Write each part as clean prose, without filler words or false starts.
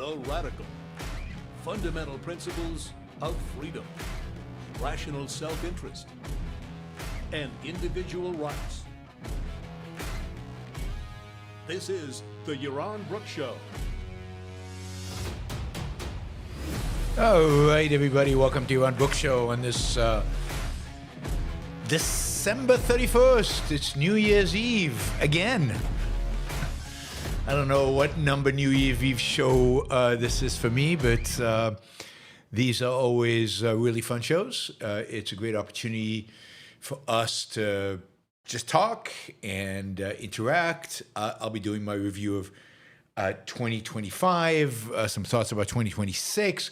The Radical. Fundamental principles of freedom, rational self-interest, and individual rights. This is the Yaron Brook Show. All right, everybody, welcome to Yaron Brook Show on this December 31st. It's New Year's Eve again. I don't know what number New Year's Eve show this is for me, but these are always really fun shows. It's a great opportunity for us to just talk and interact. I'll be doing my review of 2025, some thoughts about 2026.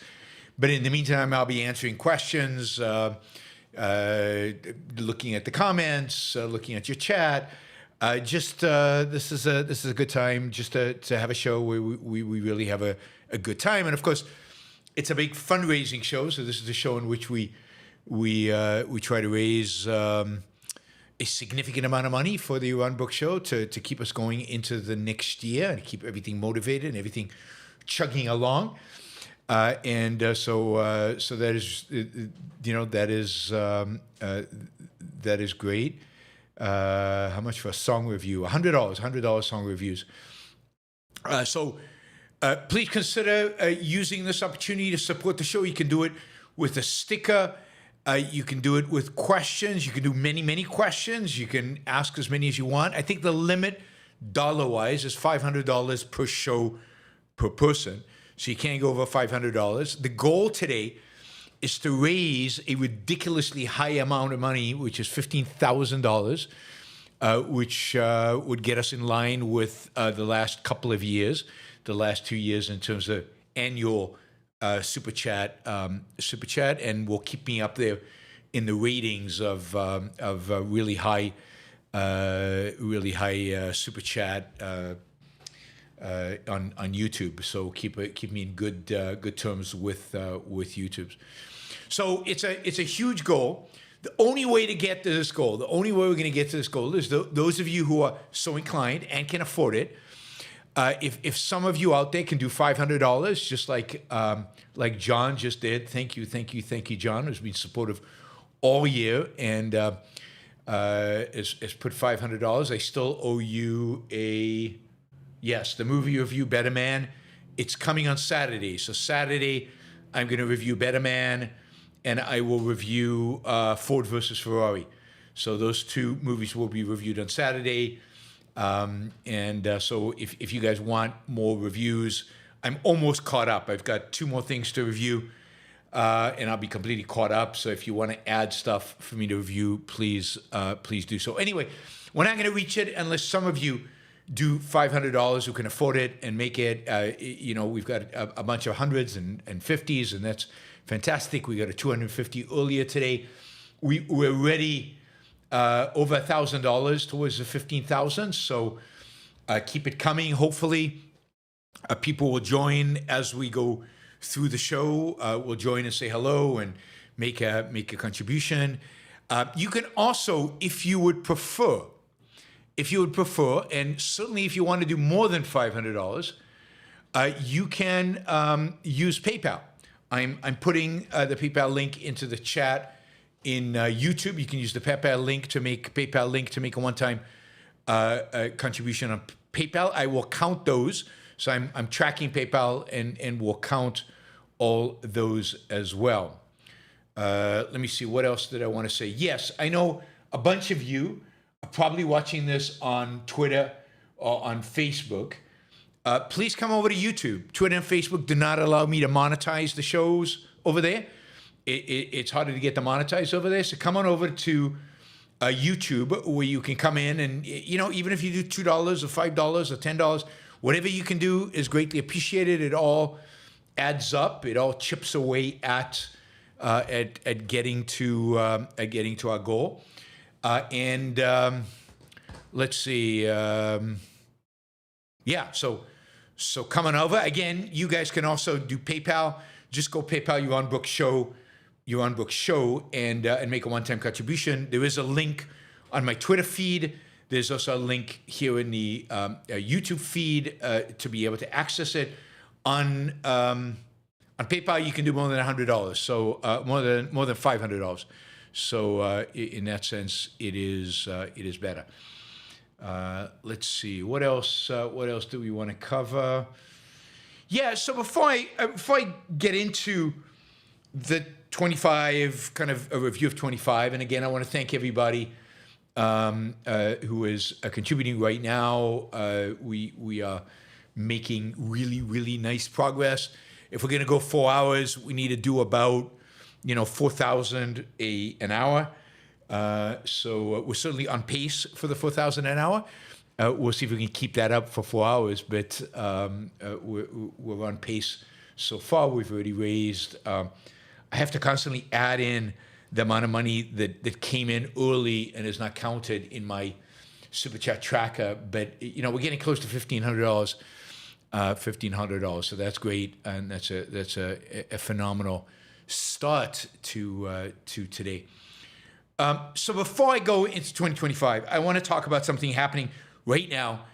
But in the meantime, I'll be answering questions, looking at the comments, looking at your chat. This is a good time just to have a show where we really have a good time. And of course, it's a big fundraising show. So this is a show in which we try to raise a significant amount of money for the Yaron Brook Show to keep us going into the next year and keep everything motivated and everything chugging along. So that is, that is great. How much for a song review? $100 song reviews. Please consider using this opportunity to support the show. You can do it with a sticker. You can do it with questions. You can do many, many questions. You can ask as many as you want. I think the limit dollar-wise is $500 per show per person. So you can't go over $500. The goal today is to raise a ridiculously high amount of money, which is $15,000, which would get us in line with the last couple of years, the last 2 years in terms of annual super chat, and will keep me up there in the ratings of really high super chat. On YouTube, so keep me in good terms with YouTube. So it's a huge goal. The only way to get to this goal, the only way we're going to get to this goal is those of you who are so inclined and can afford it. If some of you out there can do $500, just like John just did, thank you, John, who's been supportive all year and has put $500. I still owe you a. Yes, the movie review, Better Man, it's coming on Saturday. So Saturday, I'm going to review Better Man, and I will review Ford versus Ferrari. So those two movies will be reviewed on Saturday. So if you guys want more reviews, I'm almost caught up. I've got 2 more things to review, and I'll be completely caught up. So if you want to add stuff for me to review, please do so. Anyway, we're not going to reach it unless some of you do $500 who can afford it and make it. We've got a bunch of hundreds and 50s, and that's fantastic. We got a 250 earlier today. We're already over $1,000 towards the 15,000. So keep it coming. Hopefully, people will join as we go through the show. Will join and say hello and make a contribution. You can also, if you would prefer, and certainly if you want to do more than $500, you can use PayPal. I'm putting the PayPal link into the chat in YouTube. You can use the PayPal link to make a one-time contribution on PayPal. I will count those. So I'm tracking PayPal and will count all those as well. Let me see, what else did I want to say? Yes, I know a bunch of you are probably watching this on Twitter or on Facebook. Please come over to YouTube. Twitter and Facebook do not allow me to monetize the shows over there. It's harder to get them monetized over there. So come on over to YouTube, where you can come in and, even if you do $2 or $5 or $10, whatever you can do is greatly appreciated. It all adds up. It all chips away at getting to our goal. Let's see. So coming over again. You guys can also do PayPal. Just go PayPal Yaron Brook Show, and make a one-time contribution. There is a link on my Twitter feed. There's also a link here in the YouTube feed to be able to access it. On PayPal, you can do more than $100, so more than $500. So in that sense, it is better. Let's see what else. What else do we want to cover? Yeah. So before I get into the 25 kind of a review of 25, and again, I want to thank everybody who is contributing right now. We are making really nice progress. If we're going to go 4 hours, we need to do about 4,000 an hour. So we're certainly on pace for the 4,000 an hour. We'll see if we can keep that up for 4 hours, but we're on pace so far. We've already raised. I have to constantly add in the amount of money that came in early and is not counted in my super chat tracker. But we're getting close to $1,500. $1,500. So that's great, and that's a phenomenal start to today. So before I go into 2025, I want to talk about something happening right now,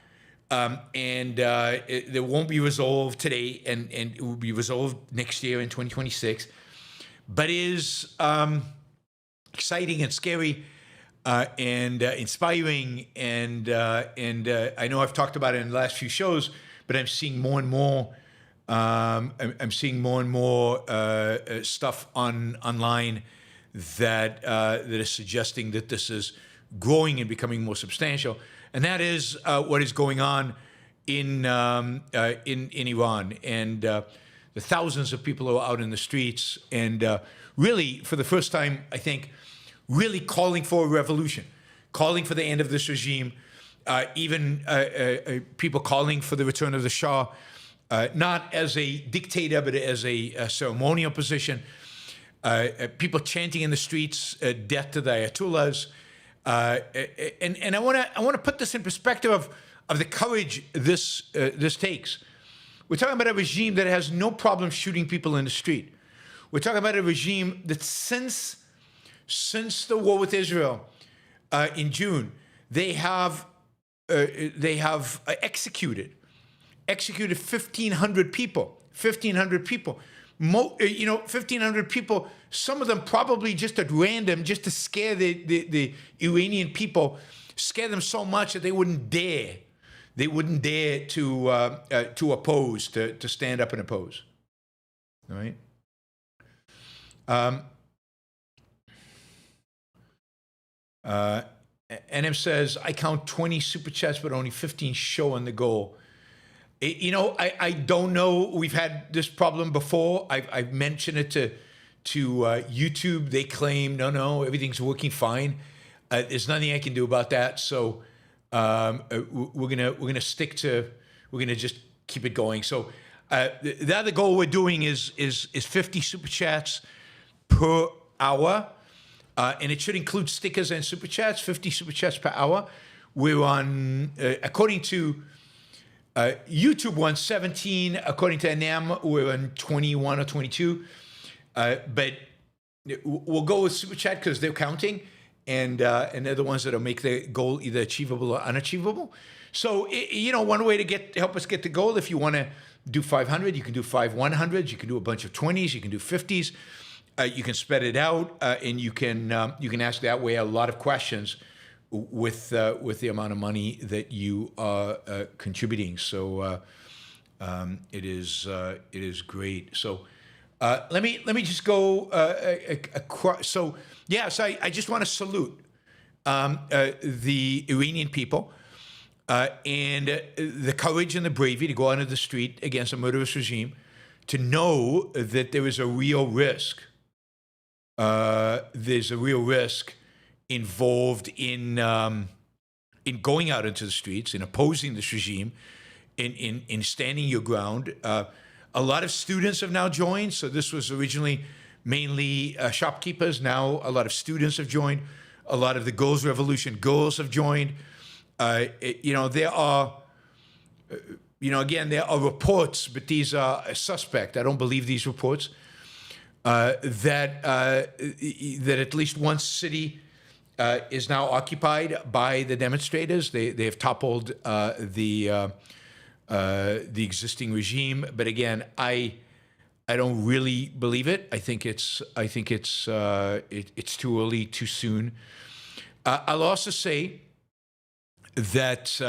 and it won't be resolved today, and it will be resolved next year in 2026, but is exciting and scary and inspiring, and I know I've talked about it in the last few shows, but I'm seeing more and more. I'm seeing more and more stuff online that is suggesting that this is growing and becoming more substantial, and that is what is going on in Iran, and the thousands of people who are out in the streets, and really for the first time, I think, really calling for a revolution, calling for the end of this regime, even people calling for the return of the Shah. Not as a dictator, but as a ceremonial position. People chanting in the streets, "Death to the Ayatollahs," and I want to put this in perspective of the courage this takes. We're talking about a regime that has no problem shooting people in the street. We're talking about a regime that since the war with Israel in June, they have executed 1,500 people. 1,500 people. 1,500 people. Some of them probably just at random, just to scare the Iranian people, scare them so much that they wouldn't dare. They wouldn't dare to oppose, to stand up and oppose. All right. NM says, I count 20 super chats, but only 15 show on the goal. I don't know. We've had this problem before. I've mentioned it to YouTube. They claim, no, everything's working fine. There's nothing I can do about that. So we're gonna just keep it going. So the other goal we're doing is 50 super chats per hour. And it should include stickers and super chats, 50 super chats per hour. We're on, according to YouTube, we're on 17. According to NM, we're on 21 or 22. But we'll go with super chat because they're counting, and they're the ones that'll make the goal either achievable or unachievable. So, one way to help us get the goal, if you want to do 500, you can do 5 100s, you can do a bunch of 20s, you can do 50s. You can spread it out, and you can ask that way a lot of questions with the amount of money that you are contributing. So it is great. So let me just go across. So I just want to salute the Iranian people and the courage and the bravery to go out into the street against a murderous regime, to know that there is a real risk. There's a real risk involved in going out into the streets, in opposing this regime, in standing your ground. A lot of students have now joined. So this was originally mainly shopkeepers. Now a lot of students have joined. A lot of the Girls' Revolution girls have joined. There are, again, there are reports, but these are suspect. I don't believe these reports. That at least one city is now occupied by the demonstrators. They have toppled the the existing regime. But again, I don't really believe it. I think it's too early, too soon. I'll also say that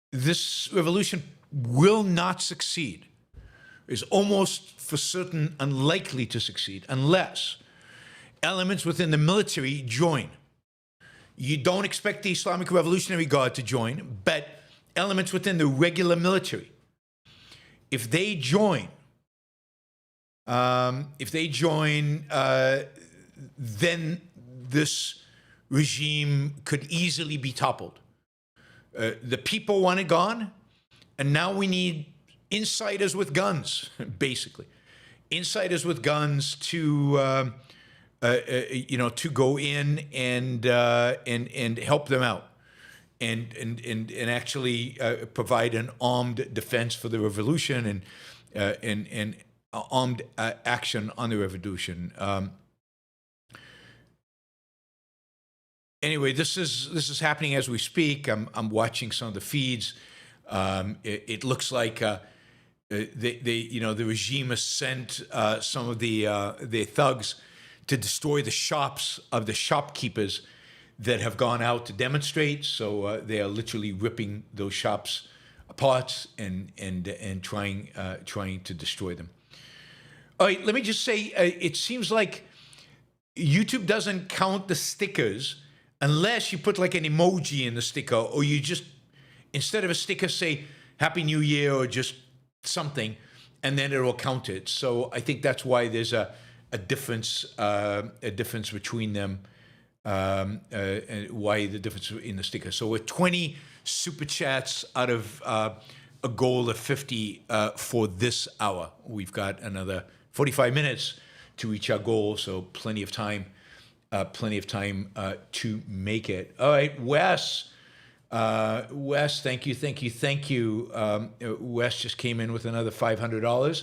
this revolution will not succeed. Is almost for certain unlikely to succeed unless elements within the military join. You don't expect the Islamic Revolutionary Guard to join, but elements within the regular military, if they join, then this regime could easily be toppled. The people want it gone, and now we need insiders with guns, basically, insiders with guns to go in and help them out, and actually provide an armed defense for the revolution and armed action on the revolution. Anyway, this is happening as we speak. I'm watching some of the feeds. It looks like the regime has sent some of their thugs to destroy the shops of the shopkeepers that have gone out to demonstrate. So they are literally ripping those shops apart and trying to destroy them. All right, let me just say, it seems like YouTube doesn't count the stickers unless you put like an emoji in the sticker, or you just, instead of a sticker, say Happy New Year or just something, and then it will count it. So I think that's why there's a difference between them, and why the difference in the sticker. So we're 20 super chats out of a goal of 50 for this hour. We've got another 45 minutes to reach our goal, so plenty of time to make it. All right, Wes, thank you. Wes just came in with another $500.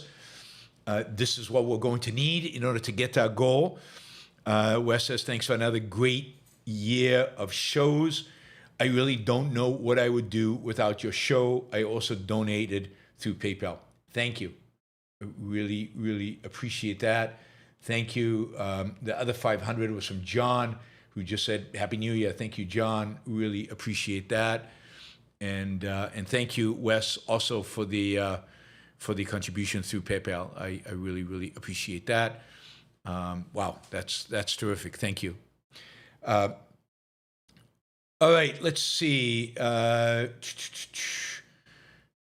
This is what we're going to need in order to get to our goal. Wes says, thanks for another great year of shows. I really don't know what I would do without your show. I also donated through PayPal. Thank you. I really, really appreciate that. Thank you. The other 500 was from John, who just said, Happy New Year. Thank you, John. Really appreciate that. And thank you, Wes, also for the contribution through PayPal. I really, really appreciate that. Wow, that's terrific. Thank you. All right, let's see.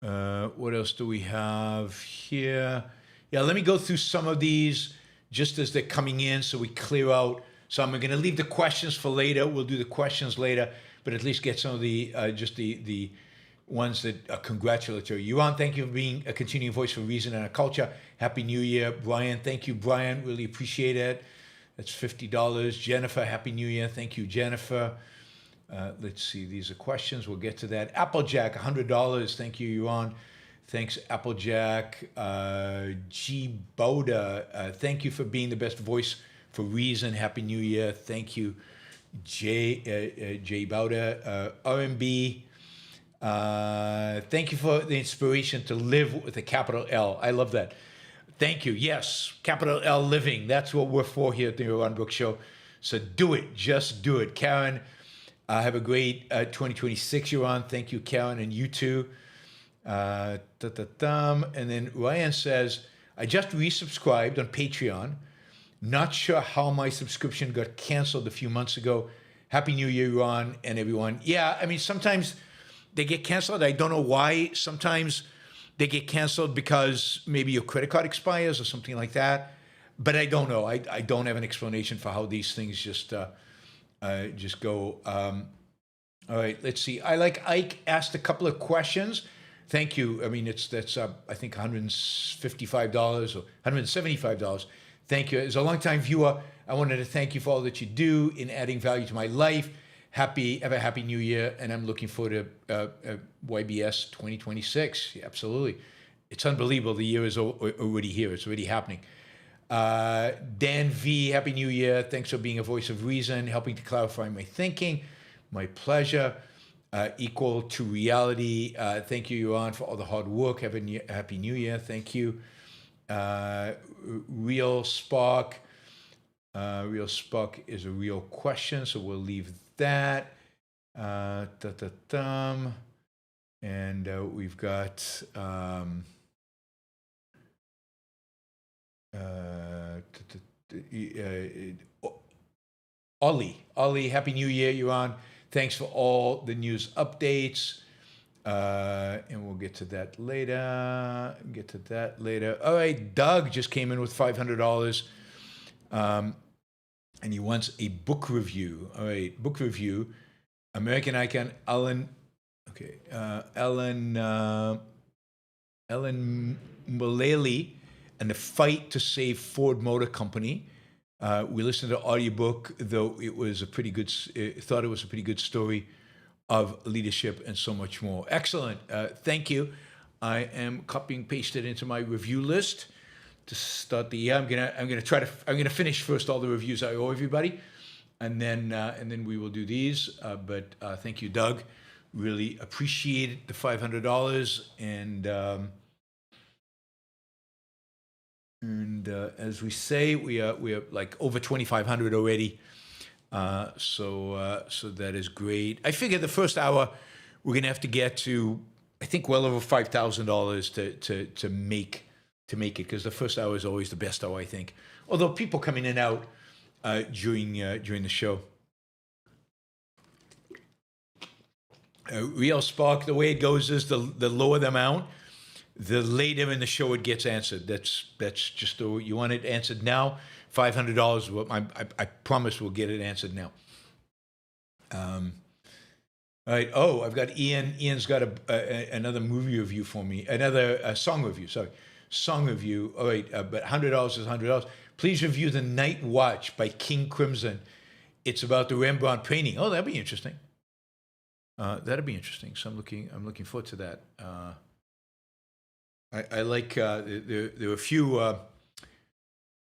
What else do we have here? Yeah, let me go through some of these just as they're coming in so we clear out. So I'm going to leave the questions for later. We'll do the questions later, but at least get some of the just the ones that are congratulatory. Yaron, thank you for being a continuing voice for reason and our culture. Happy New Year. Brian, thank you, Brian. Really appreciate it. That's $50. Jennifer, Happy New Year. Thank you, Jennifer. Let's see. These are questions. We'll get to that. Applejack, $100. Thank you, Yaron. Thanks, Applejack. G. Boda, thank you for being the best voice for reason. Happy New Year. Thank you, J. Boda. RMB, thank you for the inspiration to live with a capital L. I love that. Thank you. Yes, capital L living. That's what we're for here at the Yaron Brook Show. So do it. Just do it. Karen, have a great 2026, Yaron. Thank you, Karen, and you too. And then Ryan says, I just resubscribed on Patreon. Not sure how my subscription got canceled a few months ago. Happy New Year, Ron, and everyone. Yeah, I mean, sometimes they get canceled. I don't know why. Sometimes they get canceled because maybe your credit card expires or something like that. But I don't know. I don't have an explanation for how these things just go. All right, let's see. I like Ike asked a couple of questions. Thank you. I mean, that's I think $155 or $175. Thank you. As a longtime viewer, I wanted to thank you for all that you do in adding value to my life. Have a happy New Year, and I'm looking forward to YBS 2026. Yeah, absolutely. It's unbelievable. The year is already here. It's already happening. Dan V, Happy New Year. Thanks for being a voice of reason, helping to clarify my thinking. My pleasure. Equal to reality. Thank you, Yaron, for all the hard work. Happy New Year. Thank you. Real Spark. Real Spark is a real question, so we'll leave that. And we've got Ollie, Happy New Year, Yaron. Thanks for all the news updates. And we'll get to that later. All right, Doug just came in with $500. And he wants a book review. All right, book review. American icon Ellen Mullally and the Fight to Save Ford Motor Company. We listened to the audiobook, though it was thought it was a pretty good story of leadership and so much more. Excellent. Thank you. I am copying pasted into my review list to start the year. I'm gonna finish first all the reviews I owe everybody, and then we will do these. But thank you, Doug. Really appreciate the $500, and as we say, we are like over 2,500 already. So that is great. I figure the first hour we're gonna have to get to, I think, well over $5,000 to make it, because the first hour is always the best hour, I think. Although people come in and out during the show. Real Spark, the way it goes is the lower the amount, the later in the show it gets answered. That's just you want it answered now. $500. I promise we'll get it answered now. All right. Oh, I've got Ian. Ian's got another movie review for me. Another song review. Sorry, song review. All right, but $100 is $100. Please review The Night Watch by King Crimson. It's about the Rembrandt painting. Oh, that'd be interesting. That'd be interesting. So I'm looking forward to that. I like there are a few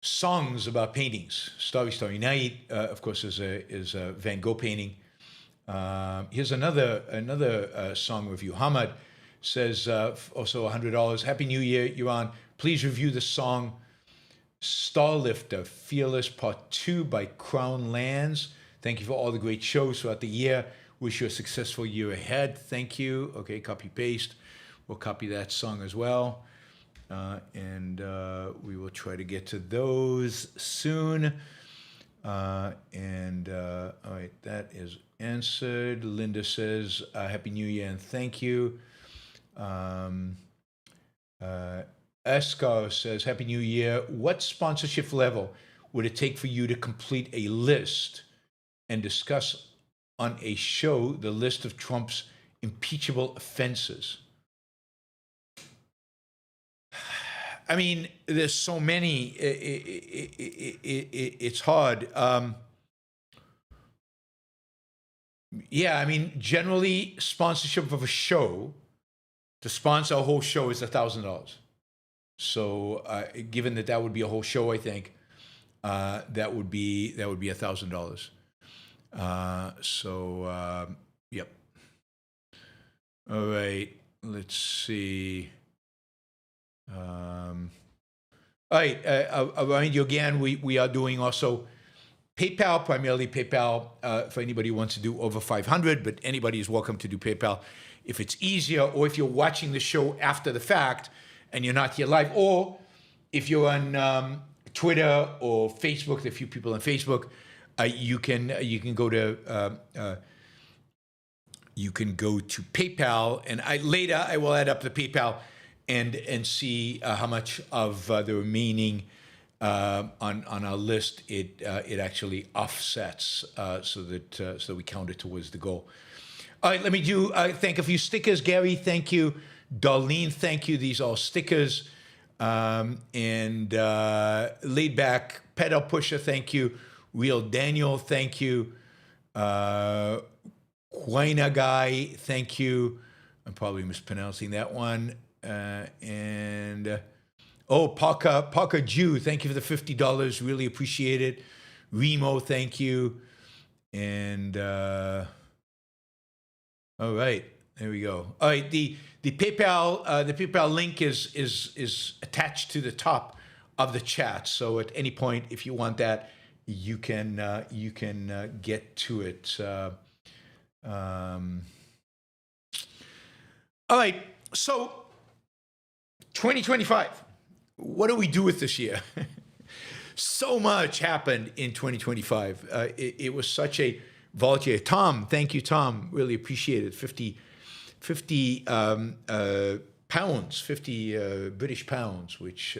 songs about paintings. Starry Starry Night, of course, is a Van Gogh painting. Here's another song review. Hamad says also $100. Happy New Year, Yaron. Please review the song Starlifter Fearless Part 2 by Crown Lands. Thank you for all the great shows throughout the year. Wish you a successful year ahead. Thank you. Okay, copy paste. We'll copy that song as well. And we will try to get to those soon. All right, that is answered. Linda says, Happy New Year and thank you. Escar says, Happy New Year. What sponsorship level would it take for you to complete a list and discuss on a show the list of Trump's impeachable offenses? I mean, there's so many. It's hard. Yeah, I mean, generally, sponsorship of a show, to sponsor a whole show is $1,000. So, given that would be a whole show, I think that would be $1,000. Yep. All right. Let's see. All right. I'll remind you again, we are doing also PayPal, primarily PayPal for anybody who wants to do over 500, but anybody is welcome to do PayPal if it's easier, or if you're watching the show after the fact and you're not here live, or if you're on Twitter or Facebook. There are a few people on Facebook. You can go to PayPal, and later I will add up the PayPal and see how much of the remaining on our list it actually offsets, so that we count it towards the goal. All right, let me thank a few stickers. Gary, thank you. Darlene, thank you. These are all stickers. And Laid Back Pedal Pusher, thank you. Real Daniel, thank you. Quina Guy, thank you. I'm probably mispronouncing that one. Parker Jew, thank you for the $50. Really appreciate it. Remo, thank you. And All right, there we go. All right, the PayPal link is attached to the top of the chat. So at any point, if you want that, you can get to it. All right, so 2025. What do we do with this year? So much happened in 2025. It was such a volatile year. Tom, thank you, Tom. Really appreciate it. 50 pounds, 50 British pounds, which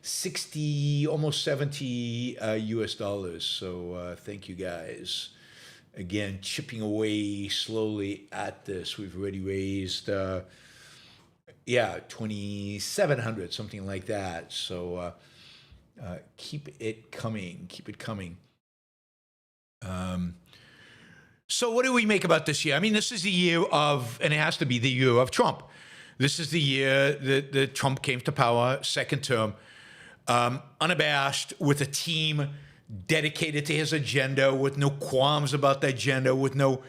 60, almost 70 US dollars. So thank you guys. Again, chipping away slowly at this. We've already raised, 2,700, something like that. So keep it coming. Keep it coming. So what do we make about this year? I mean, this is the year of, and it has to be the year of Trump. This is the year that Trump came to power, second term, unabashed, with a team dedicated to his agenda, with no qualms about the agenda, with no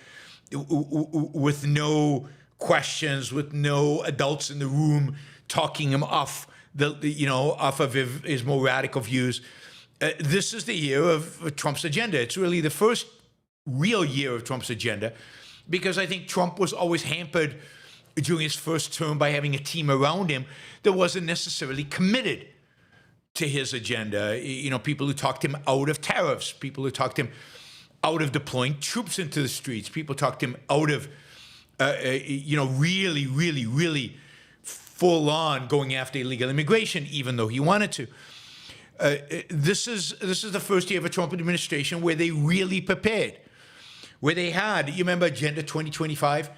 questions, with no adults in the room talking him off off of his more radical views. This is the year of Trump's agenda. It's really the first real year of Trump's agenda, because I think Trump was always hampered during his first term by having a team around him that wasn't necessarily committed to his agenda. People who talked him out of tariffs, people who talked him out of deploying troops into the streets, people talked him out of, really, really, really full on going after illegal immigration, even though he wanted to. This is the first year of a Trump administration where they really prepared, where they had, you remember Agenda 2025,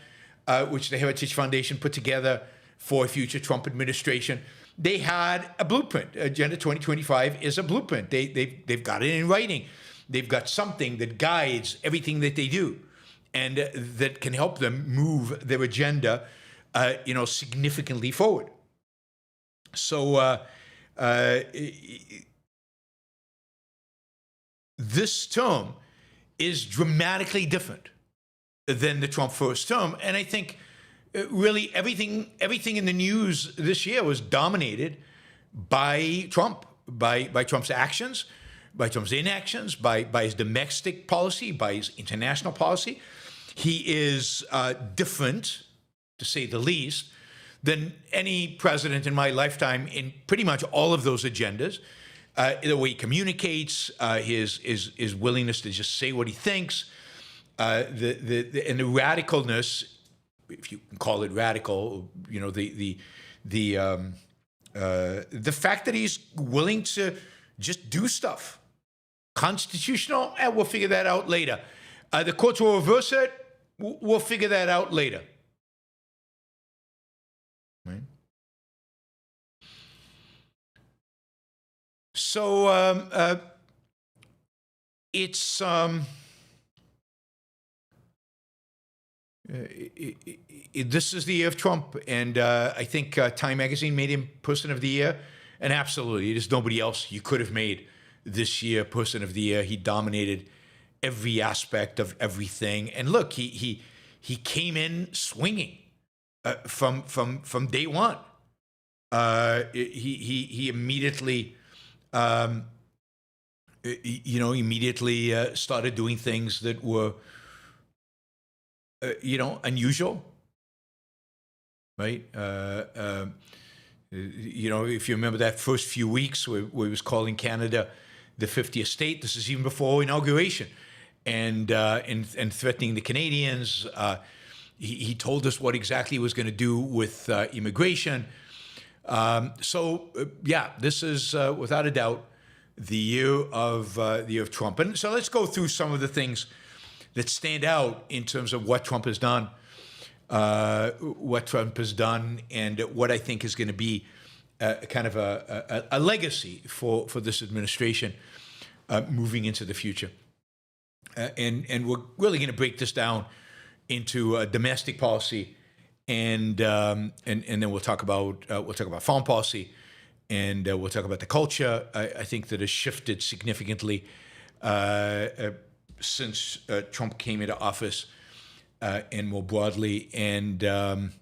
which the Heritage Foundation put together for a future Trump administration. They had a blueprint. Agenda 2025 is a blueprint. They've got it in writing. They've got something that guides everything that they do, and that can help them move their agenda, significantly forward. So this term is dramatically different than the Trump first term, and I think really everything in the news this year was dominated by Trump, by Trump's actions, by Trump's inactions, by his domestic policy, by his international policy. He is different, to say the least, than any president in my lifetime in pretty much all of those agendas. The way he communicates, his willingness to just say what he thinks, and the radicalness, if you can call it radical, the fact that he's willing to just do stuff. Constitutional, we'll figure that out later. The courts will reverse it, we'll figure that out later. Right? So it's this is the year of Trump, and I think Time Magazine made him Person of the Year, and absolutely, there's nobody else you could have made this year Person of the Year. He dominated every aspect of everything, and look, he came in swinging from day one. He immediately. Immediately started doing things that were, unusual, right? If you remember that first few weeks where he was calling Canada the 50th state, this is even before inauguration, and threatening the Canadians. He told us what exactly he was going to do with immigration. This is without a doubt the year of Trump. And so let's go through some of the things that stand out in terms of what Trump has done, and what I think is going to be kind of a legacy for this administration moving into the future. And we're really going to break this down into domestic policy. And then we'll talk about foreign policy, and we'll talk about the culture. I think that has shifted significantly since Trump came into office. and more broadly. And and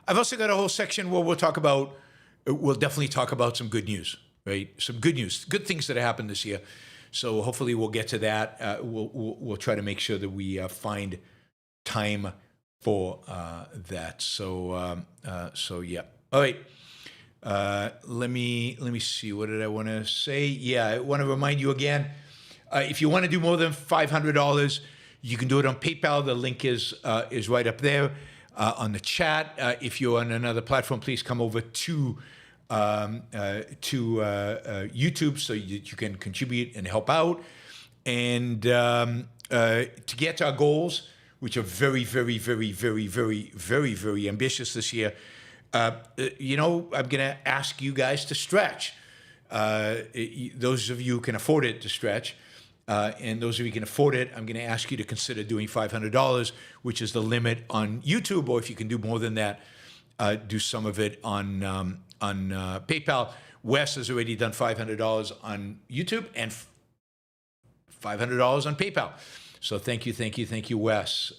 I've also got a whole section where we'll definitely talk about some good news, right? Some good news, good things that have happened this year. So hopefully we'll get to that. We'll try to make sure that we find time for that. So yeah. All right. Let me see. What did I want to say? Yeah, I want to remind you again. If you want to do more than $500, you can do it on PayPal. The link is right up there on the chat. If you're on another platform, please come over to YouTube so you can contribute and help out. And to get to our goals, which are very, very, very, very, very, very, very ambitious this year, I'm going to ask you guys to stretch. Those of you who can afford it to stretch, and those of you who can afford it, I'm going to ask you to consider doing $500, which is the limit on YouTube, or if you can do more than that, do some of it on PayPal. Wes has already done $500 on YouTube and $500 on PayPal. So thank you, Wes.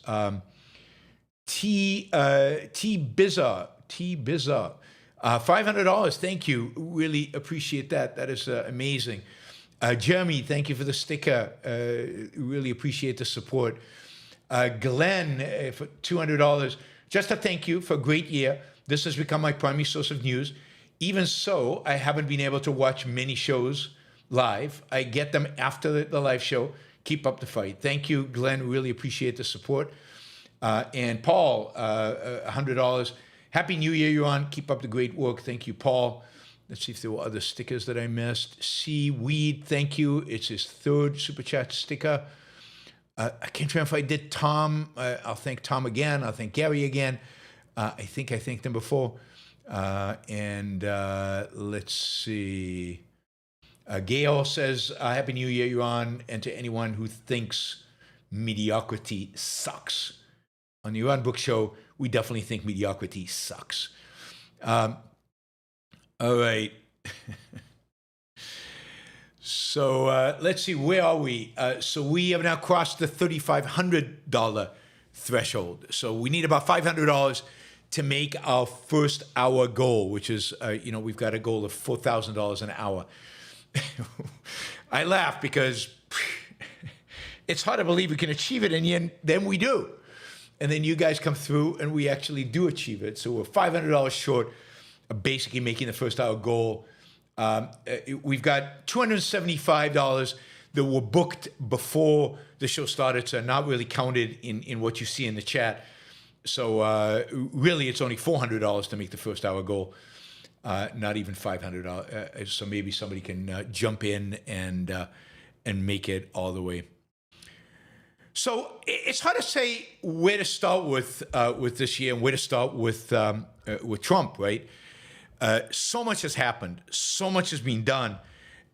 T Bizza, $500. Thank you. Really appreciate that. That is amazing. Jeremy, thank you for the sticker. Really appreciate the support. Glenn, for $200. Just a thank you for a great year. This has become my primary source of news. Even so, I haven't been able to watch many shows live. I get them after the live show. Keep up the fight. Thank you, Glenn. Really appreciate the support. And Paul, $100. Happy New Year, Yaron. Keep up the great work. Thank you, Paul. Let's see if there were other stickers that I missed. Seaweed, thank you. It's his third Super Chat sticker. I can't remember if I did Tom. I'll thank Tom again. I'll thank Gary again. I think I thanked them before. Let's see. Gail says, Happy New Year, Yaron. And to anyone who thinks mediocrity sucks. On the Yaron Brook Show, we definitely think mediocrity sucks. All right. So let's see, where are we? So we have now crossed the $3,500 threshold. So we need about $500 to make our first hour goal, which is, we've got a goal of $4,000 an hour. I laugh because it's hard to believe we can achieve it, and then we do. And then you guys come through and we actually do achieve it. So we're $500 short of basically making the first hour goal. We've got $275 that were booked before the show started, so not really counted in what you see in the chat. So really, it's only $400 to make the first hour goal, not even $500. So maybe somebody can jump in and make it all the way. So it's hard to say where to start with this year and where to start with Trump, right? So much has happened, so much has been done,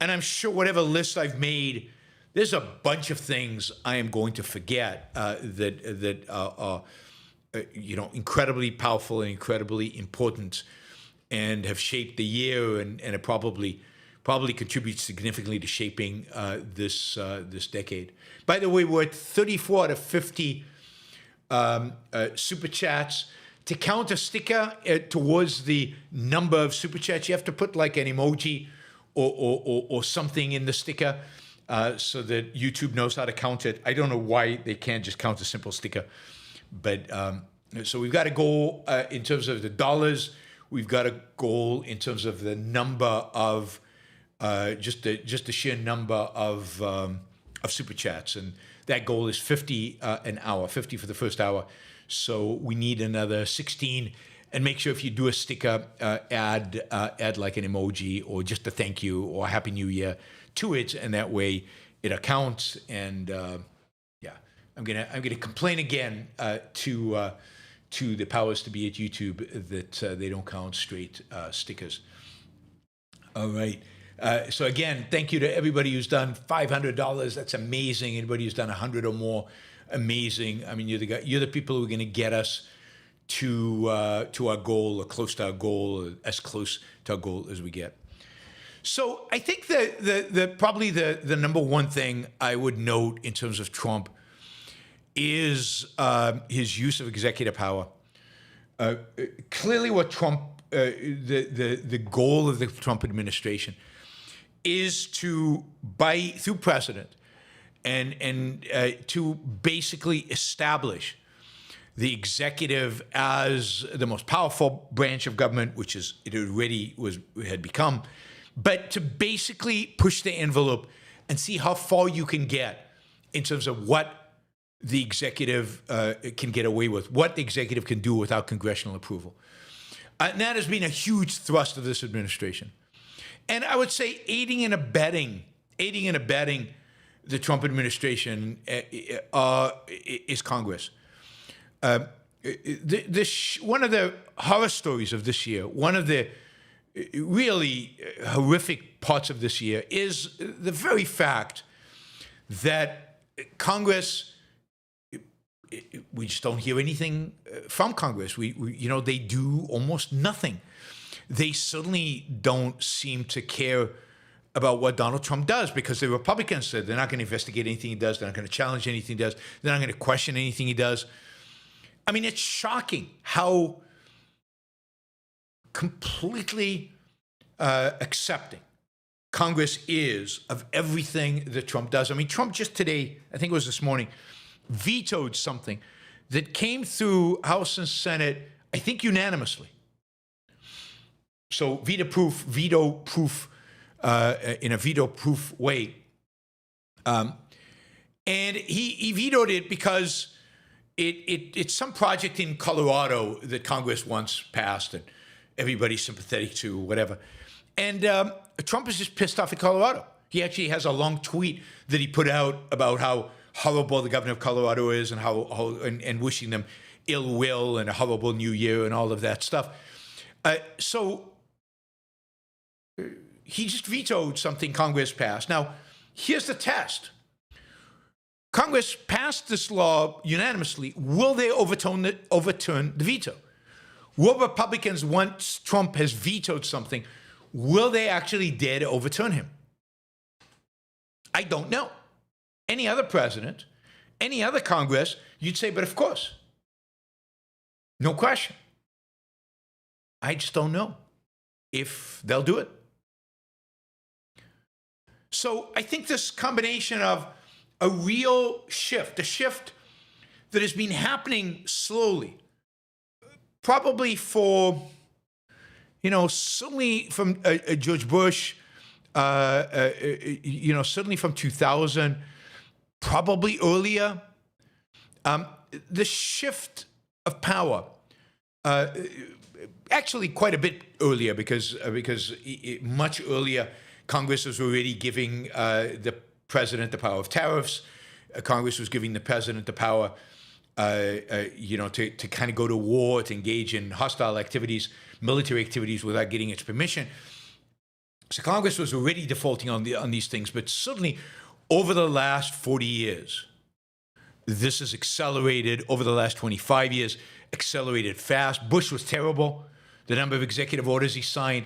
and I'm sure whatever list I've made, there's a bunch of things I am going to forget that are incredibly powerful and incredibly important, and have shaped the year and it probably contributes significantly to shaping this decade. By the way, we're at 34 out of 50 super chats. To count a sticker towards the number of super chats, you have to put like an emoji or something in the sticker so that YouTube knows how to count it. I don't know why they can't just count a simple sticker. But so we've got a goal in terms of the dollars. We've got a goal in terms of the number of just the sheer number of super chats, and that goal is 50 an hour, 50 for the first hour. So we need another 16, and make sure if you do a sticker, add like an emoji or just a thank you or Happy New Year to it, and that way it accounts. And I'm gonna complain again to the powers to be at YouTube that they don't count straight stickers. All right. So again, thank you to everybody who's done $500. That's amazing. Anybody who's done 100 or more, amazing. I mean, you're the people who are going to get us to our goal, or close to our goal, or as close to our goal as we get. So I think the probably the number one thing I would note in terms of Trump is his use of executive power. Clearly, what Trump, the goal of the Trump administration, is to, through precedent, and to basically establish the executive as the most powerful branch of government, which is it already had become, but to basically push the envelope and see how far you can get in terms of what the executive can get away with, what the executive can do without congressional approval. And that has been a huge thrust of this administration. And I would say aiding and abetting the Trump administration is Congress. One of the horror stories of this year, one of the really horrific parts of this year, is the very fact that Congress, we just don't hear anything from Congress. They do almost nothing. They certainly don't seem to care about what Donald Trump does, because the Republicans said they're not going to investigate anything he does. They're not going to challenge anything he does. They're not going to question anything he does. I mean, it's shocking how completely accepting Congress is of everything that Trump does. I mean, Trump just today, I think it was this morning, vetoed something that came through House and Senate, I think unanimously. So veto-proof in a veto-proof way. And he vetoed it because it's some project in Colorado that Congress once passed and everybody's sympathetic to, whatever. And Trump is just pissed off at Colorado. He actually has a long tweet that he put out about how horrible the governor of Colorado is and and wishing them ill will and a horrible new year and all of that stuff. So he just vetoed something Congress passed. Now, here's the test. Congress passed this law unanimously. Will they overturn the veto? Will Republicans, once Trump has vetoed something, will they actually dare to overturn him? I don't know. Any other president, any other Congress, you'd say, but of course. No question. I just don't know if they'll do it. So I think this combination of a real shift, a shift that has been happening slowly, probably for, certainly from George Bush, certainly from 2000, probably earlier. The shift of power, actually quite a bit earlier, because much earlier, Congress was already giving the president the power of tariffs. Congress was giving the president the power, to kind of go to war, to engage in hostile activities, military activities without getting its permission. So Congress was already defaulting on these things, but certainly over the last 40 years, this has accelerated. Over the last 25 years, accelerated fast. Bush was terrible. The number of executive orders he signed.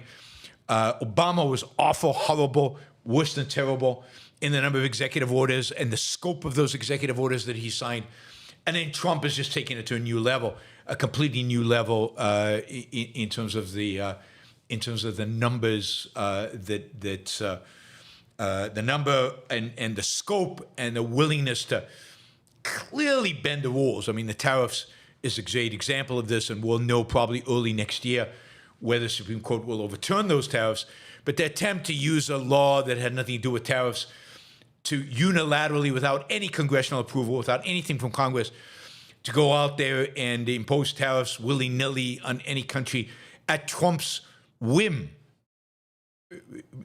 Obama was awful, horrible, worse than terrible in the number of executive orders and the scope of those executive orders that he signed. And then Trump has just taken it to a new level, a completely new level in terms of the numbers the number and the scope and the willingness to clearly bend the rules. I mean, the tariffs is a great example of this, and we'll know probably early next year whether the Supreme Court will overturn those tariffs. But the attempt to use a law that had nothing to do with tariffs to unilaterally, without any congressional approval, without anything from Congress, to go out there and impose tariffs willy-nilly on any country at Trump's whim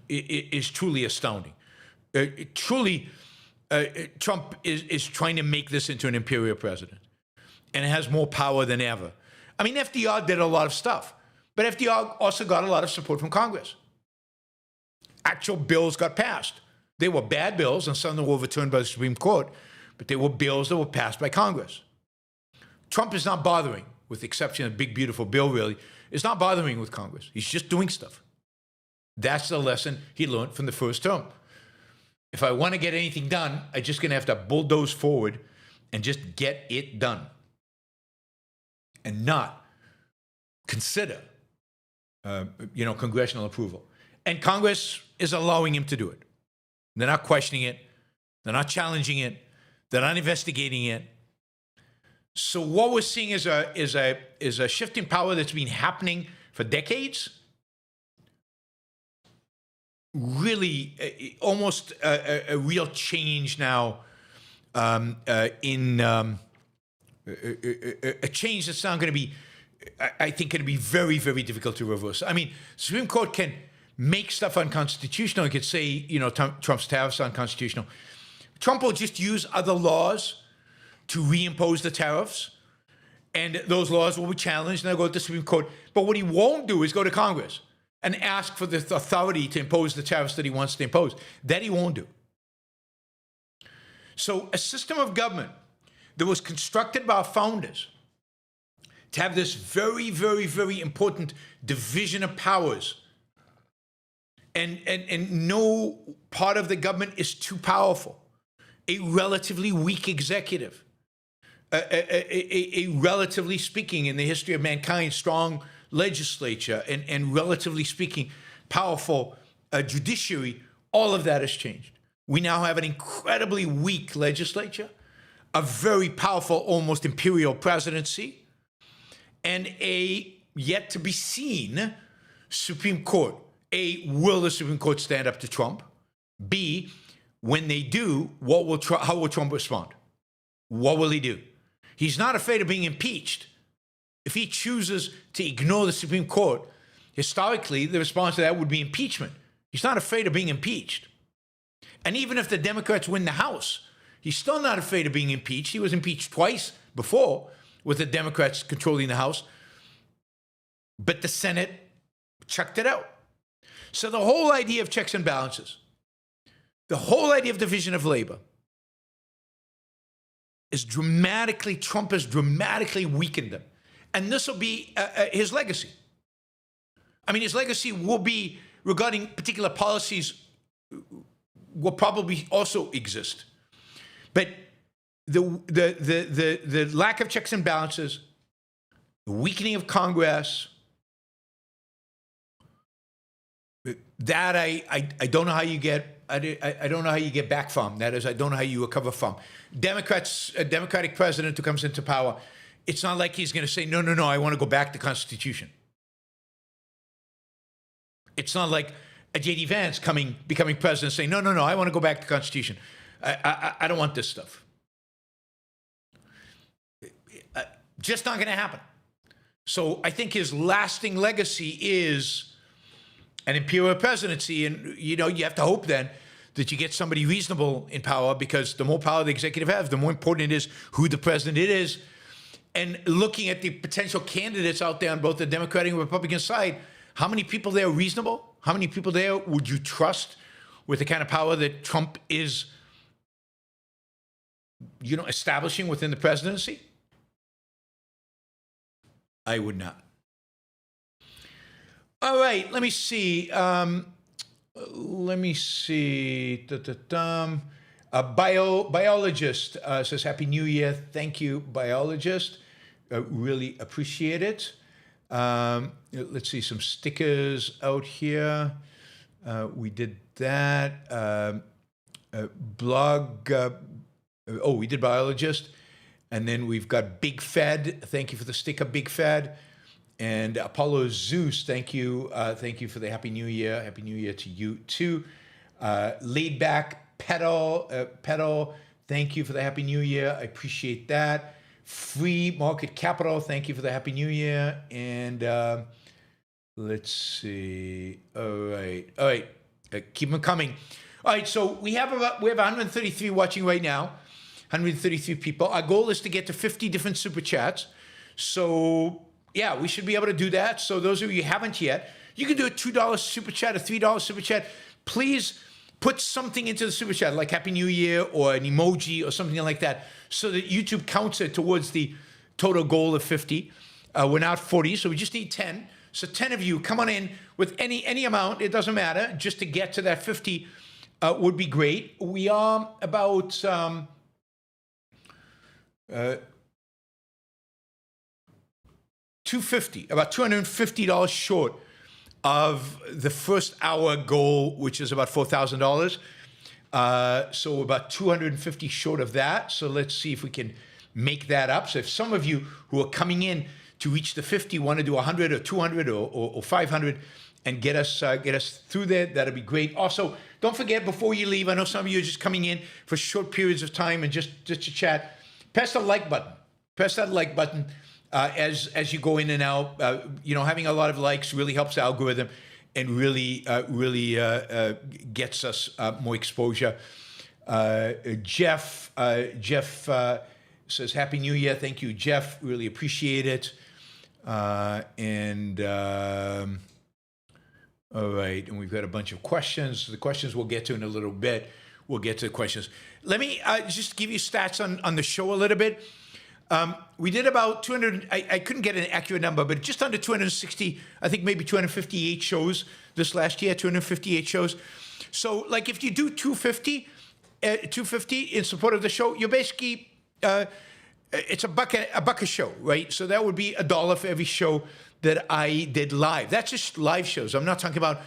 is truly astounding. Trump is trying to make this into an imperial president, and it has more power than ever. I mean, FDR did a lot of stuff, but FDR also got a lot of support from Congress. Actual bills got passed. They were bad bills, and some of them were overturned by the Supreme Court, but they were bills that were passed by Congress. Trump is not bothering, with the exception of Big Beautiful Bill, really, is not bothering with Congress. He's just doing stuff. That's the lesson he learned from the first term. If I want to get anything done, I'm just going to have to bulldoze forward and just get it done and not consider, congressional approval. And Congress is allowing him to do it. They're not questioning it. They're not challenging it. They're not investigating it. So what we're seeing is a shift in power that's been happening for decades. Really, almost a real change now in a change that's now going to be, I think, going to be very, very difficult to reverse. I mean, the Supreme Court can make stuff unconstitutional. It could say, Trump's tariffs are unconstitutional. Trump will just use other laws to reimpose the tariffs, and those laws will be challenged, and they'll go to the Supreme Court. But what he won't do is go to Congress and ask for the authority to impose the tariffs that he wants to impose. That he won't do. So a system of government that was constructed by our founders to have this very, very, very important division of powers, and no part of the government is too powerful. A relatively weak executive, a relatively speaking, in the history of mankind, strong legislature, and relatively speaking, powerful judiciary, all of that has changed. We now have an incredibly weak legislature, a very powerful, almost imperial presidency, and a yet-to-be-seen Supreme Court. A, will the Supreme Court stand up to Trump? B, when they do, how will Trump respond? What will he do? He's not afraid of being impeached. If he chooses to ignore the Supreme Court, historically, the response to that would be impeachment. He's not afraid of being impeached. And even if the Democrats win the House, he's still not afraid of being impeached. He was impeached twice before with the Democrats controlling the House. But the Senate chucked it out. So the whole idea of checks and balances, the whole idea of division of labor, Trump has dramatically weakened them. And this will be his legacy. I mean, his legacy will be regarding particular policies will probably also exist. But the lack of checks and balances, the weakening of Congress, that I don't know how you get. I don't know how you get back from. That is, I don't know how you recover from. A Democratic president who comes into power, it's not like he's going to say, no, I want to go back to the Constitution. It's not like a J.D. Vance becoming president saying, no, I want to go back to the Constitution. I don't want this stuff. Just not going to happen. So I think his lasting legacy is an imperial presidency. And, you have to hope then that you get somebody reasonable in power, because the more power the executive has, the more important it is who the president is. And looking at the potential candidates out there on both the Democratic and Republican side, how many people there are reasonable? How many people there would you trust with the kind of power that Trump is, establishing within the presidency? I would not. All right, let me see. Biologist says, Happy New Year. Thank you, biologist. Really appreciate it. Let's see, some stickers out here. We did that. Blog. We did biologist. And then we've got Big Fed. Thank you for the sticker, Big Fed. And Apollo Zeus, thank you. Thank you for the Happy New Year. Happy New Year to you, too. Laid Back Pedal, thank you for the Happy New Year. I appreciate that. Free Market Capital, thank you for the Happy New Year. And let's see. All right. Keep them coming. All right, so we have 133 watching right now. 133 people. Our goal is to get to 50 different super chats. So, yeah, we should be able to do that. So those of you who haven't yet, you can do a $2 super chat, a $3 super chat. Please put something into the super chat, like Happy New Year or an emoji or something like that, so that YouTube counts it towards the total goal of 50. We're now at 40, so we just need 10. So 10 of you, come on in with any amount. It doesn't matter. Just to get to that 50 would be great. We are about... $250, about $250 short of the first hour goal, which is about $4,000. So about 250 short of that. So let's see if we can make that up. So if some of you who are coming in to reach the 50 want to do 100 or 200 or 500 and get us through there, that'd be great. Also, don't forget before you leave, I know some of you are just coming in for short periods of time and just to chat. Press the like button. Press that like button as you go in and out. Having a lot of likes really helps the algorithm and really gets us more exposure. Jeff says, Happy New Year. Thank you, Jeff. Really appreciate it. All right, and we've got a bunch of questions. The questions we'll get to in a little bit. We'll get to the questions. Let me just give you stats on the show a little bit. We did about 200, I couldn't get an accurate number, but just under 260, I think maybe 258 shows this last year, 258 shows. So like if you do 250 in support of the show, you're basically, it's a buck a show, right? So that would be $1 for every show that I did live. That's just live shows. I'm not talking about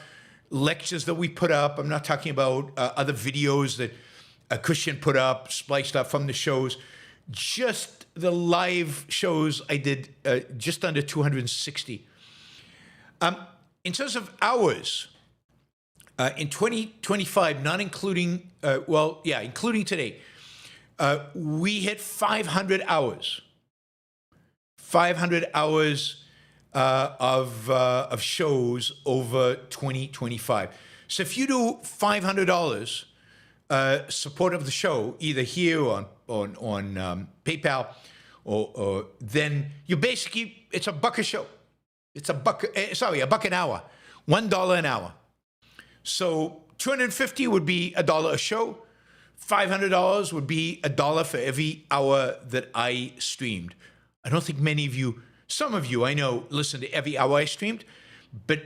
lectures that we put up. I'm not talking about other videos that Christian put up, spliced up from the shows. Just the live shows I did just under 260. In terms of hours, in 2025, not including, including today, we hit 500 hours. 500 hours of shows over 2025. So if you do $500 support of the show, either here or on PayPal, or then you basically, it's $1 a show. It's $1 an hour, $1 an hour. So 250 would be $1 a show. $500 would be $1 for every hour that I streamed. I don't think many of you, some of you I know, listen to every hour I streamed, but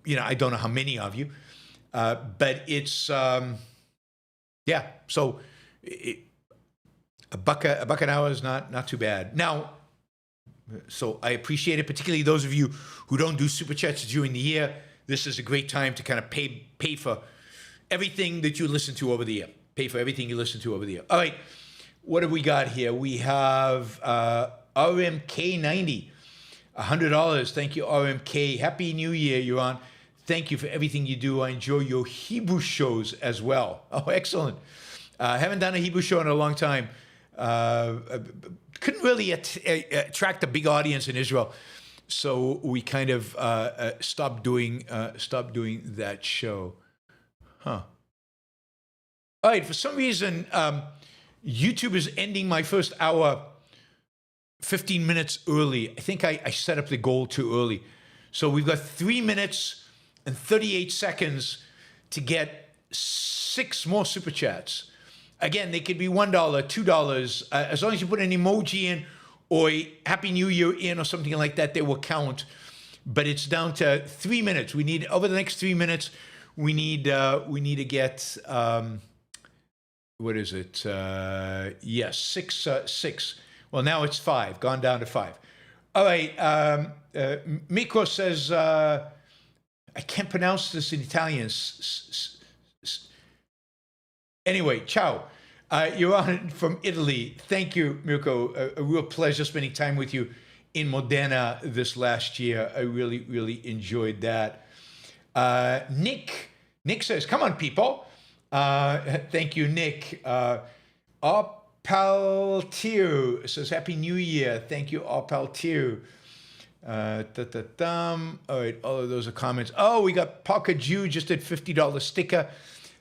I don't know how many of you. But it's so a buck an hour is not too bad. Now, so I appreciate it, particularly those of you who don't do super chats during the year. This is a great time to kind of pay for everything that you listen to over the year. Pay for everything you listen to over the year. All right, what have we got here? We have RMK90, $100. Thank you, RMK. Happy New Year, Yaron. Thank you for everything you do. I enjoy your Hebrew shows as well. Oh, excellent. Haven't done a Hebrew show in a long time. Couldn't really attract a big audience in Israel, so we kind of stopped doing that show. Huh. All right. For some reason, YouTube is ending my first hour 15 minutes early. I think I set up the goal too early. So we've got 3 minutes and 38 seconds to get 6 more super chats. Again, they could be $1, $2. As long as you put an emoji in or a Happy New Year in or something like that, they will count. But it's down to 3 minutes. We need, over the next 3 minutes, we need to get, what is it? Yes, six. Well, now it's 5, gone down to 5. All right. Miko says, I can't pronounce this in Italian. Anyway, ciao. You're on from Italy. Thank you, Mirko. A real pleasure spending time with you in Modena this last year. I really, really enjoyed that. Nick says, come on, people. Thank you, Nick. Arpaltiu says, Happy New Year. Thank you, Arpaltiu. All right, all of those are comments. Oh, we got Parker Jew just at $50 sticker.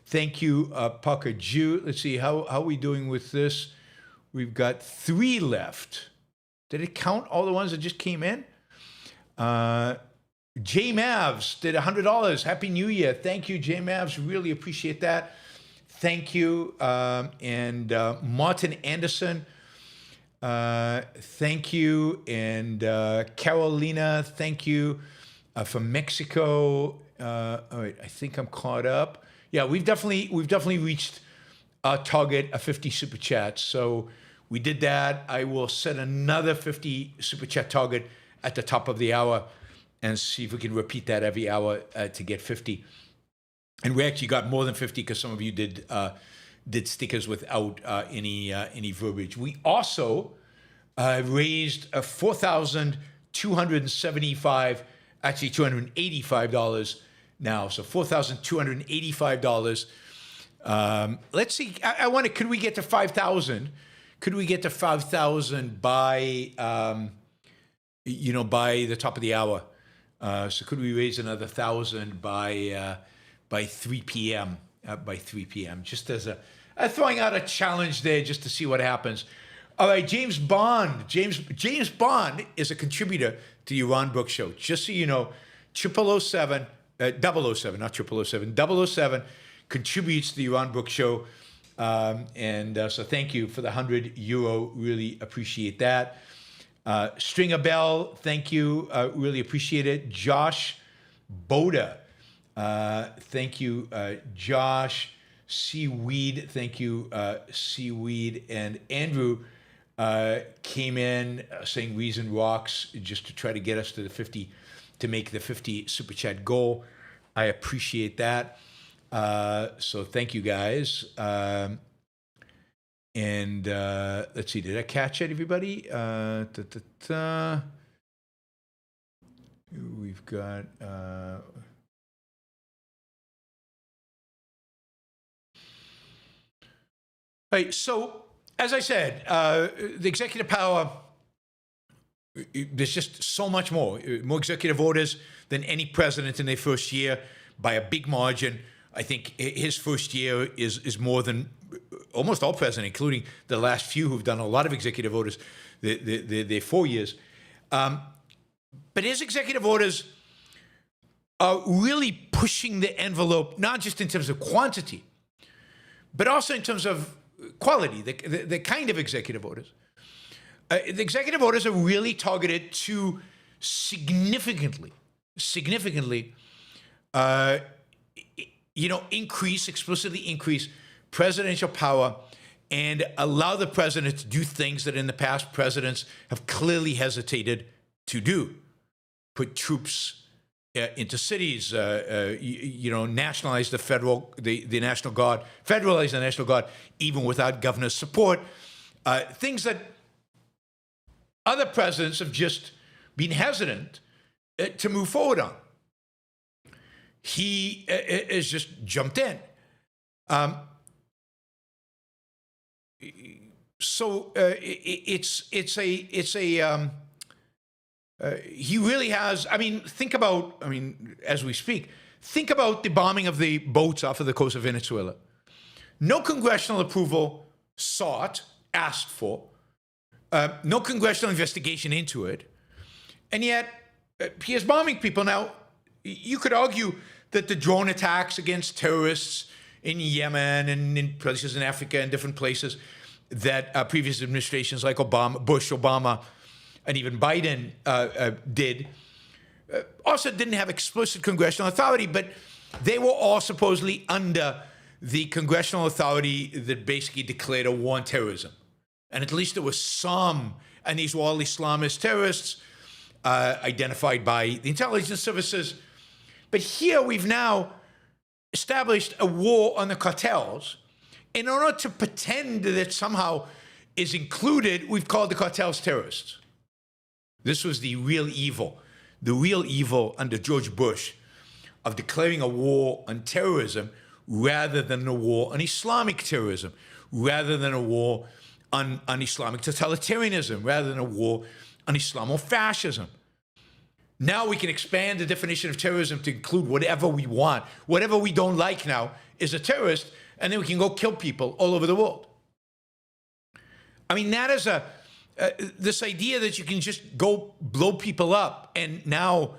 Thank you, Parker Jew. Let's see, how are we doing with this? We've got 3 left. Did it count all the ones that just came in? J Mavs did $100. Happy New Year. Thank you, J Mavs. Really appreciate that. Thank you. And Martin Anderson, thank you. And Carolina, thank you. From Mexico. All right, I think I'm caught up. Yeah, we've definitely reached our target of 50 super chats. So We did that. I will set another 50 super chat target at the top of the hour and see if we can repeat that every hour to get 50. And we actually got more than 50 because some of you did stickers without any verbiage. We also raised $4,275, actually $285 now. So $4,285. Let's see. I want to. Could we get to 5,000? Could we get to 5,000 by by the top of the hour? So could we raise another 1,000 by 3 p.m. By 3 p.m. Just as a throwing out a challenge there, just to see what happens. All right, James Bond. James Bond is a contributor to the Yaron Brook Show. Just so you know, 007, not 007, contributes to the Yaron Brook Show. So thank you for the €100. Really appreciate that. Stringer Bell, thank you. Really appreciate it. Josh Boda, thank you. Josh Seaweed, thank you. Seaweed. And Andrew came in saying Reason Rocks, just to try to get us to the 50, to make the 50 super chat goal. I appreciate that. So thank you guys. Let's see, did I catch it, everybody? We've got right, so as I said, the executive power, there's just so much more executive orders than any president in their first year by a big margin. I think his first year is more than almost all presidents, including the last few who've done a lot of executive orders, their 4 years. But his executive orders are really pushing the envelope, not just in terms of quantity, but also in terms of quality, the kind of executive orders. The executive orders are really targeted to significantly explicitly increase presidential power and allow the president to do things that in the past presidents have clearly hesitated to do. Put troops into cities, nationalize the National Guard, federalize the National Guard, even without governor's support. Things that other presidents have just been hesitant to move forward on. He has just jumped in. He really has. As we speak, think about the bombing of the boats off of the coast of Venezuela. No congressional approval sought, asked for. No congressional investigation into it. And yet, he is bombing people. Now, you could argue that the drone attacks against terrorists in Yemen and in places in Africa and different places that previous administrations like Bush, Obama, and even Biden did, also didn't have explicit congressional authority, but they were all supposedly under the congressional authority that basically declared a war on terrorism. And at least there was some, and these were all Islamist terrorists identified by the intelligence services. But here we've now established a war on the cartels. In order to pretend that it somehow is included, we've called the cartels terrorists. This was the real evil under George Bush of declaring a war on terrorism rather than a war on Islamic terrorism, rather than a war on Islamic totalitarianism, rather than a war on Islamofascism. Now we can expand the definition of terrorism to include whatever we want. Whatever we don't like now is a terrorist, and then we can go kill people all over the world. That is this idea that you can just go blow people up and now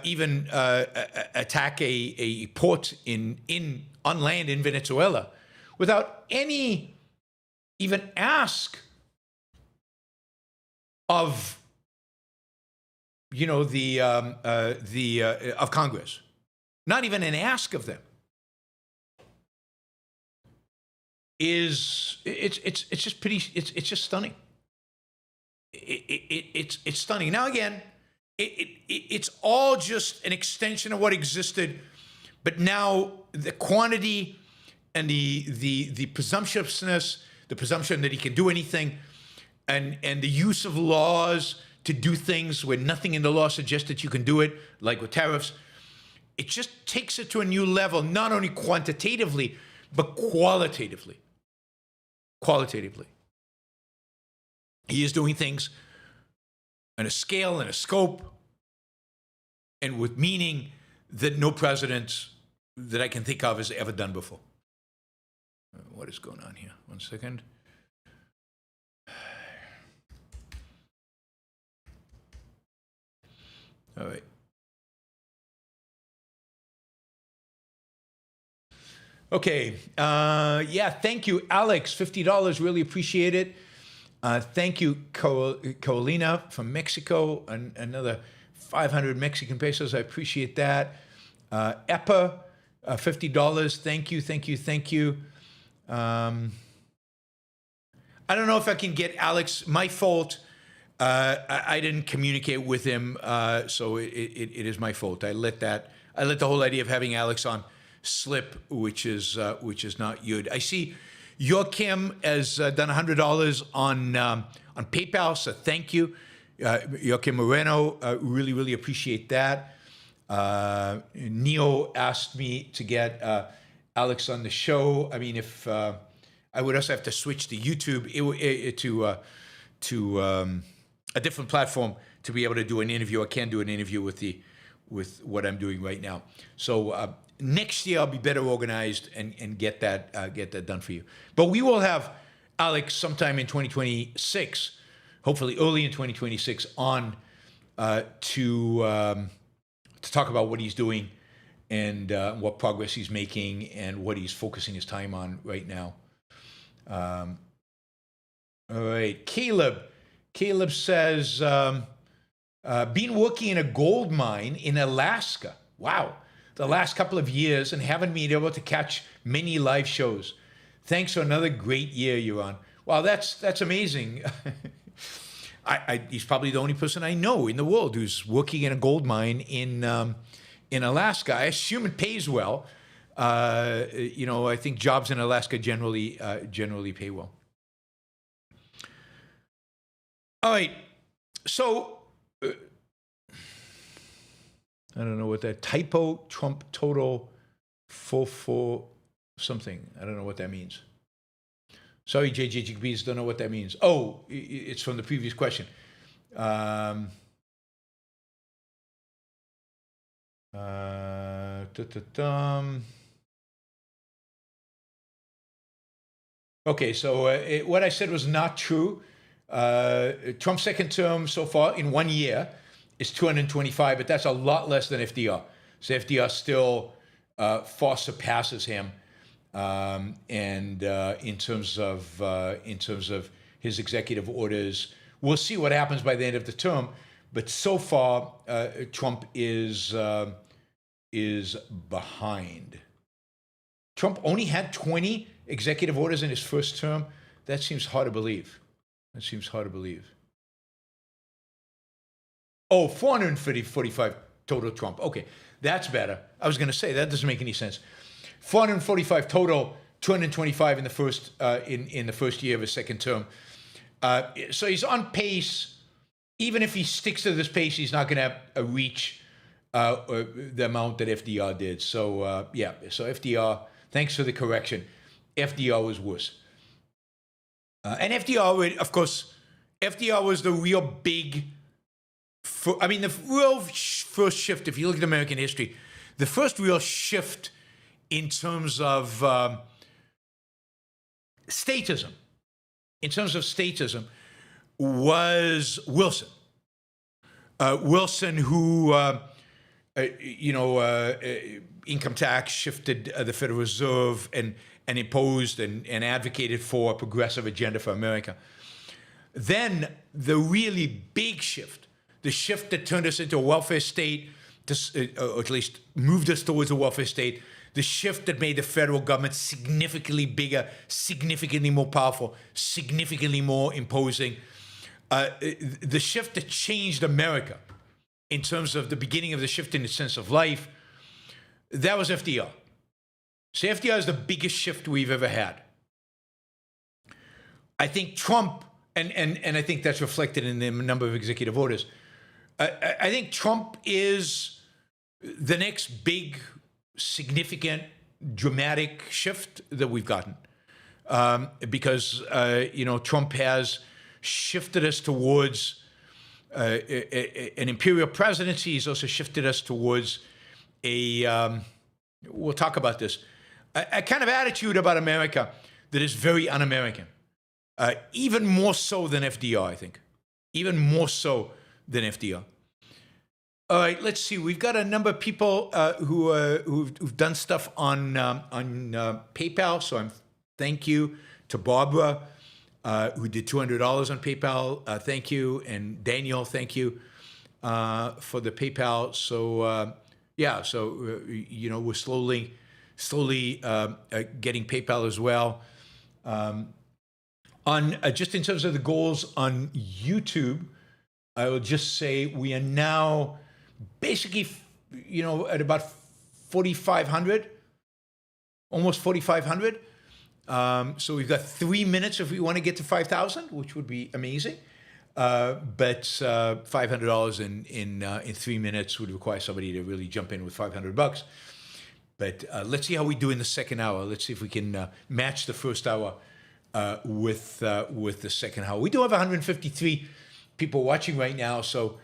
even attack a port on land in Venezuela without any even ask of of Congress, not even an ask of them. it's just pretty, it's just stunning. It's stunning. Now again, it's all just an extension of what existed, but now the quantity and the presumptuousness, the presumption that he can do anything, and the use of laws to do things where nothing in the law suggests that you can do it, like with tariffs, it just takes it to a new level, not only quantitatively, but qualitatively. Qualitatively. He is doing things on a scale and a scope and with meaning that no president that I can think of has ever done before. What is going on here? 1 second. All right. Okay. Yeah, thank you, Alex. $50. Really appreciate it. Thank you, Carolina from Mexico. Another 500 Mexican pesos. I appreciate that. EPA, $50. Thank you, thank you, thank you. I don't know if I can get Alex. My fault. I didn't communicate with him, so it is my fault. I let the whole idea of having Alex on slip, which is not good. I see Joachim has done $100 on PayPal, so thank you, Joachim Moreno. Really, really appreciate that. Neo asked me to get Alex on the show. I mean, if I would also have to switch to YouTube to a different platform to be able to do an interview. I can't do an interview with what I'm doing right now. So next year I'll be better organized and get that done for you. But we will have Alex sometime in 2026, hopefully early in 2026, on to talk about what he's doing and what progress he's making and what he's focusing his time on right now. All right, Caleb says, been working in a gold mine in Alaska. Wow. The last couple of years and haven't been able to catch many live shows. Thanks for another great year, Yaron. Wow, that's amazing. He's probably the only person I know in the world who's working in a gold mine in Alaska. I assume it pays well. I think jobs in Alaska generally pay well. All right, so I don't know what that typo Trump total 44 something. I don't know what that means. Sorry, JJGBs, don't know what that means. Oh, it's from the previous question. Okay, so what I said was not true. Trump's second term so far in 1 year is 225, but that's a lot less than FDR. So FDR still far surpasses him, and in terms of his executive orders, we'll see what happens by the end of the term. But so far, Trump is behind. Trump only had 20 executive orders in his first term. That seems hard to believe. Oh, 445 total Trump. Okay, that's better. I was going to say that doesn't make any sense. 445 total, 225 in the first in the first year of his second term. So he's on pace. Even if he sticks to this pace, he's not going to reach the amount that FDR did. So yeah. So FDR. Thanks for the correction. FDR was worse. And FDR, of course, FDR was the real big, the real first shift, if you look at American history, the first real shift in terms of statism, was Wilson. Wilson, who, income tax shifted the Federal Reserve and imposed and advocated for a progressive agenda for America. Then the really big shift, the shift that turned us into a welfare state, or at least moved us towards a welfare state, the shift that made the federal government significantly bigger, significantly more powerful, significantly more imposing, the shift that changed America in terms of the beginning of the shift in the sense of life, that was FDR. So FDR is the biggest shift we've ever had. I think Trump, and I think that's reflected in the number of executive orders, I think Trump is the next big, significant, dramatic shift that we've gotten. Because, Trump has shifted us towards an imperial presidency. He's also shifted us towards we'll talk about this, a kind of attitude about America that is very un-American. Even more so than FDR, I think. Even more so than FDR. All right, let's see. We've got a number of people who've done stuff on PayPal. So thank you to Barbara, who did $200 on PayPal. Thank you, and Daniel, thank you for the PayPal. So we're slowly getting PayPal as well. On just in terms of the goals on YouTube, I will just say we are now basically, at about 4,500, almost 4,500. So we've got 3 minutes if we want to get to 5,000, which would be amazing. But $500 in 3 minutes would require somebody to really jump in with $500. But let's see how we do in the second hour. Let's see if we can match the first hour with the second hour. We do have 153 people watching right now, so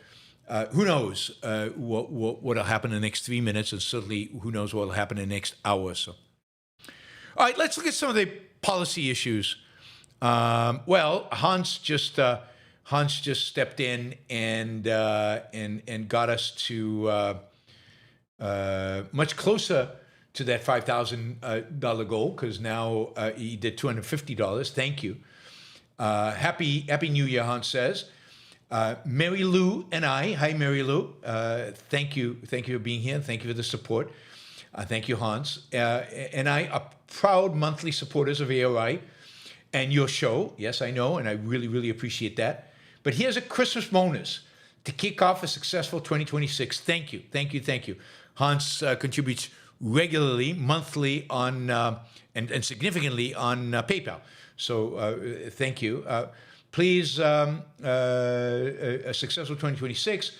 who knows what'll happen in the next 3 minutes, and certainly who knows what'll happen in the next hour or so. All right, let's look at some of the policy issues. Hans just stepped in and got us to much closer to that $5,000 goal, because now he did $250. Thank you. Happy New Year, Hans says. Mary Lou and I, hi Mary Lou, thank you for being here. Thank you for the support. Thank you, Hans. And I are proud monthly supporters of AOI and your show. Yes, I know, and I really, really appreciate that. But here's a Christmas bonus to kick off a successful 2026. Thank you. Hans contributes regularly, monthly on and significantly on PayPal. So thank you. Please, a successful 2026.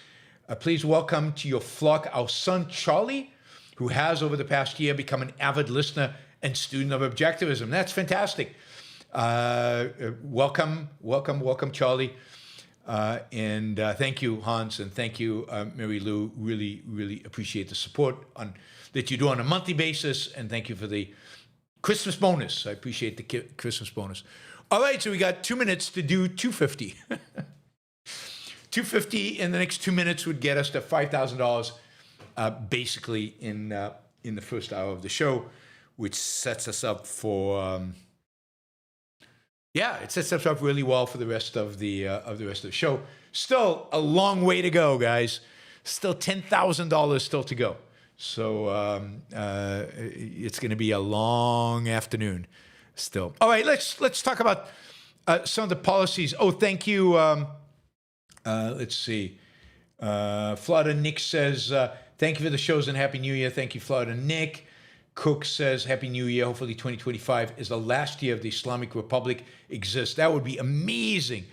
Please welcome to your flock our son Charlie, who has over the past year become an avid listener and student of Objectivism. That's fantastic. Welcome, Charlie. And thank you, Hans, and thank you, Mary Lou. Really, really appreciate the support that you do on a monthly basis, and thank you for the Christmas bonus. I appreciate the Christmas bonus. All right, so we got 2 minutes to do 250. 250 in the next 2 minutes would get us to $5,000, basically in the first hour of the show, which sets us up for. It sets us up really well for the rest of the show. Still a long way to go, guys. Still $10,000 still to go. So it's going to be a long afternoon. Still. All right, let's talk about some of the policies. Oh, thank you. Let's see. Florida Nick says, thank you for the shows and Happy New Year. Thank you, Florida Nick. Cook says, Happy New Year. Hopefully 2025 is the last year of the Islamic Republic exists. That would be amazing.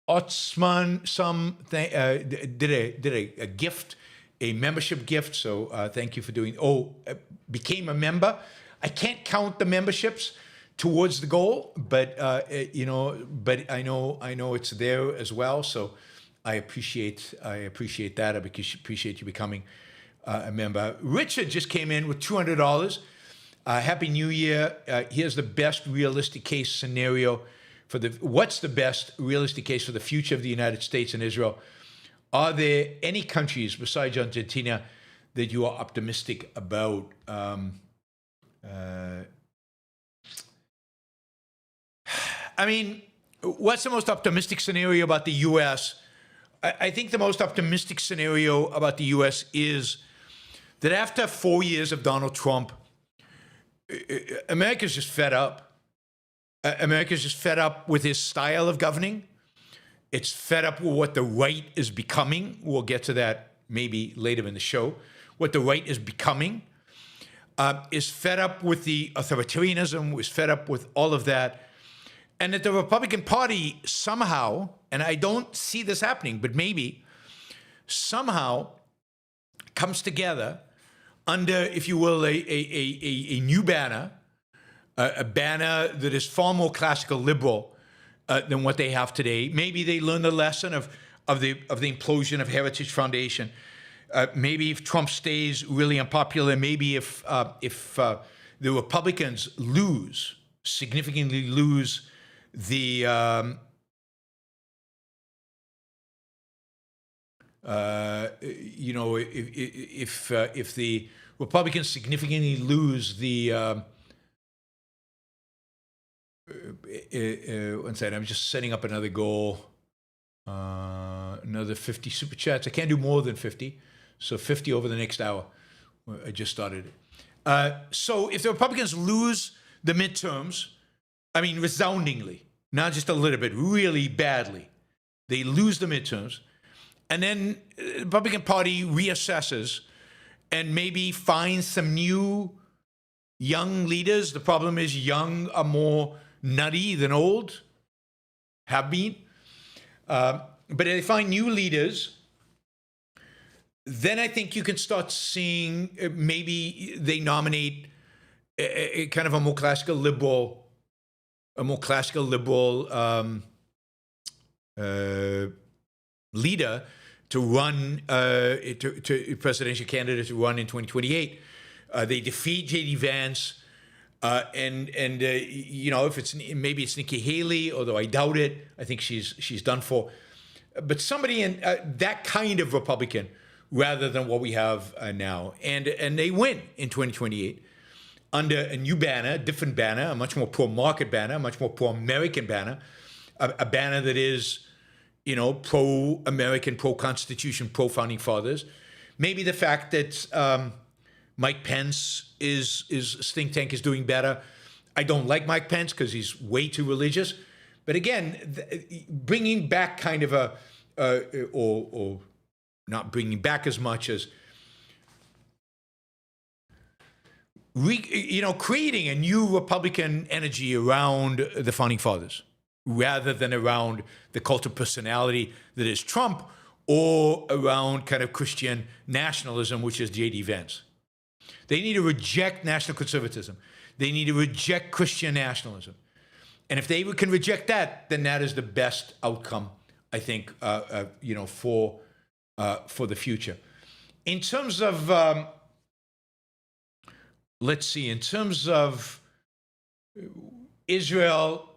Otsman did a gift, a membership gift. So thank you for doing. Became a member. I can't count the memberships towards the goal, but but I know it's there as well. So I appreciate that. I appreciate you becoming a member. Richard just came in with $200. Happy New Year. Here's the best realistic case scenario for what's the best realistic case for the future of the United States and Israel? Are there any countries besides Argentina that you are optimistic about? I mean, what's the most optimistic scenario about the U.S.? I think the most optimistic scenario about the U.S. is that after 4 years of Donald Trump, America's just fed up. America's just fed up with his style of governing. It's fed up with what the right is becoming. We'll get to that maybe later in the show. What the right is becoming. Is fed up with the authoritarianism, is fed up with all of that. And that the Republican Party somehow, and I don't see this happening, but maybe somehow comes together under, if you will, a new banner, a banner that is far more classical liberal than what they have today. Maybe they learn the lesson of the implosion of Heritage Foundation. Maybe if Trump stays really unpopular, maybe if the Republicans significantly lose the if the Republicans significantly lose the one second, I'm just setting up another goal. Another 50 super chats. I can't do more than 50. So 50 over the next hour. I just started it. So if the Republicans lose the midterms, I mean resoundingly, not just a little bit, really badly, they lose the midterms, and then the Republican Party reassesses and maybe finds some new young leaders. The problem is young are more nutty than old, have been. But if they find new leaders, then I think you can start seeing maybe they nominate a kind of a more classical liberal, leader to run, to presidential candidate to run in 2028. They defeat J.D. Vance, and if it's maybe it's Nikki Haley, although I doubt it. I think she's done for. But somebody in that kind of Republican, rather than what we have now, and they win in 2028 under a new banner, different banner, a much more pro-market banner, a much more pro-American banner, a banner that is, pro-American, pro-Constitution, pro-Founding Fathers. Maybe the fact that Mike Pence his think tank is doing better. I don't like Mike Pence because he's way too religious. But again, bringing back kind of or not bringing back as much as, creating a new Republican energy around the Founding Fathers, rather than around the cult of personality that is Trump, or around kind of Christian nationalism, which is J.D. Vance. They need to reject national conservatism. They need to reject Christian nationalism. And if they can reject that, then that is the best outcome, I think, for the future. In terms of, let's see, in terms of Israel,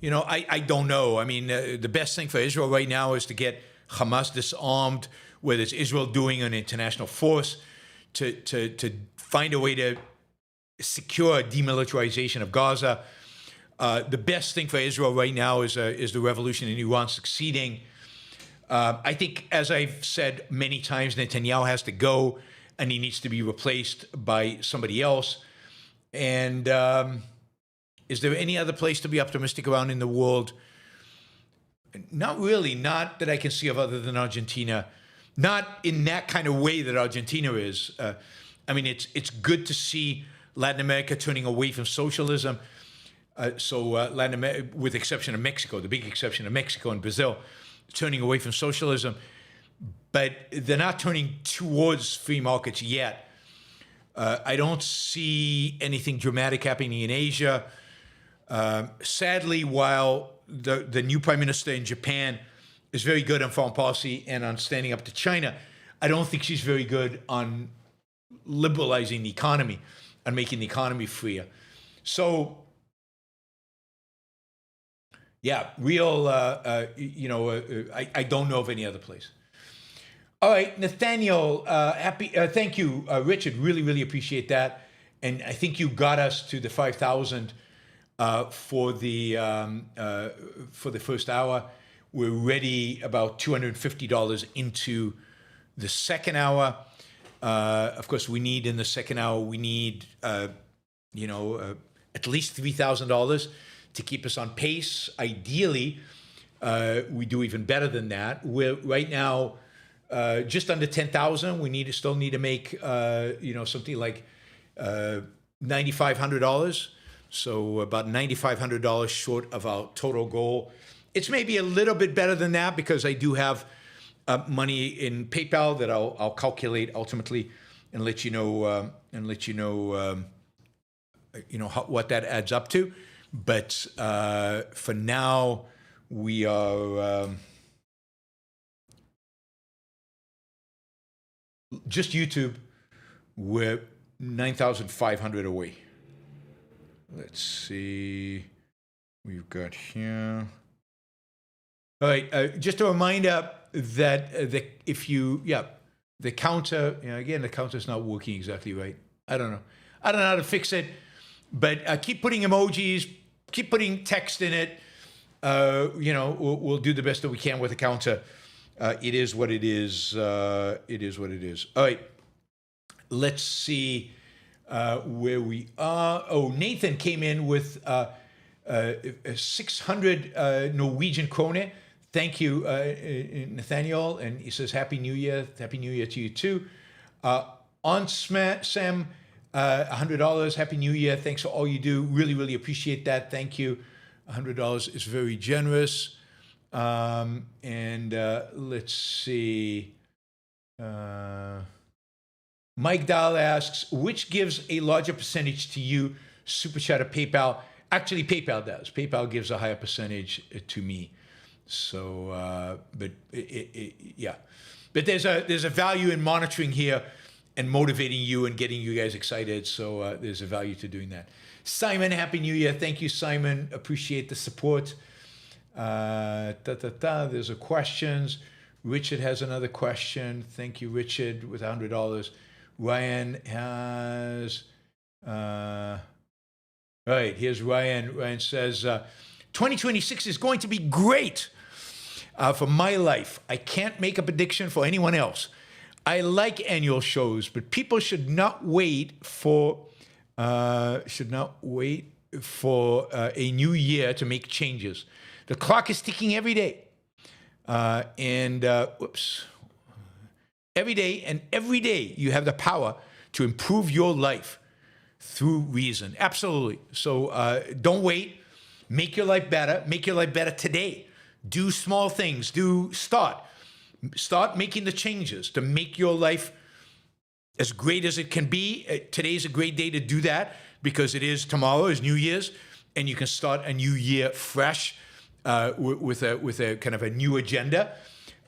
I don't know. I mean, the best thing for Israel right now is to get Hamas disarmed, whether it's Israel doing an international force to find a way to secure demilitarization of Gaza. The best thing for Israel right now is the revolution in Iran succeeding. I think, as I've said many times, Netanyahu has to go, and he needs to be replaced by somebody else. And is there any other place to be optimistic around in the world? Not really. Not that I can see of other than Argentina. Not in that kind of way that Argentina is. I mean, it's good to see Latin America turning away from socialism. Latin America, with the exception of Mexico, the big exception of Mexico and Brazil, turning away from socialism. But they're not turning towards free markets yet. I don't see anything dramatic happening in Asia. Sadly, while the new prime minister in Japan is very good on foreign policy and on standing up to China, I don't think she's very good on liberalizing the economy and making the economy freer. So, yeah, I don't know of any other place. All right, Nathaniel, thank you, Richard. Really, really appreciate that. And I think you got us to the 5,000 for the first hour. We're already about $250 into The second hour, of course, we need in the second hour, we need, at least $3,000 to keep us on pace. Ideally, we do even better than that. We're right now just under 10,000. We still need to make, something like $9,500. So about $9,500 short of our total goal. It's maybe a little bit better than that because I do have money in PayPal that I'll calculate ultimately and let you know what that adds up to. But for now, we are just YouTube. We're 9,500 away. Let's see. We've got here. All right. Just a reminder that the counter. Again, the counter's not working exactly right. I don't know how to fix it. But keep putting emojis. Keep putting text in it. We'll do the best that we can with the counter. It is what it is. It is what it is. All right. Let's see where we are. Oh, Nathan came in with 600 Norwegian kroner. Thank you, Nathaniel. And he says, Happy New Year. Happy New Year to you too. On Sam, $100. Happy New Year. Thanks for all you do. Really, really appreciate that. Thank you. $100 is very generous. And let's see. Mike Dahl asks, which gives a larger percentage to you, Super Chat or PayPal? Actually, PayPal does. PayPal gives a higher percentage to me. So, but there's a value in monitoring here and motivating you and getting you guys excited. So there's a value to doing that. Simon, Happy New Year. Thank you, Simon. Appreciate the support. There's a questions. Richard has another question. Thank you, Richard, with $100. Ryan has, all right, here's Ryan. Ryan says, 2026 is going to be great for my life. I can't make a prediction for anyone else. I like annual shows, but people should not wait for a new year to make changes. The clock is ticking every day. Every day you have the power to improve your life through reason. Absolutely. So don't wait. Make your life better. Make your life better today. Do small things. Start making the changes to make your life as great as it can be. Today's a great day to do that because tomorrow is New Year's, and you can start a new year fresh with a kind of a new agenda.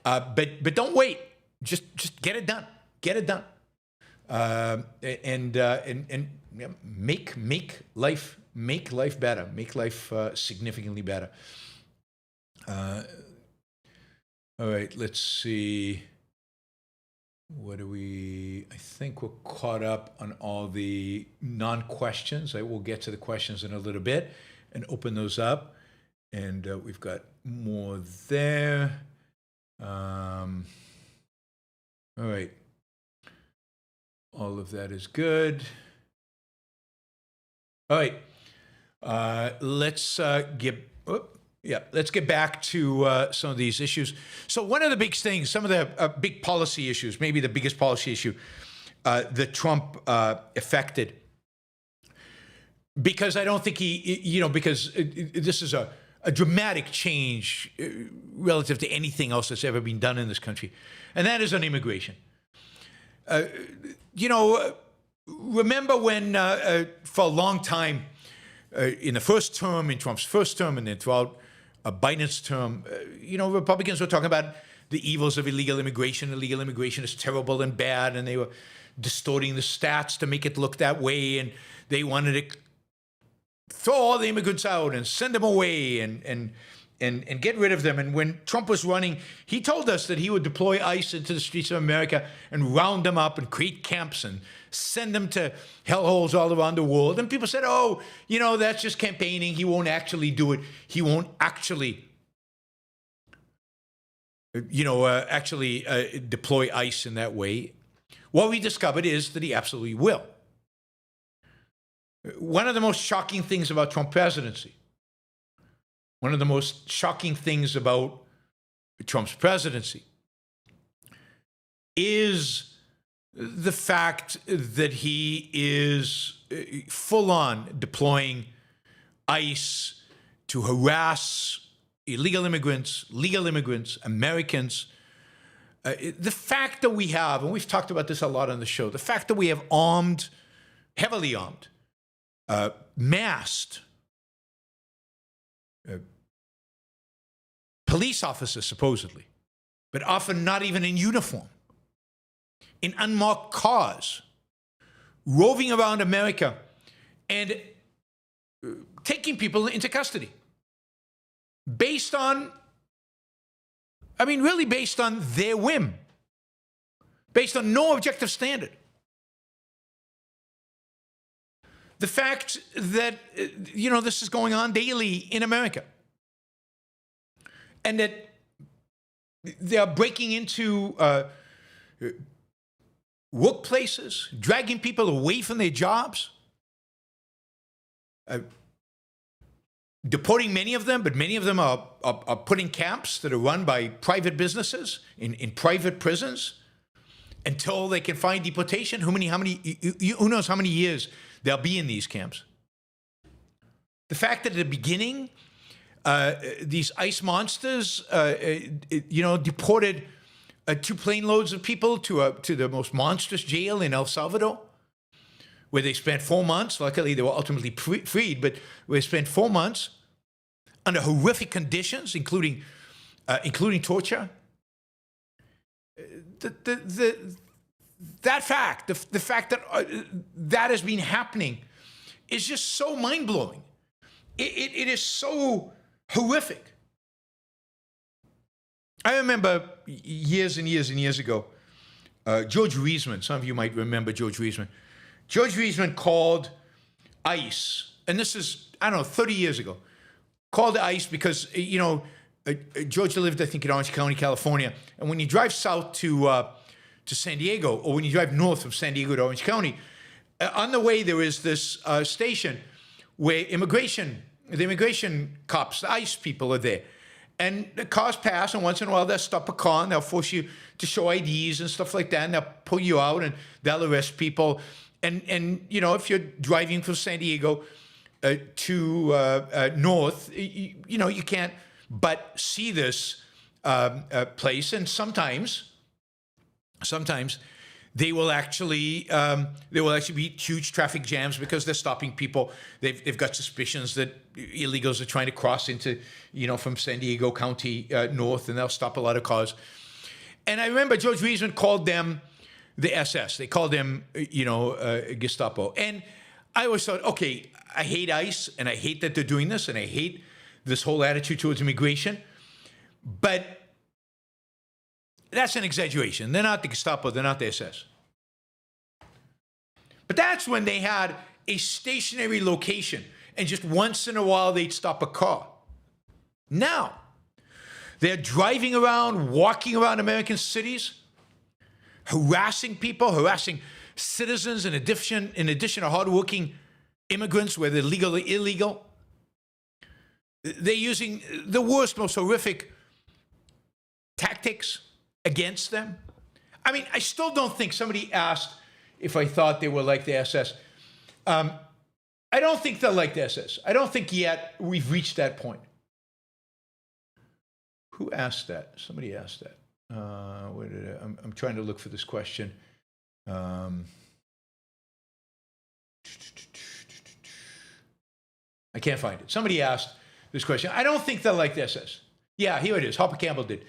But don't wait. Just get it done. Get it done. And make life better. Make life significantly better. All right, let's see. I think we're caught up on all the non-questions. I will get to the questions in a little bit and open those up. And we've got more there. All right. All of that is good. All right. Let's get back to some of these issues. So one of the big things, some of the big policy issues, maybe the biggest policy issue that Trump affected, because I don't think because this is a dramatic change relative to anything else that's ever been done in this country, and that is on immigration. Remember when for a long time, in Trump's first term, and then throughout Biden's term, Republicans were talking about the evils of illegal immigration. Illegal immigration is terrible and bad, and they were distorting the stats to make it look that way, and they wanted to throw all the immigrants out and send them away and get rid of them. And when Trump was running, he told us that he would deploy ICE into the streets of America and round them up and create camps and send them to hellholes all around the world. And people said, oh, that's just campaigning. He won't actually do it. He won't actually deploy ICE in that way. What we discovered is that he absolutely will. One of the most shocking things about Trump's presidency is the fact that he is full on deploying ICE to harass illegal immigrants, legal immigrants, Americans. The fact that we have, and we've talked about this a lot on the show, the fact that we have heavily armed, masked police officers, supposedly, but often not even in uniform, in unmarked cars, roving around America and taking people into custody based on their whim, based on no objective standard. The fact that, this is going on daily in America, and that they are breaking into workplaces, dragging people away from their jobs, deporting many of them, but many of them are put in camps that are run by private businesses in private prisons until they can find deportation. Who knows how many years they'll be in these camps? The fact that at the beginning, these ICE monsters, deported 2 plane loads of people to the most monstrous jail in El Salvador, where they spent 4 months. Luckily, they were ultimately freed, but they spent 4 months under horrific conditions, including torture. The fact that that has been happening is just so mind-blowing. It is so horrific. I remember years and years and years ago, George Reisman, some of you might remember George Reisman. George Reisman called ICE, and this is, 30 years ago, called ICE because, George lived, I think, in Orange County, California, and when you drive south to San Diego, or when you drive north from San Diego to Orange County, on the way there is this station where the immigration cops, the ICE people are there. And the cars pass, and once in a while they'll stop a car and they'll force you to show IDs and stuff like that, and they'll pull you out and they'll arrest people. And if you're driving from San Diego to north, you can't but see this place. And sometimes they will actually be huge traffic jams because they're stopping people. They've got suspicions that illegals are trying to cross into, from San Diego County north, and they'll stop a lot of cars. And I remember George Reisman called them the SS. They called them, Gestapo. And I always thought, okay, I hate ICE, and I hate that they're doing this, and I hate this whole attitude towards immigration. But that's an exaggeration. They're not the Gestapo. They're not the SS. But that's when they had a stationary location, and just once in a while they'd stop a car. Now, they're driving around, walking around American cities, harassing people, harassing citizens, in addition to hardworking immigrants, whether legal or illegal. They're using the worst, most horrific tactics against them. I mean, I still don't think, somebody asked if I thought they were like the SS. I don't think they're like the SS. I don't think yet we've reached that point. Who asked that? Somebody asked that. I'm trying to look for this question. I can't find it. Somebody asked this question. I don't think they're like the SS. Yeah, here it is. Harper Campbell did.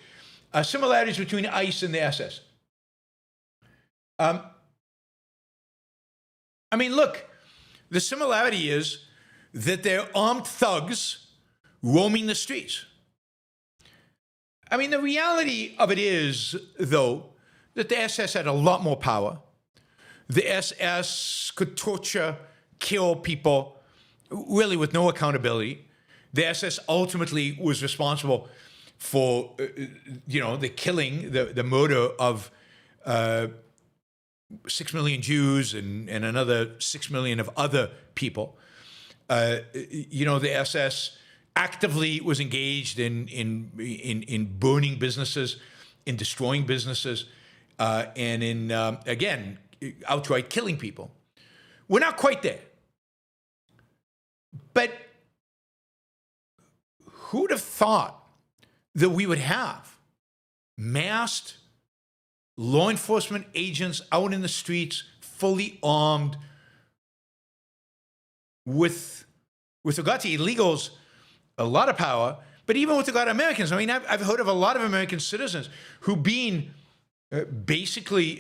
Similarities between ICE and the SS. Look, the similarity is that they're armed thugs roaming the streets. The reality of it is, though, that the SS had a lot more power. The SS could torture, kill people, really with no accountability. The SS ultimately was responsible for the killing, the murder of 6 million Jews and another 6 million of other people. The SS actively was engaged in burning businesses, in destroying businesses, and in again outright killing people. We're not quite there, but who'd have thought that we would have masked law enforcement agents out in the streets, fully armed, with regard to illegals, a lot of power, but even with regard to Americans. I mean, I've heard of a lot of American citizens who've been basically,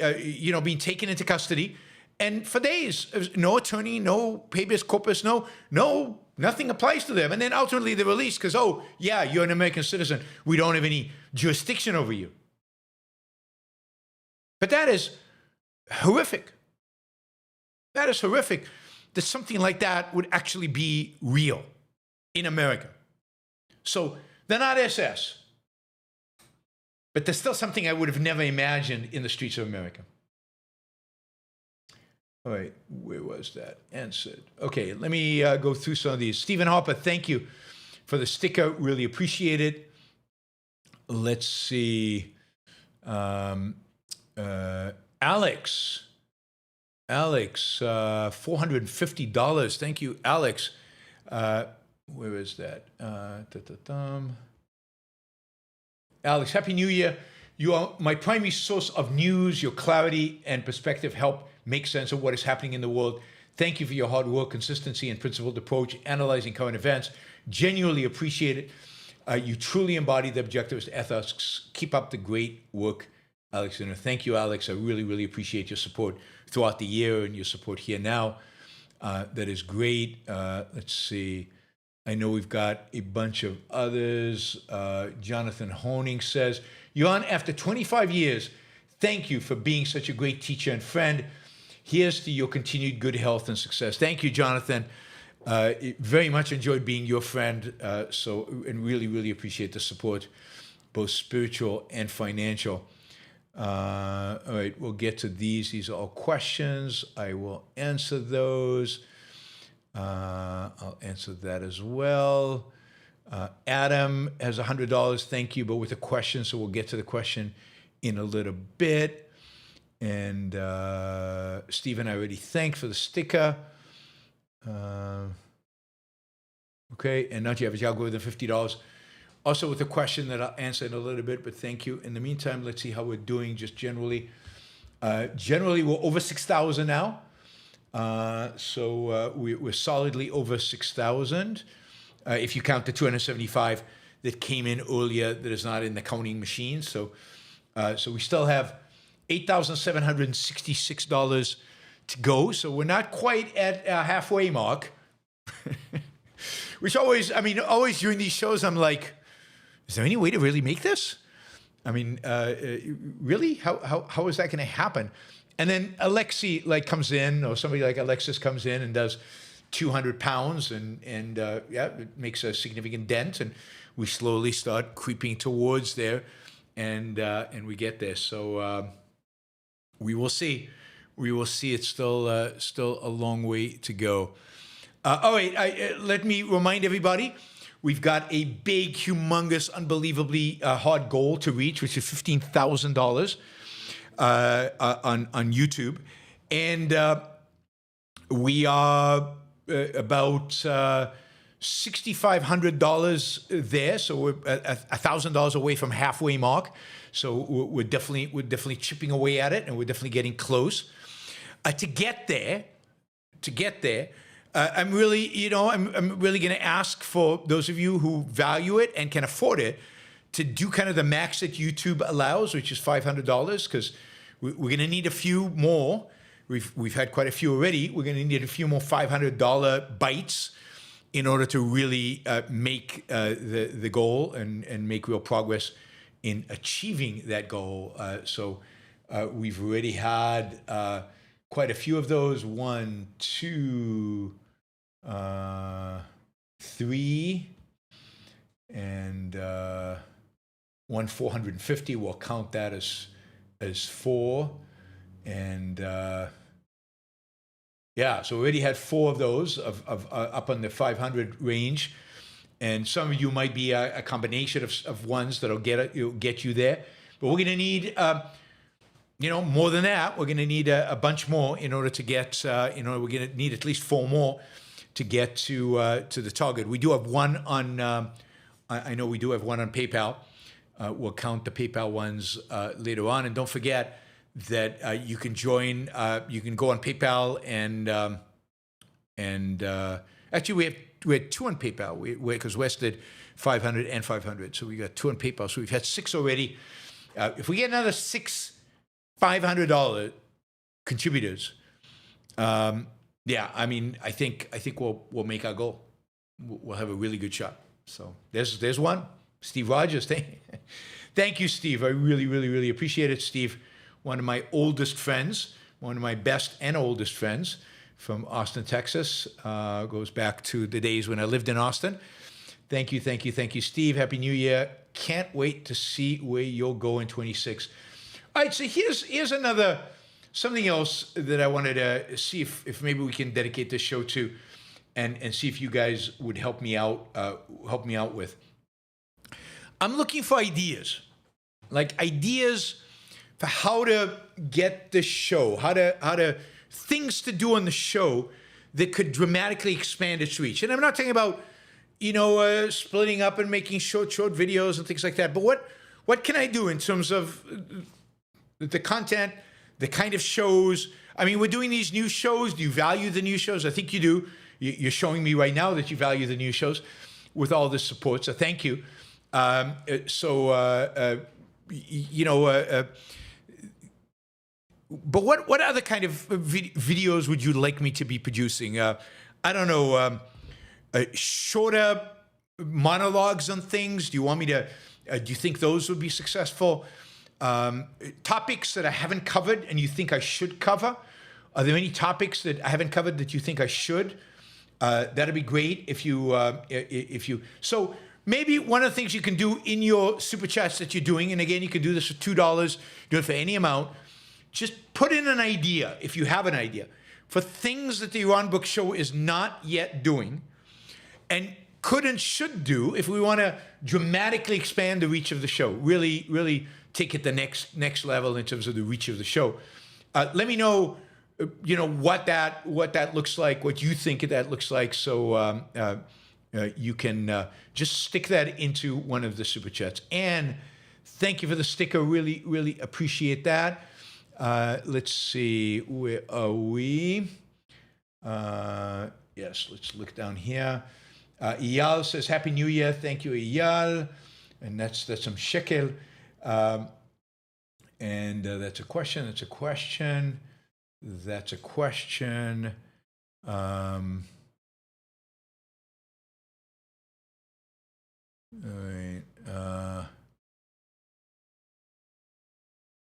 being taken into custody, and for days, no attorney, no habeas corpus, nothing applies to them. And then ultimately they're released because, oh, yeah, you're an American citizen. We don't have any jurisdiction over you. But that is horrific. That is horrific that something like that would actually be real in America. So they're not SS, but there's still something I would have never imagined in the streets of America. All right, where was that? Answered. Okay, let me go through some of these. Stephen Harper, thank you for the sticker. Really appreciate it. Let's see. Alex, $450. Thank you, Alex. Where is that? Alex, Happy New Year. You are my primary source of news. Your clarity and perspective help make sense of what is happening in the world. Thank you for your hard work, consistency, and principled approach, analyzing current events. Genuinely appreciate it. You truly embody the objectivist ethics. Keep up the great work, Alex. And thank you, Alex. I really, really appreciate your support throughout the year and your support here now. That is great. Let's see. I know we've got a bunch of others. Jonathan Honing says, Yaron, after 25 years, thank you for being such a great teacher and friend. Here's to your continued good health and success. Thank you, Jonathan. Very much enjoyed being your friend. And really, really appreciate the support, both spiritual and financial. All right, we'll get to these. These are all questions. I will answer those. I'll answer that as well. Adam has $100. Thank you, but with a question, so we'll get to the question in a little bit. And Stephen, I already thanked for the sticker. Okay, and not yet, but I'll go with the $50. Also with a question that I'll answer in a little bit, but thank you. In the meantime, let's see how we're doing just generally. Generally, we're over 6,000 now. So we're solidly over 6,000. If you count the 275 that came in earlier that is not in the counting machine. So we still have $8,766 to go. So we're not quite at a halfway mark. Which always during these shows, I'm like, is there any way to really make this? I mean, really? How is that going to happen? And then Alexi comes in, or somebody like Alexis comes in and does 200 pounds, and it makes a significant dent, and we slowly start creeping towards there, and we get there. So we will see. We will see. It's still a long way to go. All right, let me remind everybody, we've got a big, humongous, unbelievably hard goal to reach, which is $15,000 on YouTube. And we are about $6,500 there, so we're $1,000 away from halfway mark. So we're definitely chipping away at it, and we're definitely getting close. To get there, I'm really, I'm really going to ask for those of you who value it and can afford it to do kind of the max that YouTube allows, which is $500, because we're going to need a few more. We've had quite a few already. We're going to need a few more $500 bites in order to really make the goal and make real progress in achieving that goal. So we've already had quite a few of those. 1, 2, 3, and one 450. We'll count that as 4. And yeah, so we already had 4 of those of up on the 500 range. And some of you might be a combination of ones that'll get you there. But we're going to need, more than that. We're going to need a bunch more in order to get, we're going to need at least 4 more to get to the target. We do have one on, I know we do have one on PayPal. We'll count the PayPal ones later on. And don't forget that you can join, you can go on PayPal and actually we had 2 on PayPal because Wes did 500 and 500. So we got 2 on PayPal. So we've had 6 already. If we get another 6 $500 contributors, yeah, I mean, I think we'll make our goal. We'll have a really good shot. So there's one. Steve Rogers, thank you, Steve. I really, really, really appreciate it, Steve. One of my oldest friends, one of my best and oldest friends from Austin, Texas. Goes back to the days when I lived in Austin. Thank you, thank you, thank you, Steve. Happy New Year. Can't wait to see where you'll go in 26. All right, so here's another, something else that I wanted to see if maybe we can dedicate this show to and see if you guys would help me out with. I'm looking for ideas, like ideas for how to get the show, how to things to do on the show that could dramatically expand its reach. And I'm not talking about, splitting up and making short videos and things like that. But what can I do in terms of the content, the kind of shows? I mean, we're doing these new shows. Do you value the new shows? I think you do. You're showing me right now that you value the new shows with all this support. So thank you. But what other kind of videos would you like me to be producing? I don't know, shorter monologues on things. Do you want me to, do you think those would be successful? Topics that I haven't covered and you think I should cover? Are there any topics that I haven't covered that you think I should? That'd be great if you, so maybe one of the things you can do in your super chats that you're doing, and again, you can do this for $2, do it for any amount, just put in an idea, if you have an idea, for things that the Yaron Brook Show is not yet doing and could and should do if we want to dramatically expand the reach of the show, really, really take it the next level in terms of the reach of the show. Let me know, what that looks like, what you think that looks like, so you can just stick that into one of the super chats. And thank you for the sticker. Really, really appreciate that. Let's see, where are we? Yes, let's look down here. Eyal says, Happy New Year. Thank you, Eyal. And that's some shekel. And that's a question. That's a question. That's a question. All right.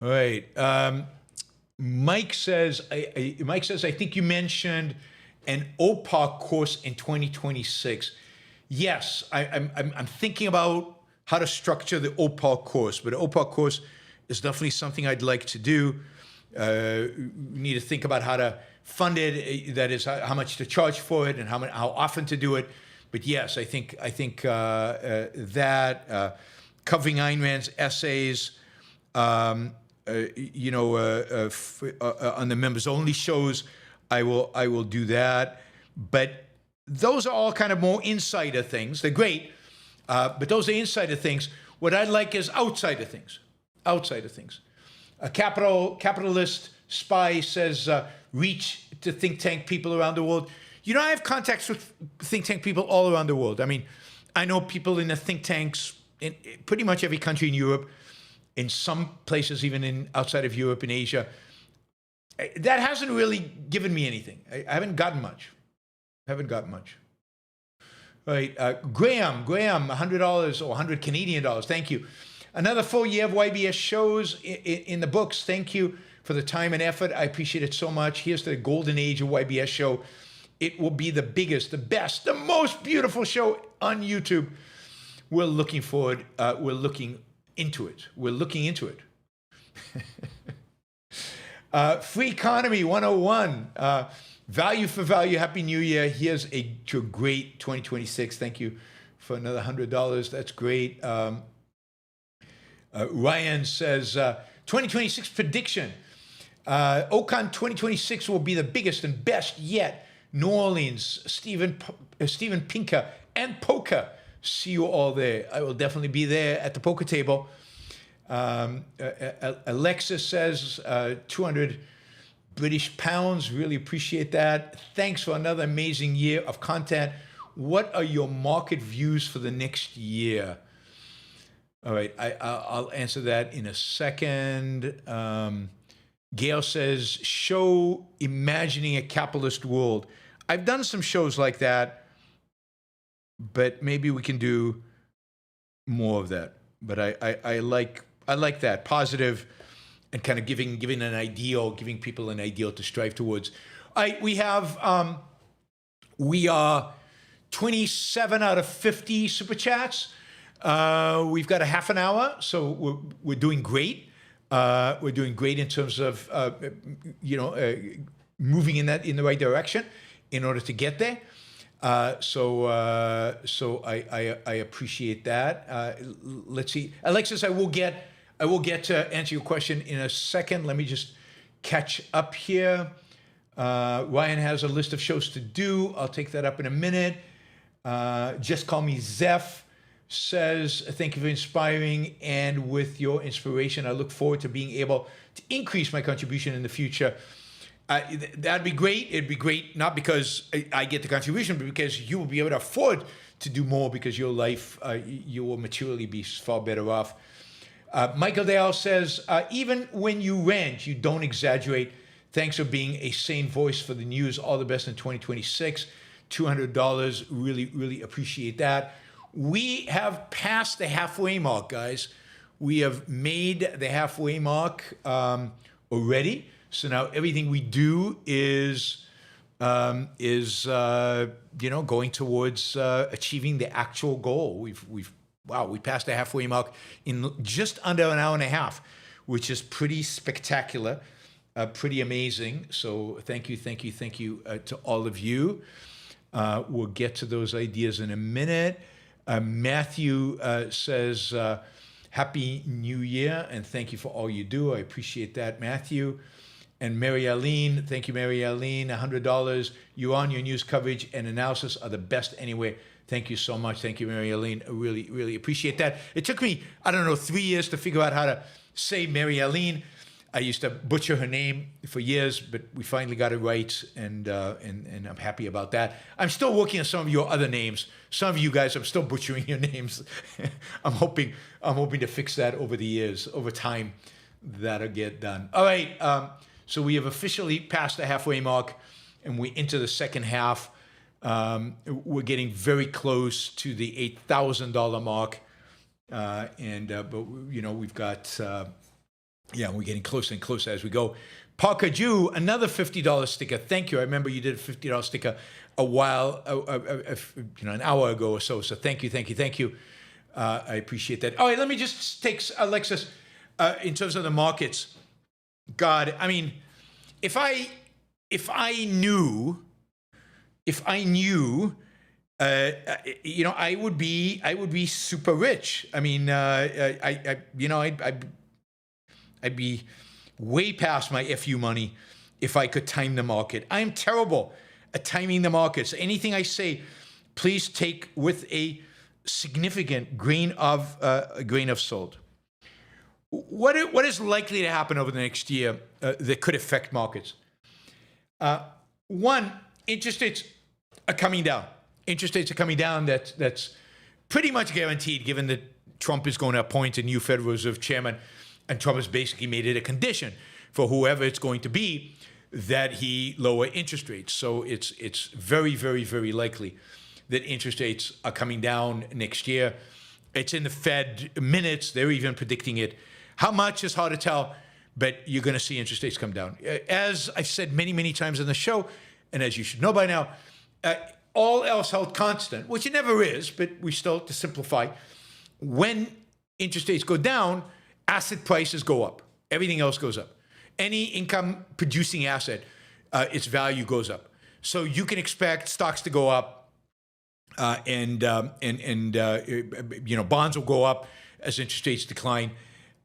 All right. Mike says, I think you mentioned an OPAR course in 2026. Yes, I'm thinking about how to structure the OPAR course, but the OPAR course is definitely something I'd like to do. We need to think about how to fund it. That is, how much to charge for it and how often to do it. But yes, I think that covering Ayn Rand's essays, on the members only shows, I will do that. But those are all kind of more insider things. They're great, but those are insider things. What I'd like is outsider things. Outsider things. A capitalist spy says, reach to think tank people around the world. I have contacts with think tank people all around the world. I mean, I know people in the think tanks in pretty much every country in Europe, in some places even outside of Europe and Asia. That hasn't really given me anything. I haven't gotten much. All right, Graham, $100 or 100 Canadian dollars. Thank you. Another full year of YBS shows in the books. Thank you for the time and effort. I appreciate it so much. Here's the golden age of YBS show. It will be the biggest, the best, the most beautiful show on YouTube. We're looking forward. We're looking into it. We're looking into it. Free Economy 101. Value for value. Happy New Year. Here's to a great 2026. Thank you for another $100. That's great. Ryan says, 2026 prediction. Ocon 2026 will be the biggest and best yet. New Orleans, Stephen Pinker, and poker. See you all there. I will definitely be there at the poker table. Alexis says 200 British pounds. Really appreciate that. Thanks for another amazing year of content. What are your market views for the next year? All right, I'll answer that in a second. Gail says, show Imagining a Capitalist World. I've done some shows like that, but maybe we can do more of that. But I like that, positive and kind of giving an ideal, giving people an ideal to strive towards. We are 27 out of 50 super chats. We've got a half an hour, so we're doing great. We're doing great in terms of moving in the right direction in order to get there. So I appreciate that. Let's see, Alexis, I will get to answer your question in a second. Let me just catch up here. Ryan has a list of shows to do. I'll take that up in a minute. Just Call Me Zeph says, thank you for inspiring, and with your inspiration, I look forward to being able to increase my contribution in the future. That'd be great. It'd be great, not because I get the contribution, but because you will be able to afford to do more, because your life, you will materially be far better off. Michael Dale says, even when you rant, you don't exaggerate. Thanks for being a sane voice for the news. All the best in 2026. $200. Really, really appreciate that. We have passed the halfway mark, guys. We have made the halfway mark already. So now everything we do is going towards achieving the actual goal. We passed the halfway mark in just under an hour and a half, which is pretty spectacular, pretty amazing. So thank you to all of you. We'll get to those ideas in a minute. Matthew says, Happy New Year, and thank you for all you do. I appreciate that, Matthew. And Mary Aline, thank you, Mary Aline, $100. You on your news coverage and analysis are the best anywhere. Thank you so much. Thank you, Mary Aline. I really, really appreciate that. It took me, 3 years to figure out how to say Mary Aline. I used to butcher her name for years, but we finally got it right, and I'm happy about that. I'm still working on some of your other names. Some of you guys, I'm still butchering your names. I'm hoping to fix that over the years, over time. That'll get done. All right. So we have officially passed the halfway mark, and we're into the second half. We're getting very close to the $8,000 mark, but we've got. We're getting closer and closer as we go. Parker Jew, another $50 sticker. Thank you. I remember you did a $50 sticker an hour ago or so. So thank you. I appreciate that. All right, let me just take Alexis in terms of the markets. God, I mean, if I knew, I would be super rich. I mean, I'd be way past my FU money if I could time the market. I am terrible at timing the markets. Anything I say, please take with a significant grain of salt. What is likely to happen over the next year that could affect markets? One, interest rates are coming down. Interest rates are coming down. That's pretty much guaranteed, given that Trump is going to appoint a new Federal Reserve chairman. And Trump has basically made it a condition for whoever it's going to be that he lower interest rates. So it's very, very, very likely that interest rates are coming down next year. It's in the Fed minutes. They're even predicting it. How much is hard to tell, but you're going to see interest rates come down. As I've said many, many times on the show, and as you should know by now, all else held constant, which it never is, but we still, to simplify, when interest rates go down, asset prices go up. Everything else goes up. Any income producing asset, its value goes up. So you can expect stocks to go up, and bonds will go up as interest rates decline,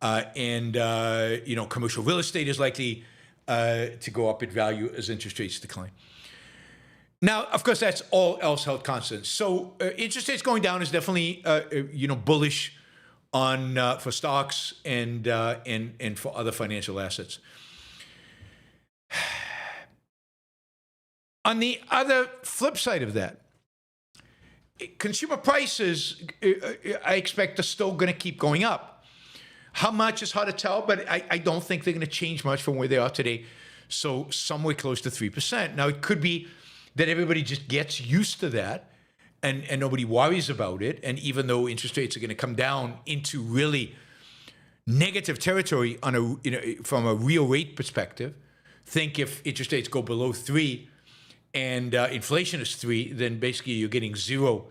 commercial real estate is likely to go up in value as interest rates decline. Now, of course, that's all else held constant. So interest rates going down is definitely bullish on for stocks and for other financial assets. On the other flip side of that, consumer prices, I expect, are still going to keep going up. How much is hard to tell, but I don't think they're going to change much from where they are today. So somewhere close to 3%. Now, it could be that everybody just gets used to that and nobody worries about it. And even though interest rates are going to come down into really negative territory from a real rate perspective, think if interest rates go below 3 and inflation is 3, then basically you're getting 0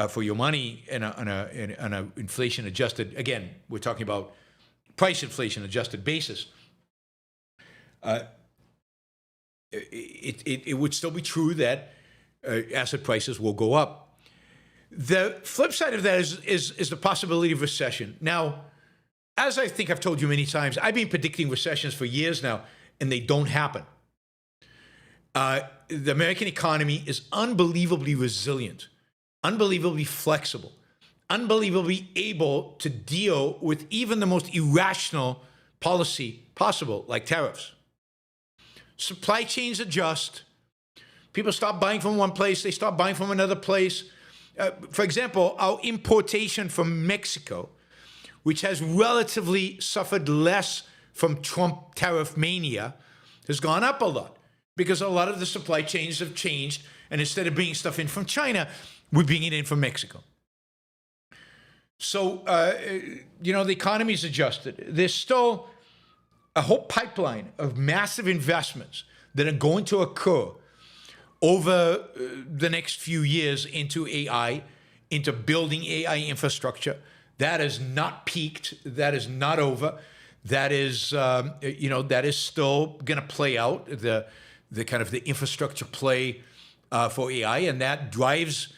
for your money on a inflation adjusted. Again, we're talking about price inflation adjusted basis. It would still be true that asset prices will go up. The flip side of that is the possibility of recession. Now, as I think I've told you many times, I've been predicting recessions for years now, and they don't happen. The American economy is unbelievably resilient, unbelievably flexible, unbelievably able to deal with even the most irrational policy possible, like tariffs. Supply chains adjust. People stop buying from one place, they start buying from another place. For example, our importation from Mexico, which has relatively suffered less from Trump tariff mania, has gone up a lot because a lot of the supply chains have changed. And instead of bringing stuff in from China, we're bringing it in from Mexico. So, the economy's adjusted. There's still a whole pipeline of massive investments that are going to occur over the next few years into AI, into building AI infrastructure. That is not peaked. That is not over. That is, that is still going to play out, the kind of the infrastructure play for AI, and that drives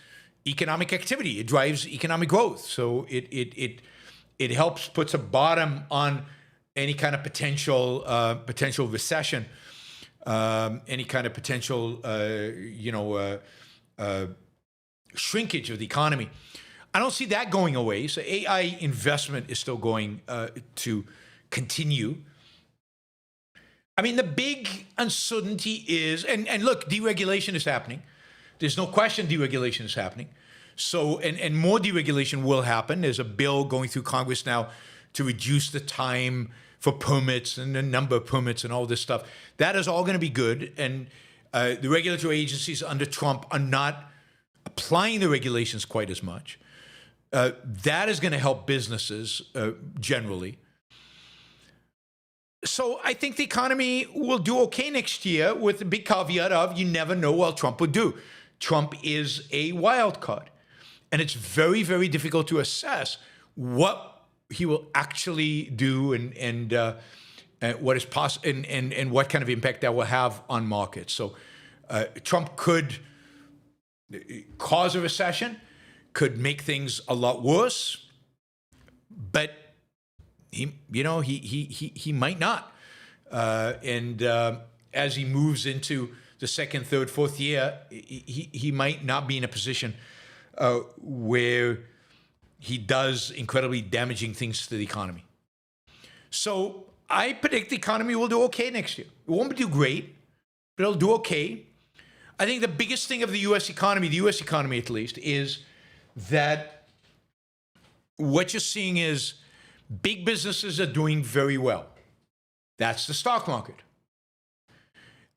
economic activity. It drives economic growth. So it helps puts a bottom on any kind of potential recession, any kind of potential shrinkage of the economy. I don't see that going away. So AI investment is still going to continue. I mean, the big uncertainty is, and look, deregulation is happening. There's no question deregulation is happening. So, and more deregulation will happen. There's a bill going through Congress now to reduce the time for permits and the number of permits and all this stuff. That is all going to be good. And the regulatory agencies under Trump are not applying the regulations quite as much. That is going to help businesses generally. So I think the economy will do okay next year, with the big caveat of you never know what Trump would do. Trump is a wild card, and it's very, very difficult to assess what he will actually do and what is possible and what kind of impact that will have on markets. So Trump could cause a recession, could make things a lot worse, but he might not. As he moves into the second, third, fourth year, he might not be in a position where he does incredibly damaging things to the economy. So I predict the economy will do okay next year. It won't do great, but it'll do okay. I think the biggest thing of the U.S. economy, at least, is that what you're seeing is big businesses are doing very well. That's the stock market.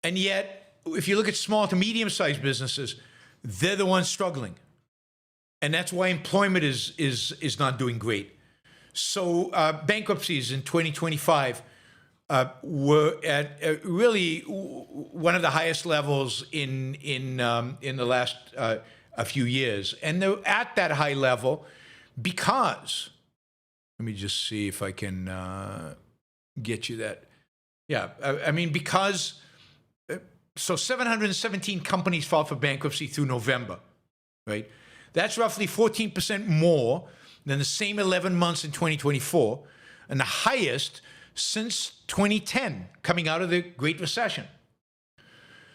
And yet, if you look at small to medium-sized businesses, they're the ones struggling. And that's why employment is not doing great. So bankruptcies in 2025 were at really one of the highest levels in the last a few years. And they're at that high level because Let me just see if I can get you that. Yeah, I mean, because, so 717 companies filed for bankruptcy through November, right? That's roughly 14% more than the same 11 months in 2024, and the highest since 2010, coming out of the Great Recession.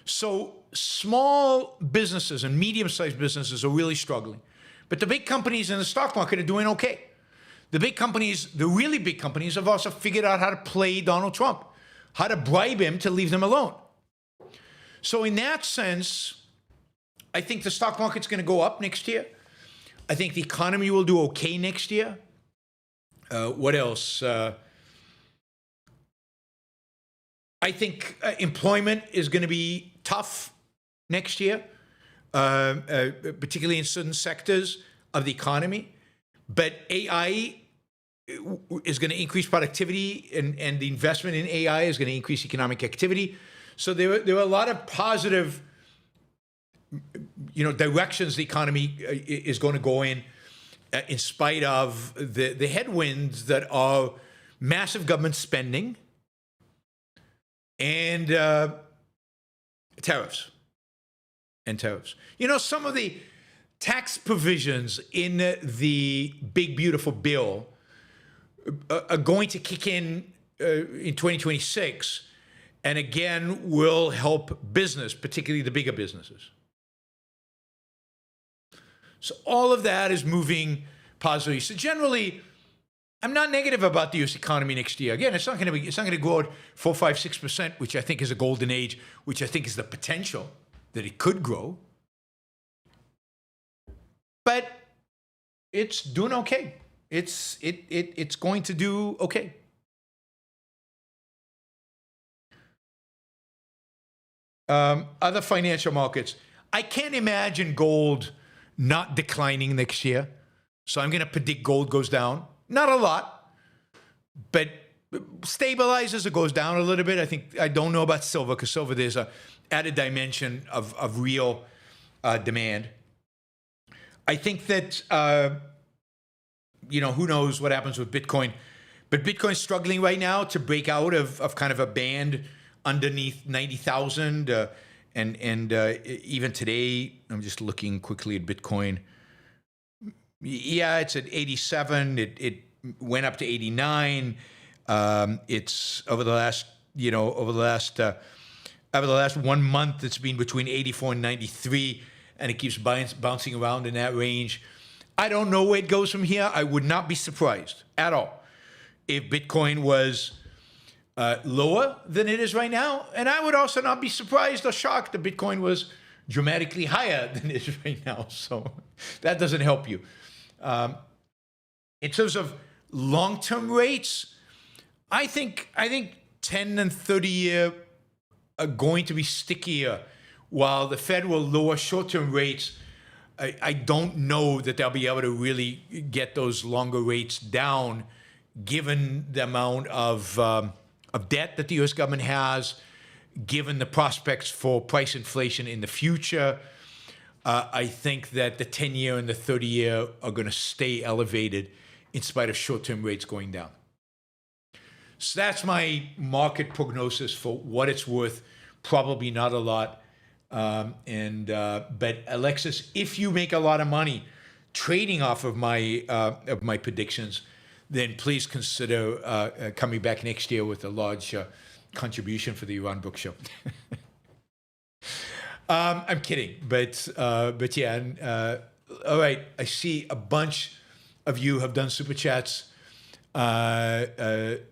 So small businesses and medium-sized businesses are really struggling. But the big companies in the stock market are doing okay. The big companies, the really big companies, have also figured out how to play Donald Trump, how to bribe him to leave them alone. So in that sense, I think the stock market's going to go up next year. I think the economy will do okay next year. What else? I think employment is going to be tough next year, particularly in certain sectors of the economy. But AI is going to increase productivity, and the investment in AI is going to increase economic activity. So there are a lot of positive, directions the economy is going to go in spite of the headwinds that are massive government spending and tariffs. Some of the tax provisions in the big, beautiful bill are going to kick in 2026, and again will help business, particularly the bigger businesses. So all of that is moving positively. So generally, I'm not negative about the U.S. economy next year. Again, it's not going to grow at 4, 5, 6%, which I think is a golden age, which I think is the potential that it could grow. But it's doing okay. It's going to do okay. Other financial markets. I can't imagine gold not declining next year. So I'm going to predict gold goes down. Not a lot, but stabilizes or goes down a little bit. I don't know about silver, because silver, there's a added dimension of real demand. I think that, who knows what happens with Bitcoin, but Bitcoin's struggling right now to break out of kind of a band underneath 90,000. And even today, I'm just looking quickly at Bitcoin. Yeah, it's at 87. It went up to 89. It's over the last 1 month, it's been between 84 and 93, and it keeps bouncing around in that range. I don't know where it goes from here. I would not be surprised at all if Bitcoin was lower than it is right now. And I would also not be surprised or shocked that Bitcoin was dramatically higher than it is right now. So that doesn't help you. In terms of long-term rates, I think 10 and 30-year are going to be stickier, while the Fed will lower short-term rates. I don't know that they'll be able to really get those longer rates down, given the amount of debt that the U.S. government has, given the prospects for price inflation in the future. I think that the 10-year and the 30-year are going to stay elevated in spite of short-term rates going down. So that's my market prognosis for what it's worth. Probably not a lot. But Alexis, if you make a lot of money trading off of my predictions, then please consider coming back next year with a large contribution for the Yaron Brook Show. I'm kidding, but yeah. All right, I see a bunch of you have done super chats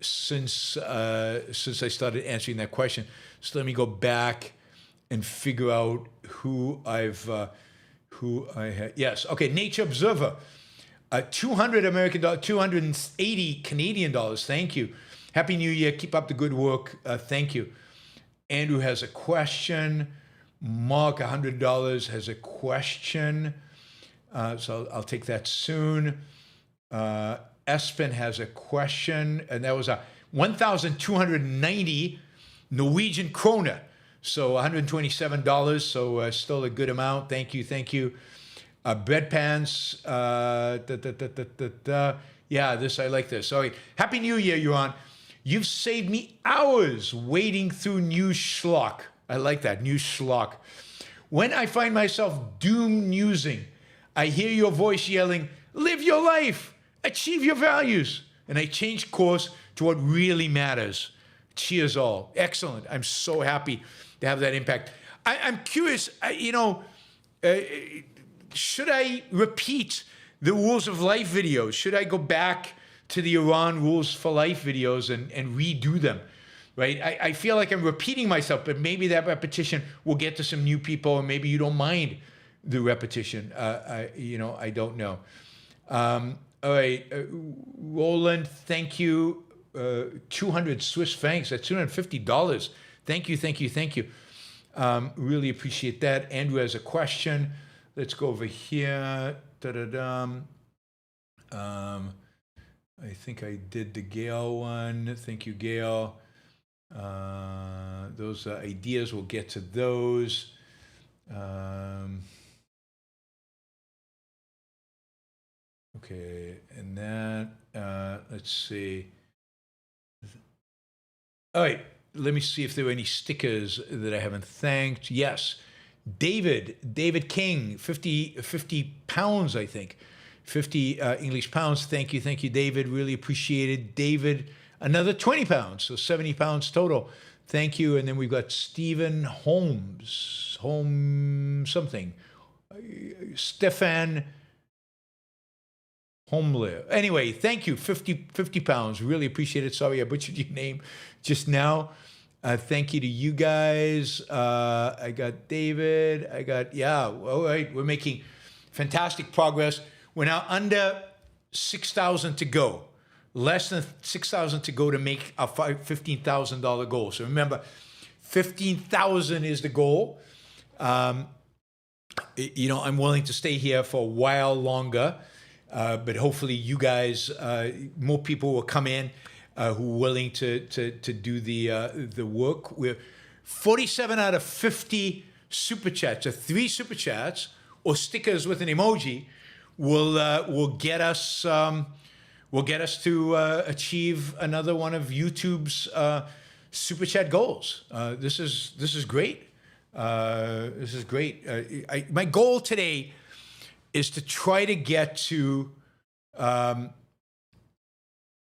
since I started answering that question. So let me go back and figure out who I had. Yes, okay. Nature Observer, $200 American dollars, 280 Canadian dollars. Thank you. Happy New Year. Keep up the good work. Thank you. Andrew has a question. Mark, $100, has a question. So I'll take that soon. Espen has a question, and that was a 1,290 Norwegian kroner. So $127, so still a good amount. Thank you. Bedpans. Yeah, this, I like this. All right. Happy New Year, Yaron. You've saved me hours wading through news schlock. I like that, news schlock. When I find myself doom-newsing, I hear your voice yelling, live your life, achieve your values. And I change course to what really matters. Cheers all. Excellent. I'm so happy to have that impact. I'm curious, should I repeat the Rules of Life videos? Should I go back to the Iran Rules for Life videos and redo them? Right? I feel like I'm repeating myself, but maybe that repetition will get to some new people, and maybe you don't mind the repetition. I don't know. All right, Roland, thank you. 200 Swiss francs, that's $250. Thank you. Really appreciate that. Andrew has a question. Let's go over here. I think I did the Gail one. Thank you, Gail. Those ideas, we'll get to those. Okay, and that, let's see. All right, let me see if there were any stickers that I haven't thanked. Yes, David King, 50 pounds, I think. 50 English pounds. Thank you, David. Really appreciate it. David, another 20 pounds, so 70 pounds total. Thank you. And then we've got Stephen Holmes, Stefan Homler. Anyway, thank you. 50 pounds. Really appreciate it. Sorry, I butchered your name just now. Thank you to you guys. I got David. All right. We're making fantastic progress. We're now under 6,000 to go. Less than 6,000 to go to make a $15,000 goal. So remember, 15,000 is the goal. I'm willing to stay here for a while longer, but hopefully you guys, more people will come in who are willing to do the work. We're 47 out of 50 super chats, or 3 super chats or stickers with an emoji will get us to achieve another one of YouTube's super chat goals. This is great. This is great. My goal today is to try to get to I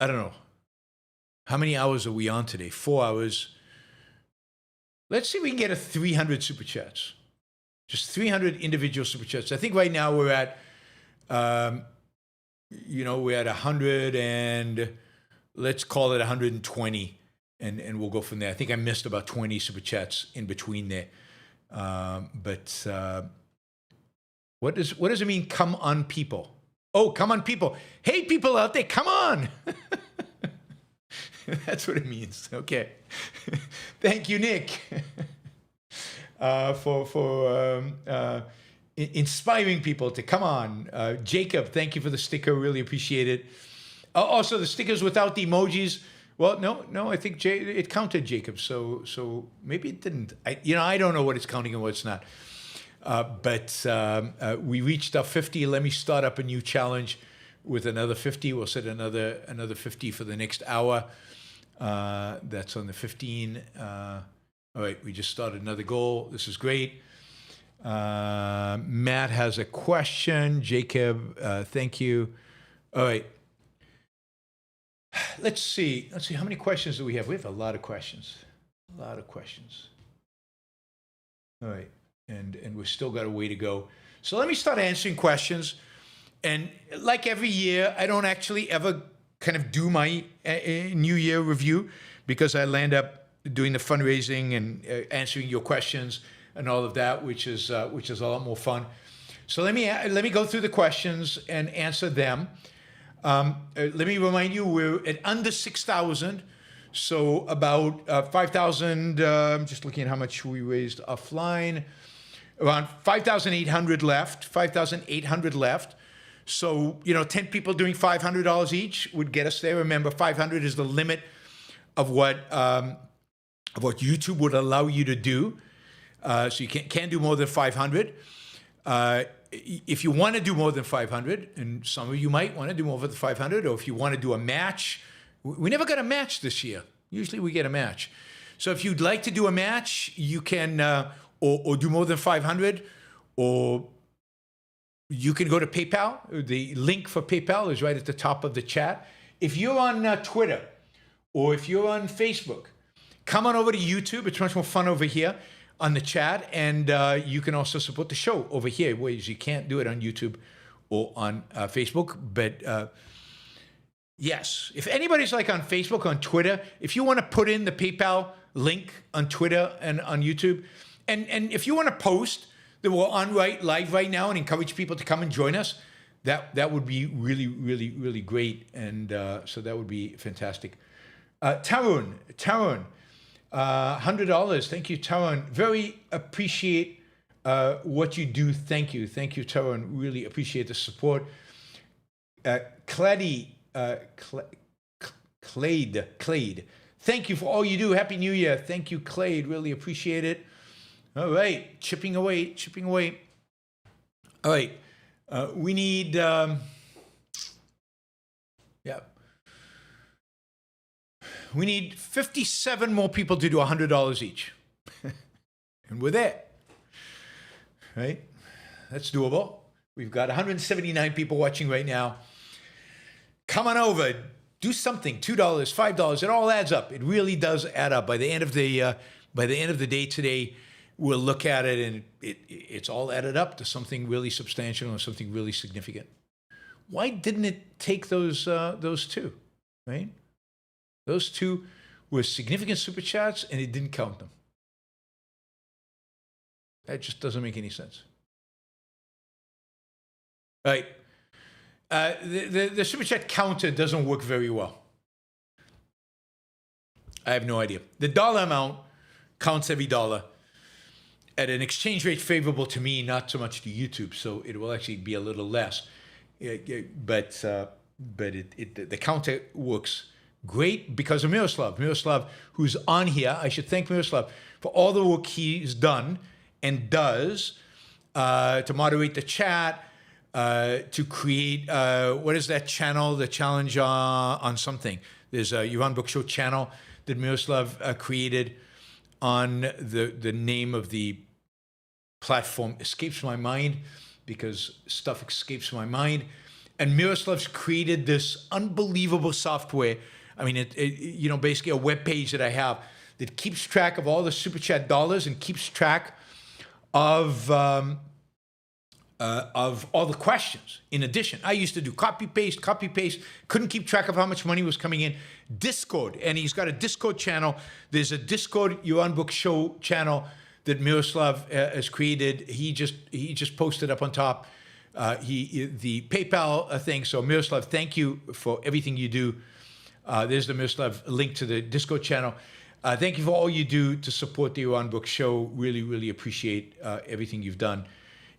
don't know, how many hours are we on today? 4 hours. Let's see if we can get to 300 super chats. Just 300 individual super chats. I think right now we're at we're at 100 and let's call it 120, and we'll go from there. I think I missed about 20 super chats in between there. But what does it mean, come on, people? Oh, come on, people. Hey, people out there, come on. That's what it means. Okay. Thank you, Nick, for inspiring people to come on. Jacob, thank you for the sticker. Really appreciate it. Also, the stickers without the emojis. Well, no, I think it counted, Jacob. So maybe it didn't. I don't know what it's counting and what it's not. But we reached our 50. Let me start up a new challenge with another 50. We'll set another 50 for the next hour. That's on the 15. All right, we just started another goal. This is great. Matt has a question. Jacob, thank you. All right. Let's see. How many questions do we have? We have a lot of questions. All right. And we've still got a way to go. So let me start answering questions. And like every year, I don't actually ever kind of do my New Year review, because I land up doing the fundraising and answering your questions and all of that, which is a lot more fun. So let me go through the questions and answer them. Let me remind you, we're at under 6,000, so about 5,000. I'm just looking at how much we raised offline. Around 5,800 left. 5,800 left. So 10 people doing $500 each would get us there. Remember, 500 is the limit of what YouTube would allow you to do. So you can't do more than 500. if you want to do more than 500, and some of you might want to do more than 500, or if you want to do a match, we never got a match this year. Usually we get a match. So if you'd like to do a match, you can, or do more than 500, or you can go to PayPal. The link for PayPal is right at the top of the chat. If you're on Twitter, or if you're on Facebook, come on over to YouTube. It's much more fun over here on the chat, and you can also support the show over here, whereas you can't do it on YouTube or on Facebook. But yes, if anybody's like on Facebook, on Twitter, if you want to put in the PayPal link on Twitter and on YouTube, and if you want to post that we're on live right now and encourage people to come and join us, that would be really, really, really great. And so that would be fantastic. Tarun, $100. Thank you, Tarun. Very appreciate what you do. Thank you, Tarun. Really appreciate the support. Clade. Thank you for all you do. Happy New Year. Thank you, Clade. Really appreciate it. All right, chipping away. All right, we need. We need 57 more people to do $100 each. And we're there. Right? That's doable. We've got 179 people watching right now. Come on over. Do something. $2, $5. It all adds up. It really does add up. By the end of the day today, we'll look at it, and it's all added up to something really substantial and something really significant. Why didn't it take those two? Right? Those two were significant super chats, and it didn't count them. That just doesn't make any sense. All right. The super chat counter doesn't work very well. I have no idea. The dollar amount counts every dollar at an exchange rate favorable to me, not so much to YouTube. So it will actually be a little less. But the counter works great because of Miroslav. Miroslav, who's on here, I should thank Miroslav for all the work he's done and does to moderate the chat, to create, what is that channel, the challenge on something. There's a Yaron Brook Show channel that Miroslav created on the name of the platform. Escapes my mind because stuff escapes my mind. And Miroslav's created this unbelievable software. I mean, basically a web page that I have that keeps track of all the super chat dollars and keeps track of all the questions. In addition, I used to do copy paste, couldn't keep track of how much money was coming in. Discord, and he's got a Discord channel. There's a Discord Yaron Brook Show channel that Miroslav has created. He just posted up on top the PayPal thing. So Miroslav, thank you for everything you do. There's the Miroslav link to the Discord channel. Thank you for all you do to support the Yaron Brook Show. Really, really appreciate everything you've done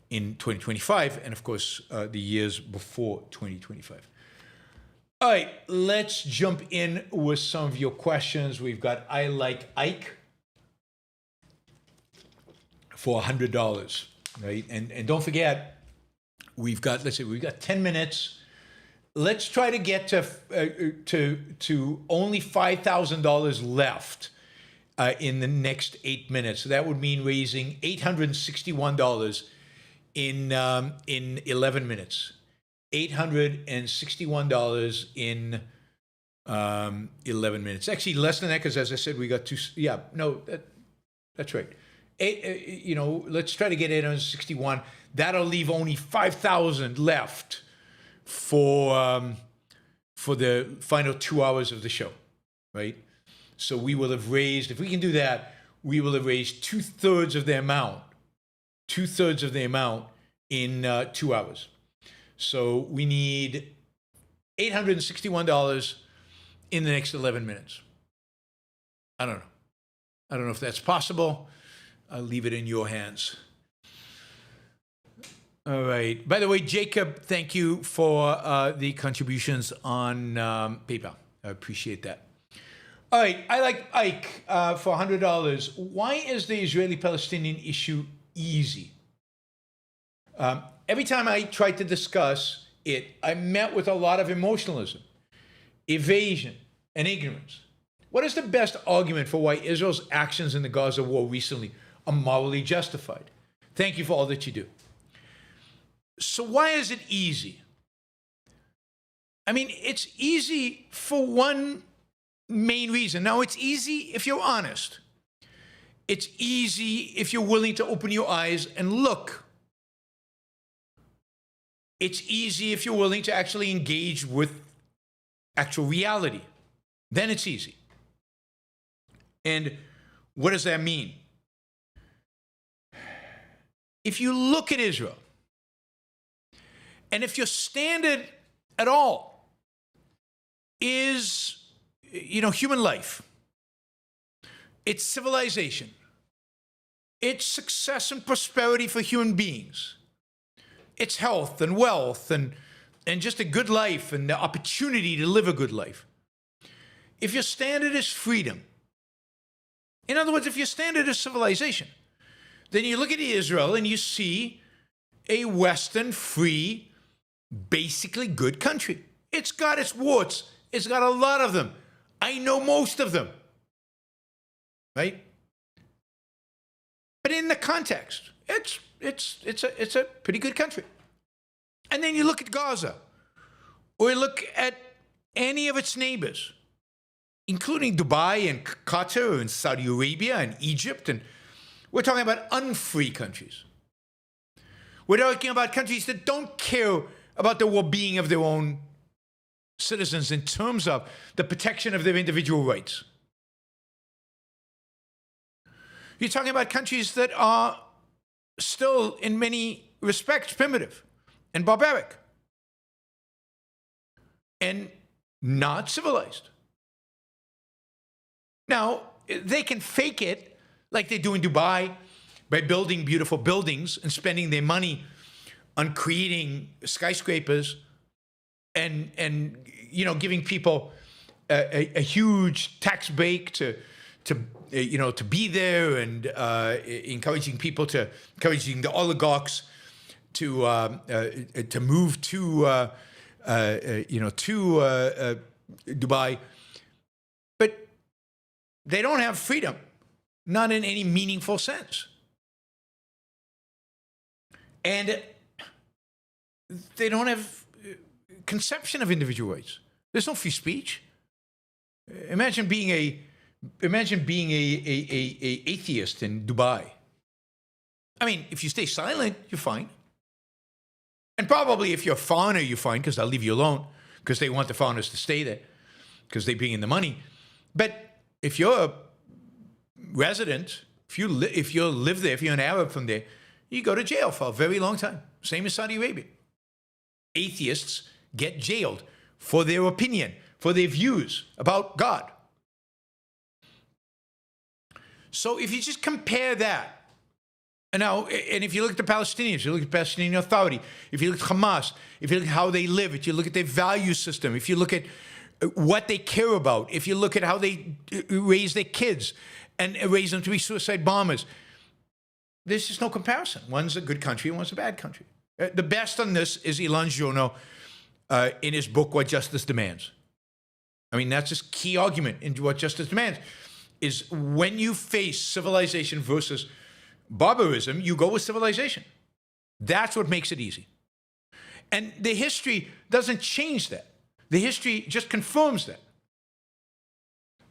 in 2025 and, of course, the years before 2025. All right, let's jump in with some of your questions. We've got I Like Ike for $100, right? And don't forget, we've got 10 minutes. Let's try to get to only $5,000 left in the next 8 minutes. So that would mean raising $861 in 11 minutes. $861 in 11 minutes. Actually, less than that, because as I said, we got two. Yeah, no, that's right. Let's try to get 861. That'll leave only 5,000 left for the final 2 hours of the show, right? So we will have raised, if we can do that, we will have raised 2/3 of the amount. 2/3 of the amount in 2 hours. So we need $861 in the next 11 minutes. I don't know if that's possible. I'll leave it in your hands. All right. By the way, Jacob, thank you for the contributions on PayPal. I appreciate that. All right. I Like Ike for $100. Why is the Israeli-Palestinian issue easy? every time I tried to discuss it, I met with a lot of emotionalism, evasion, and ignorance. What is the best argument for why Israel's actions in the Gaza war recently are morally justified? Thank you for all that you do. So why is it easy? I mean, it's easy for one main reason. Now, it's easy if you're honest. It's easy if you're willing to open your eyes and look. It's easy if you're willing to actually engage with actual reality. Then it's easy. And what does that mean? If you look at Israel, and if your standard at all is, human life, it's civilization, it's success and prosperity for human beings, it's health and wealth and just a good life and the opportunity to live a good life. If your standard is freedom, in other words, if your standard is civilization, then you look at Israel and you see a Western, free, basically good country. It's got its warts. It's got a lot of them. I know most of them. Right? But in the context, it's a pretty good country. And then you look at Gaza, or you look at any of its neighbors, including Dubai and Qatar and Saudi Arabia and Egypt, and we're talking about unfree countries. We're talking about countries that don't care about the well-being of their own citizens in terms of the protection of their individual rights. You're talking about countries that are still, in many respects, primitive and barbaric and not civilized. Now, they can fake it like they do in Dubai by building beautiful buildings and spending their money on creating skyscrapers and giving people a huge tax break to be there, and encouraging the oligarchs to move to Dubai. But they don't have freedom, not in any meaningful sense. And they don't have conception of individual rights. There's no free speech. Imagine being a atheist in Dubai. I mean, if you stay silent, you're fine. And probably if you're a foreigner, you're fine, because they'll leave you alone, because they want the foreigners to stay there, because they bring in the money. But if you're a resident, if you live there, if you're an Arab from there, you go to jail for a very long time. Same as Saudi Arabia. Atheists get jailed for their opinion, for their views about God. So if you just compare that, and if you look at the Palestinians, you look at the Palestinian Authority, if you look at Hamas, if you look at how they live, if you look at their value system, if you look at what they care about, if you look at how they raise their kids and raise them to be suicide bombers, there's just no comparison. One's a good country and one's a bad country. The best on this is Ilan Journo in his book, What Justice Demands. I mean, that's his key argument in What Justice Demands, is when you face civilization versus barbarism, you go with civilization. That's what makes it easy. And the history doesn't change that. The history just confirms that.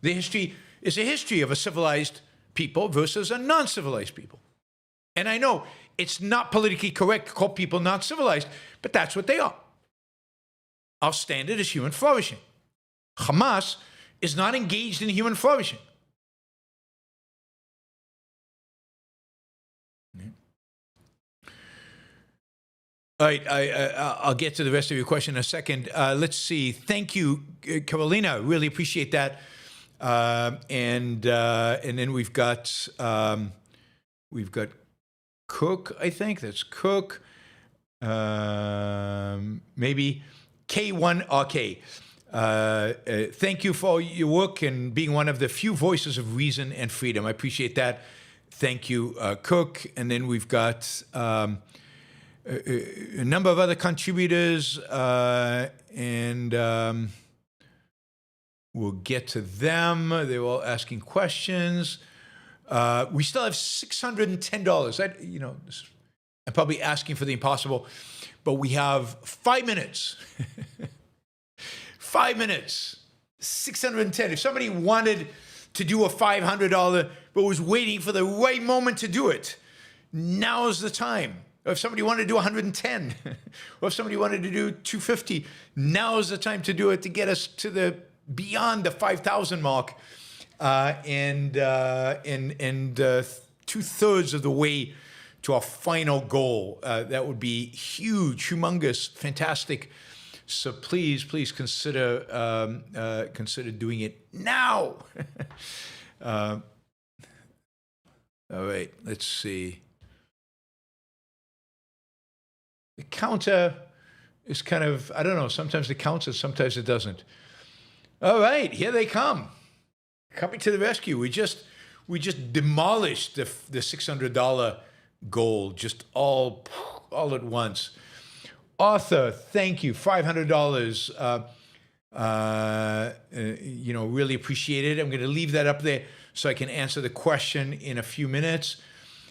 The history is a history of a civilized people versus a non-civilized people. And I know it's not politically correct to call people not civilized, but that's what they are. Our standard is human flourishing. Hamas is not engaged in human flourishing. All right, I'll get to the rest of your question in a second. Let's see. Thank you, Carolina. Really appreciate that. And then we've got Cook. I think that's Cook. Maybe K1RK. Thank you for your work and being one of the few voices of reason and freedom. I appreciate that. Thank you, Cook. And then we've got a number of other contributors, and we'll get to them. They're all asking questions. We still have $610. I'm probably asking for the impossible, but we have 5 minutes. 5 minutes, 610. If somebody wanted to do a $500 but was waiting for the right moment to do it, now's the time. Or if somebody wanted to do 110, or if somebody wanted to do 250, now's the time to do it to get us to the beyond the 5,000 mark, and 2/3 of the way to our final goal. That would be huge, humongous, fantastic. So please consider doing it now. All right, let's see. The counter is kind of, I don't know, sometimes it counts and sometimes it doesn't. All right, here they come. Coming to the rescue. We just demolished the $600 goal just all at once. Arthur, thank you. $500. Really appreciate it. I'm going to leave that up there so I can answer the question in a few minutes.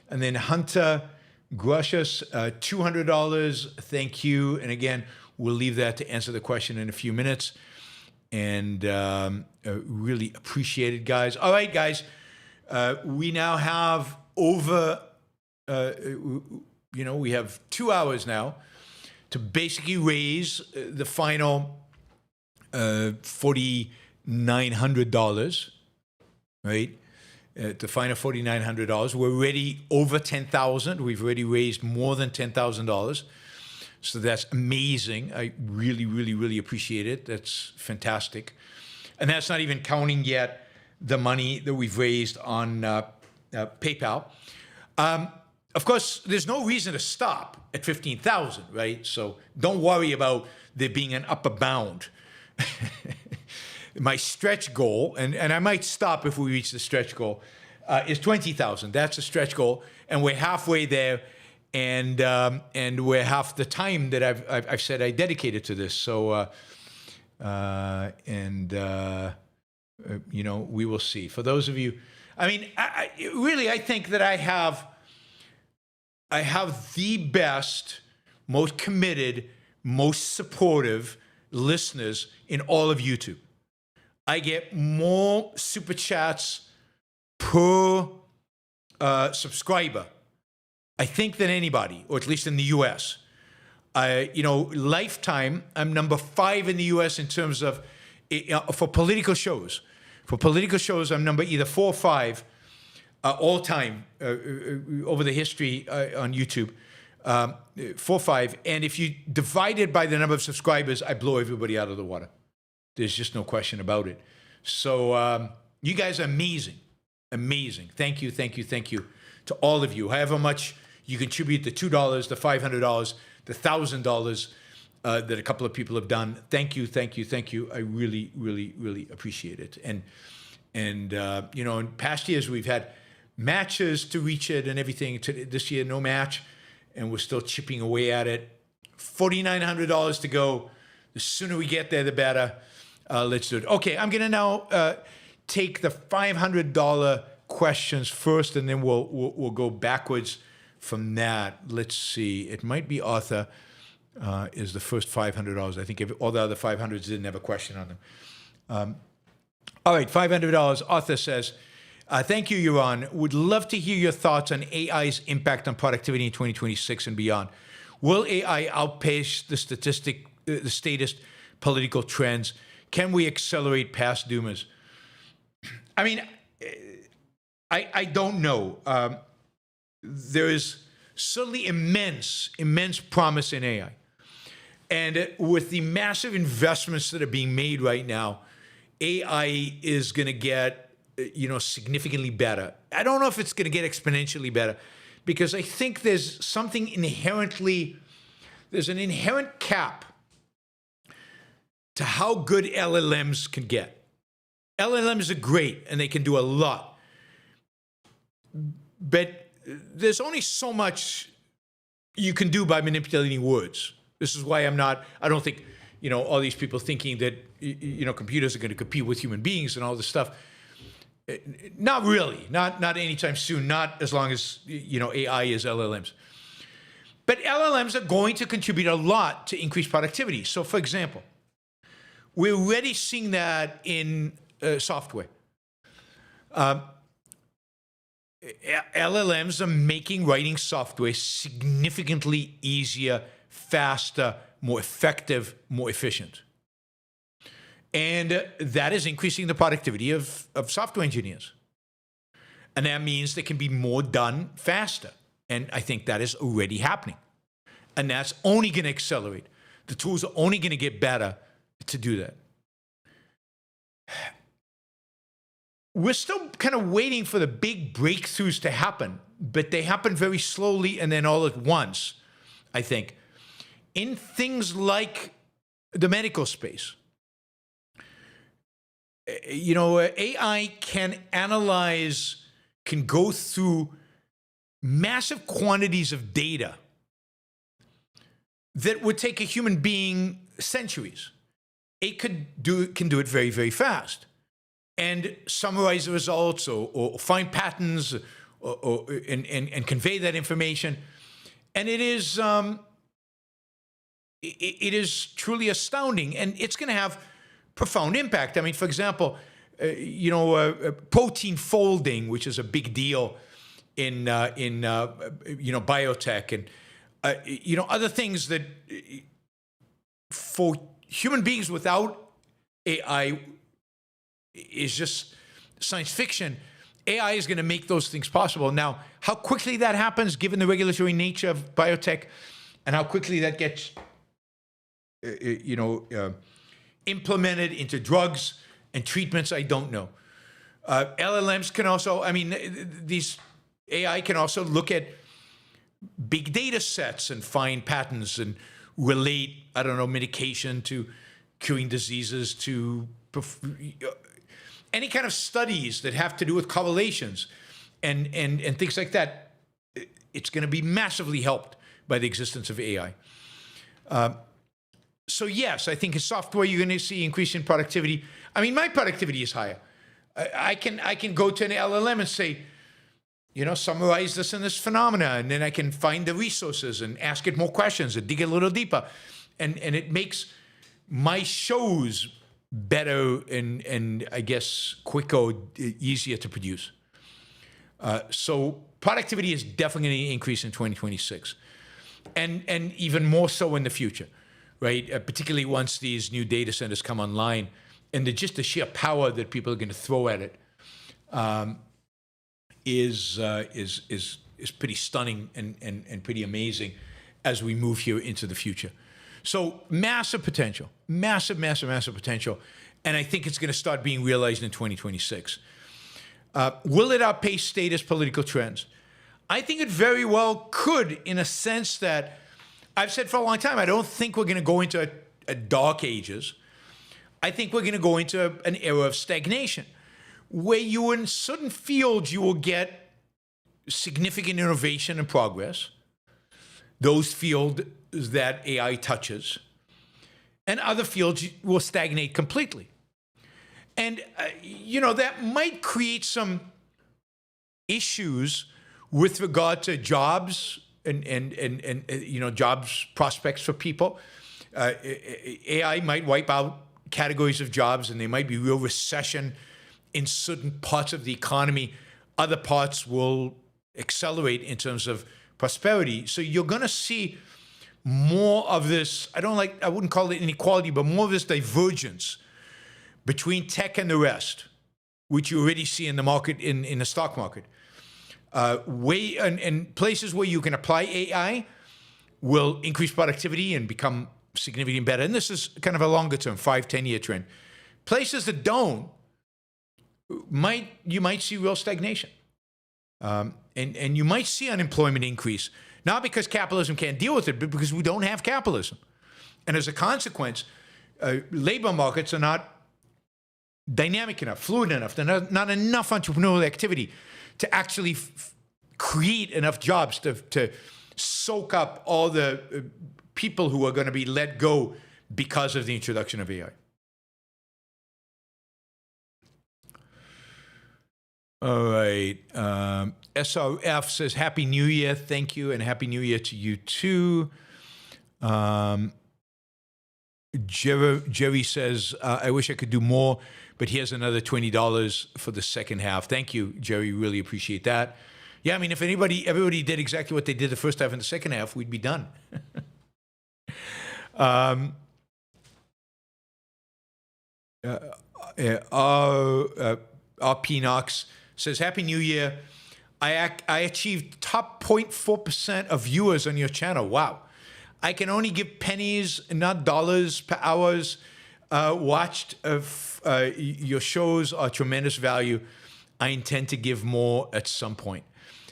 And then Hunter Gracious, $200. Thank you. And again, we'll leave that to answer the question in a few minutes. And really appreciate it, guys. All right, guys. We now have over, we have 2 hours now to basically raise the final $4,900, right? The final $4,900. We're already over 10,000. We've already raised more than $10,000. So that's amazing. I really, really, really appreciate it. That's fantastic. And that's not even counting yet the money that we've raised on PayPal. Of course, there's no reason to stop at 15,000, right? So don't worry about there being an upper bound. My stretch goal, and I might stop if we reach the stretch goal, is 20,000. That's a stretch goal, and we're halfway there, and we're half the time that I've said I dedicated to this. So, we will see. For those of you, I mean, I think that I have the best, most committed, most supportive listeners in all of YouTube. I get more super chats per subscriber, I think, than anybody, or at least in the US. Lifetime, I'm number 5 in the US in terms of, for political shows. For political shows, I'm number either 4 or 5 all time over the history on YouTube. 4 or 5. And if you divide it by the number of subscribers, I blow everybody out of the water. There's just no question about it. So you guys are amazing. Amazing. Thank you to all of you. However much you contribute, the $2, the $500, the $1,000 that a couple of people have done. Thank you. I really, really, really appreciate it. And in past years, we've had matches to reach it and everything. This year, no match, and we're still chipping away at it. $4,900 to go. The sooner we get there, the better. Let's do it. Okay, I'm going to now take the $500 questions first, and then we'll go backwards from that. Let's see. It might be Arthur is the first $500. I think all the other 500s didn't have a question on them. All right, $500. Arthur says, thank you, Yaron. Would love to hear your thoughts on AI's impact on productivity in 2026 and beyond. Will AI outpace the statist political trends? Can we accelerate past doomers? I mean, I don't know. There is certainly immense promise in AI. And with the massive investments that are being made right now, AI is going to get, significantly better. I don't know if it's going to get exponentially better, because I think there's an inherent cap to how good LLMs can get. LLMs are great and they can do a lot, but there's only so much, you can do by manipulating words. This is why I don't think, all these people thinking that, computers are going to compete with human beings and all this stuff. Not really, not anytime soon, not as long as, AI is LLMs. But LLMs are going to contribute a lot to increased productivity. So for example, we're already seeing that in software. LLMs are making writing software significantly easier, faster, more effective, more efficient. And that is increasing the productivity of software engineers. And that means there can be more done faster. And I think that is already happening. And that's only going to accelerate. The tools are only going to get better to do that. We're still kind of waiting for the big breakthroughs to happen, but they happen very slowly and then all at once, I think. In things like the medical space, AI can go through massive quantities of data that would take a human being centuries. It can do it very, very fast and summarize the results or find patterns and convey that information. And it is truly astounding, and it's going to have profound impact. I mean, for example, protein folding, which is a big deal in biotech, and other things that for human beings without AI is just science fiction. AI is going to make those things possible. Now, how quickly that happens, given the regulatory nature of biotech, and how quickly that gets implemented into drugs and treatments, I don't know. LLMs can also, these AI can also look at big data sets and find patterns and relate, medication to curing diseases, to any kind of studies that have to do with correlations and things like that. It's going to be massively helped by the existence of AI. So yes, I think in software you're going to see increase in productivity. My productivity is higher. I can go to an LLM and say, summarize this and this phenomena, and then I can find the resources and ask it more questions and dig a little deeper, and it makes my shows better and I guess quicker, easier to produce. So productivity is definitely going to increase in 2026, and even more so in the future. Right, particularly once these new data centers come online, and just the sheer power that people are going to throw at it is pretty stunning and pretty amazing as we move here into the future. So massive potential, massive potential, and I think it's going to start being realized in 2026. Will it outpace status political trends? I think it very well could, in a sense that I've said for a long time, I don't think we're going to go into a dark ages. I think we're going to go into an era of stagnation, where in certain fields you will get significant innovation and progress, those fields that AI touches, and other fields will stagnate completely. And, that might create some issues with regard to jobs and jobs prospects for people. AI might wipe out categories of jobs, and there might be real recession in certain parts of the economy. Other parts will accelerate in terms of prosperity. So you're going to see more of this, I wouldn't call it inequality, but more of this divergence between tech and the rest, which you already see in the market, in the stock market. And places where you can apply AI will increase productivity and become significantly better. And this is kind of a longer term, 5-10 year trend. Places that don't, you might see real stagnation. And you might see unemployment increase, not because capitalism can't deal with it, but because we don't have capitalism. And as a consequence, labor markets are not dynamic enough, fluid enough. There's not enough entrepreneurial activity to actually create enough jobs to soak up all the people who are going to be let go because of the introduction of AI. All right. SRF says, Happy New Year. Thank you. And Happy New Year to you too. Jerry says, I wish I could do more, but here's another $20 for the second half. Thank you, Jerry. Really appreciate that. Yeah, I mean, if everybody did exactly what they did the first half and the second half, we'd be done. RP Knox says, Happy New Year. I achieved top 0.4% of viewers on your channel. Wow. I can only give pennies, not dollars per hours watched. Your shows are tremendous value. I intend to give more at some point.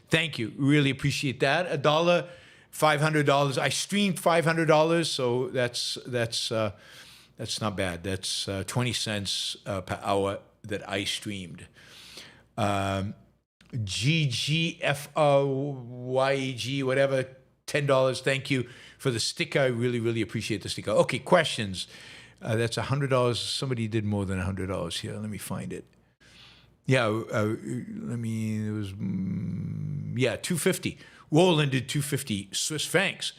Thank you. Really appreciate that. $1, $500. I streamed $500, so that's not bad. That's 20 cents per hour that I streamed. GGFRYG, whatever, $10. Thank you for the sticker. I really, really appreciate the sticker. Okay, questions. That's $100. Somebody did more than $100 here. Let me find it. Yeah, it was, $250. Roland did $250 Swiss francs.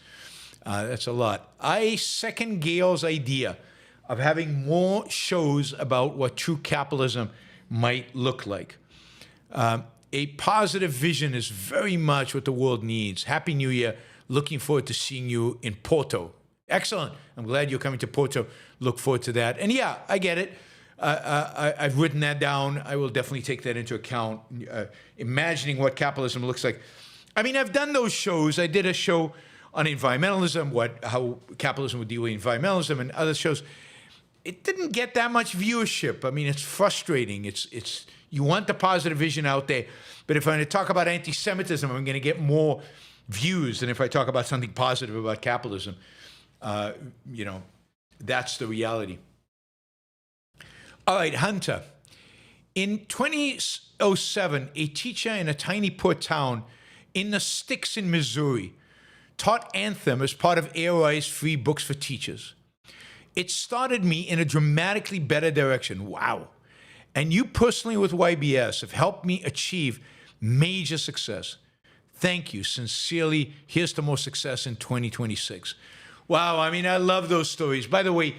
That's a lot. I second Gail's idea of having more shows about what true capitalism might look like. A positive vision is very much what the world needs. Happy New Year. Looking forward to seeing you in Porto. Excellent. I'm glad you're coming to Porto. Look forward to that. And yeah, I get it. I've written that down. I will definitely take that into account. Imagining what capitalism looks like. I mean, I've done those shows. I did a show on environmentalism, how capitalism would deal with environmentalism, and other shows. It didn't get that much viewership. I mean, it's frustrating. It's you want the positive vision out there, but if I'm going to talk about anti-Semitism, I'm going to get more views than if I talk about something positive about capitalism. That's the reality. All right, Hunter. In 2007, a teacher in a tiny poor town in the sticks in Missouri taught Anthem as part of AOI's free books for teachers. It started me in a dramatically better direction. Wow. And you personally with YBS have helped me achieve major success. Thank you. Sincerely, here's to more success in 2026. Wow, I mean, I love those stories. By the way,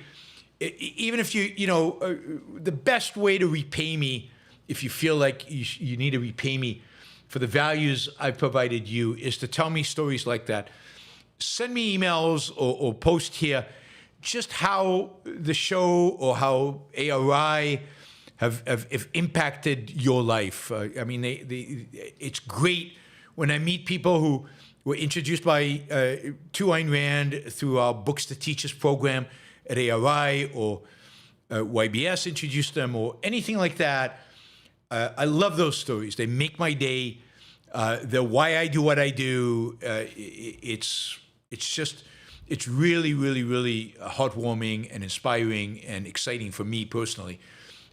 even if the best way to repay me, if you feel like you need to repay me for the values I've provided you, is to tell me stories like that. Send me emails or post here just how the show or how ARI have impacted your life. I mean, it's great when I meet people who were introduced by to Ayn Rand through our Books to Teachers program at ARI, or YBS introduced them, or anything like that. I love those stories. They make my day. They're why I do what I do. It's really, really, really heartwarming and inspiring and exciting for me personally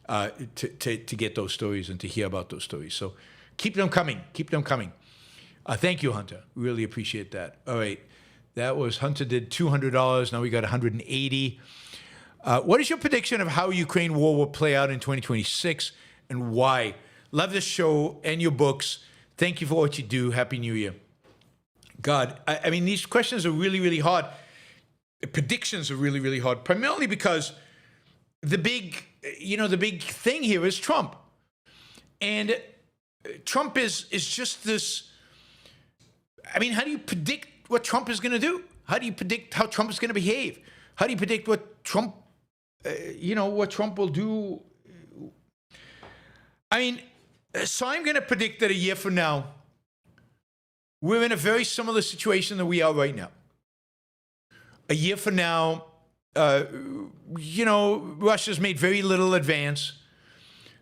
to get those stories and to hear about those stories. So keep them coming. Keep them coming. Thank you, Hunter. Really appreciate that. All right. That was Hunter did $200. Now we got $180. What is your prediction of how Ukraine war will play out in 2026 and why? Love this show and your books. Thank you for what you do. Happy New Year. God, I mean, these questions are really, really hard. The predictions are really, really hard, primarily because the big thing here is Trump. And Trump is just this. I mean, how do you predict what Trump is going to do? How do you predict how Trump is going to behave? How do you predict what Trump, what Trump will do? I mean, so I'm going to predict that a year from now, we're in a very similar situation that we are right now. A year from now, Russia's made very little advance.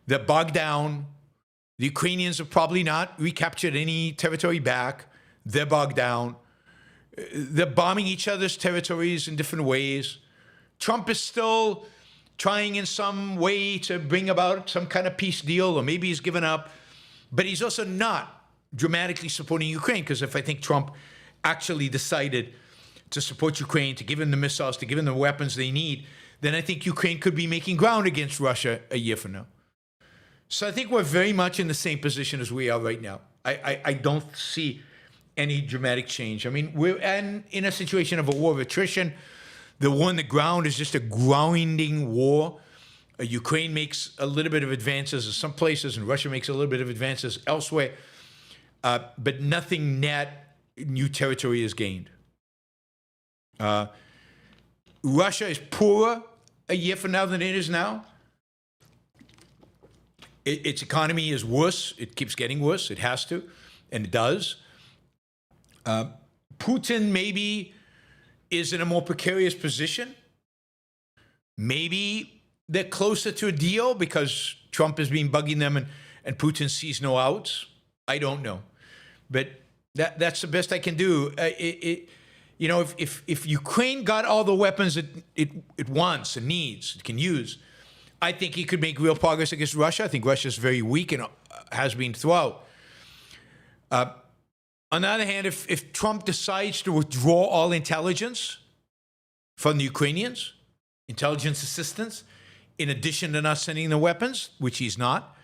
They're bogged down. The Ukrainians have probably not recaptured any territory back. They're bogged down. They're bombing each other's territories in different ways. Trump is still trying in some way to bring about some kind of peace deal, or maybe he's given up. But he's also not dramatically supporting Ukraine, because if I think Trump actually decided to support Ukraine, to give them the missiles, to give them the weapons they need, then I think Ukraine could be making ground against Russia a year from now. So I think we're very much in the same position as we are right now. I don't see any dramatic change. I mean, we're in a situation of a war of attrition. The war on the ground is just a grinding war. Ukraine makes a little bit of advances in some places, and Russia makes a little bit of advances elsewhere. But nothing net new territory is gained. Russia is poorer a year from now than it is now. Its economy is worse. It keeps getting worse. It has to, and it does. Putin maybe is in a more precarious position. Maybe they're closer to a deal because Trump has been bugging them and Putin sees no outs. I don't know. But that's the best I can do. You know, if Ukraine got all the weapons it wants and needs, it can use, I think he could make real progress against Russia. I think Russia is very weak and has been throughout. On the other hand, if Trump decides to withdraw all intelligence from the Ukrainians, intelligence assistance, in addition to not sending the weapons, which he's not,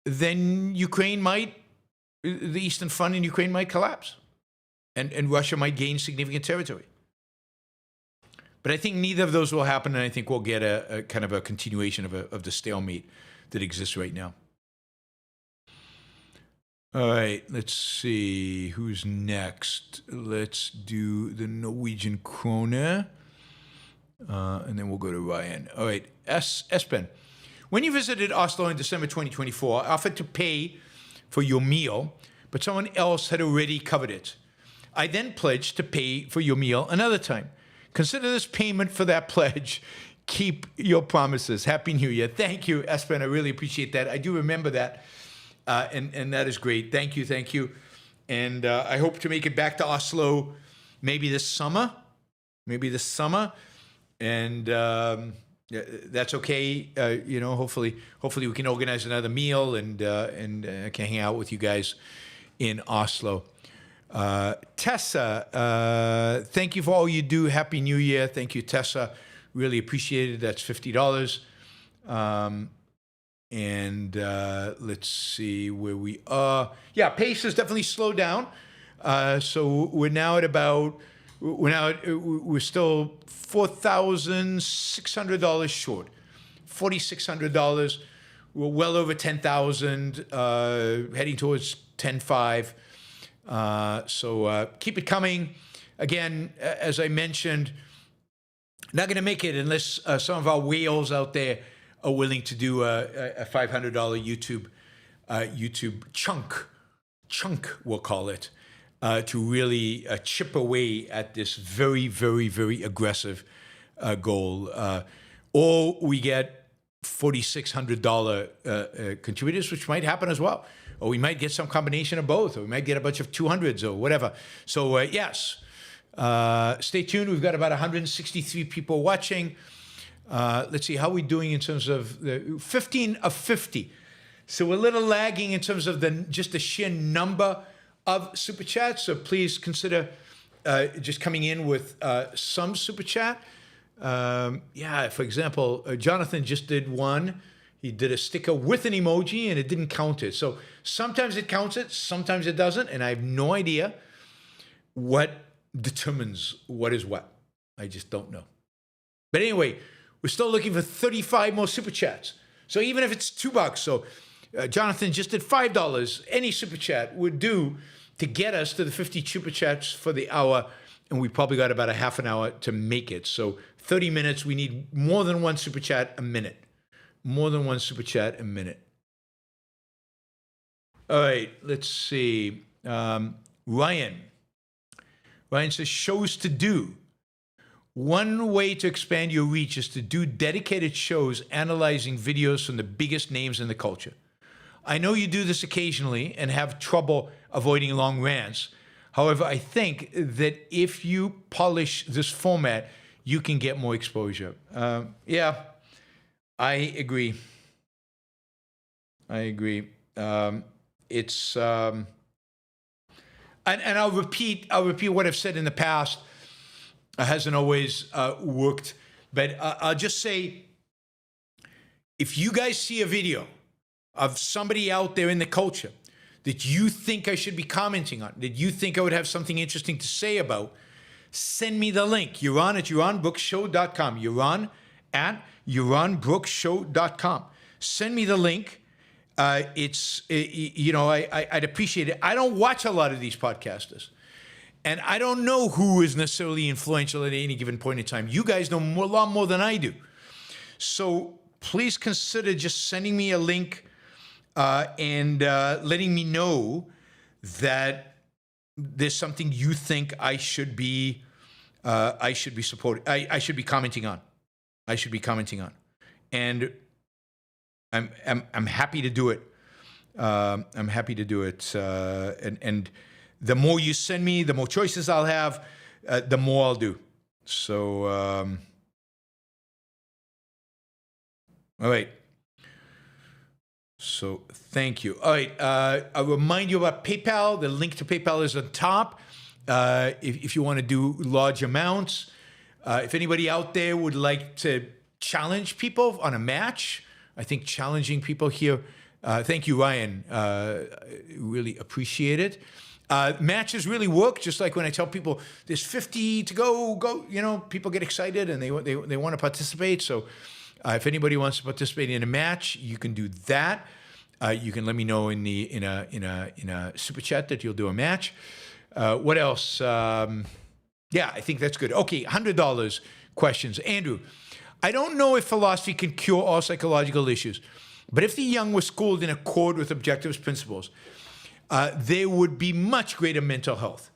then the Eastern Front in Ukraine might collapse. And Russia might gain significant territory. But I think neither of those will happen, and I think we'll get a kind of a continuation of the stalemate that exists right now. All right, let's see. Who's next? Let's do the Norwegian krone. And then we'll go to Ryan. All right, Espen. When you visited Oslo in December 2024, I offered to pay for your meal, but someone else had already covered it. I then pledged to pay for your meal another time. Consider this payment for that pledge. Keep your promises. Happy New Year. Thank you, Espen. I really appreciate that. I do remember that, and that is great. Thank you. And I hope to make it back to Oslo maybe this summer. And that's okay. You know, hopefully we can organize another meal and I can hang out with you guys in Oslo. Tessa, thank you for all you do. Happy New Year. Thank you, Tessa. Really appreciate it. That's $50. Let's see where we are. Yeah, pace has definitely slowed down. So we're now at we're still $4,600 short, $4,600. We're well over 10,000, heading towards 10.5. So keep it coming. Again, as I mentioned, not going to make it unless some of our whales out there are willing to do a $500 YouTube chunk, we'll call it, to really chip away at this very, very, very aggressive goal. Or we get $4,600 contributors, which might happen as well. Or we might get some combination of both, or we might get a bunch of 200s or whatever. So yes, stay tuned. We've got about 163 people watching. Let's see, how are we doing in terms of the 15 of 50. So we're a little lagging in terms of just the sheer number of super chats. So please consider just coming in with some super chat. Yeah, for example, Jonathan just did one. He did a sticker with an emoji and it didn't count it. So sometimes it counts it, sometimes it doesn't. And I have no idea what determines what is what. I just don't know. But anyway, we're still looking for 35 more super chats. So even if it's $2, so Jonathan just did $5. Any super chat would do to get us to the 50 super chats for the hour. And we probably got about a half an hour to make it. So 30 minutes, we need more than one super chat a minute. More than one super chat a minute. All right, let's see. Ryan says, shows to do. One way to expand your reach is to do dedicated shows analyzing videos from the biggest names in the culture. I know you do this occasionally and have trouble avoiding long rants. However, I think that if you polish this format, you can get more exposure. Yeah, I agree. I And I'll repeat what I've said in the past. It hasn't always worked, but I'll just say, if you guys see a video of somebody out there in the culture that you think I should be commenting on, that you think I would have something interesting to say about, send me the link. Yaron at yaronbrookshow.com. Yaron at yaronbrookshow.com. Send me the link. I'd appreciate it. I don't watch a lot of these podcasters, and I don't know who is necessarily influential at any given point in time. You guys know a lot more than I do. So please consider just sending me a link and letting me know that there's something you think I should be supporting. I should be commenting on. And I'm happy to do it. I'm happy to do it. And the more you send me, the more choices I'll have, the more I'll do. So, all right. So thank you. All right. I'll remind you about PayPal. The link to PayPal is on top. If you want to do large amounts, if anybody out there would like to challenge people on a match, I think challenging people here. Thank you, Ryan. Really appreciate it. Matches really work. Just like when I tell people there's 50 to go. You know, people get excited and they want to participate. So if anybody wants to participate in a match, you can do that. You can let me know in a super chat that you'll do a match. What else? Yeah, I think that's good. Okay, $100 questions. Andrew, I don't know if philosophy can cure all psychological issues, but if the young were schooled in accord with objectivist principles, there would be much greater mental health.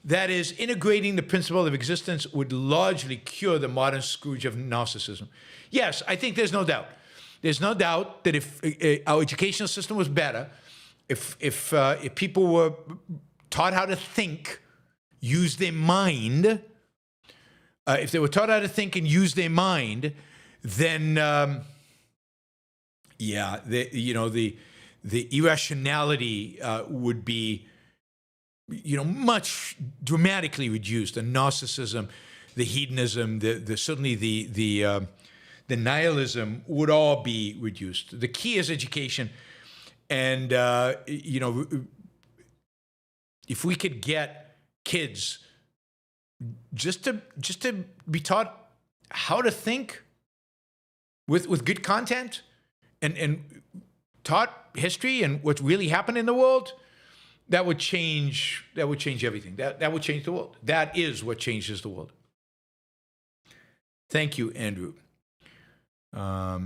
That is, integrating the principle of existence would largely cure the modern scourge of narcissism. Yes, I think there's no doubt. There's no doubt that if our educational system was better, if people were taught how to think, use their mind, if they were taught how to think and use their mind, then the irrationality would be, much dramatically reduced. The narcissism, the hedonism, certainly the nihilism would all be reduced. The key is education, and if we could get kids just to be taught how to think with good content and taught history and what's really happened in the world, that would change everything. That would change the world. That is what changes the world. Thank you, Andrew. All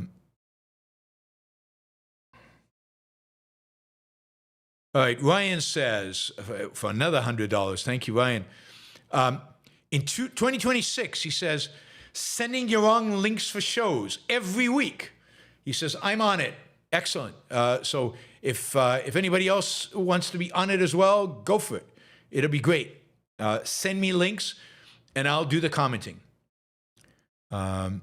right, Ryan says, for another $100, thank you, Ryan. In 2026, he says, sending Yaron links for shows every week. He says, I'm on it. Excellent. So if anybody else wants to be on it as well, go for it. It'll be great. Send me links, and I'll do the commenting. Adam,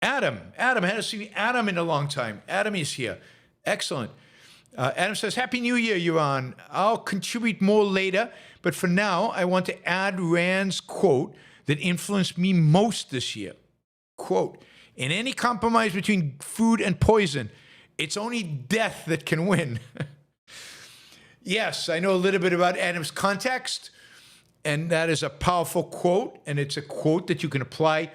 I haven't seen Adam in a long time. Adam is here. Excellent. Adam says, Happy New Year, Yaron. I'll contribute more later, but for now, I want to add Rand's quote that influenced me most this year. Quote, in any compromise between food and poison, it's only death that can win. Yes, I know a little bit about Adam's context, and that is a powerful quote, and it's a quote that you can apply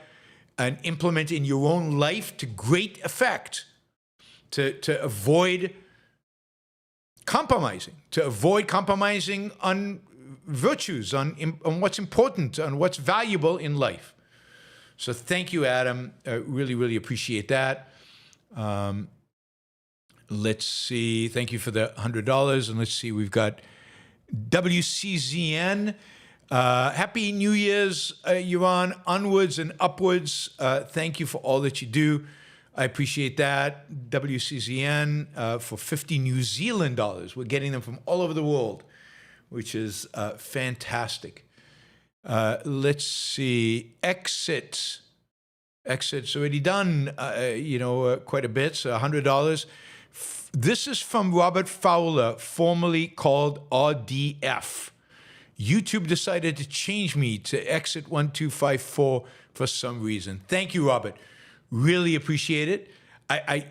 and implement in your own life to great effect, to avoid compromising on virtues, on what's important, on what's valuable in life. So thank you, Adam. Really, really appreciate that. Let's see. Thank you for the $100. And let's see, we've got WCZN. Happy New Year's, Yaron. Onwards and upwards. Thank you for all that you do. I appreciate that. WCZN for 50 New Zealand dollars. We're getting them from all over the world, which is fantastic. Let's see. Exit's already done, quite a bit. So $100. This is from Robert Fowler, formerly called RDF. YouTube decided to change me to exit 1254 for some reason. Thank you, Robert. Really appreciate it.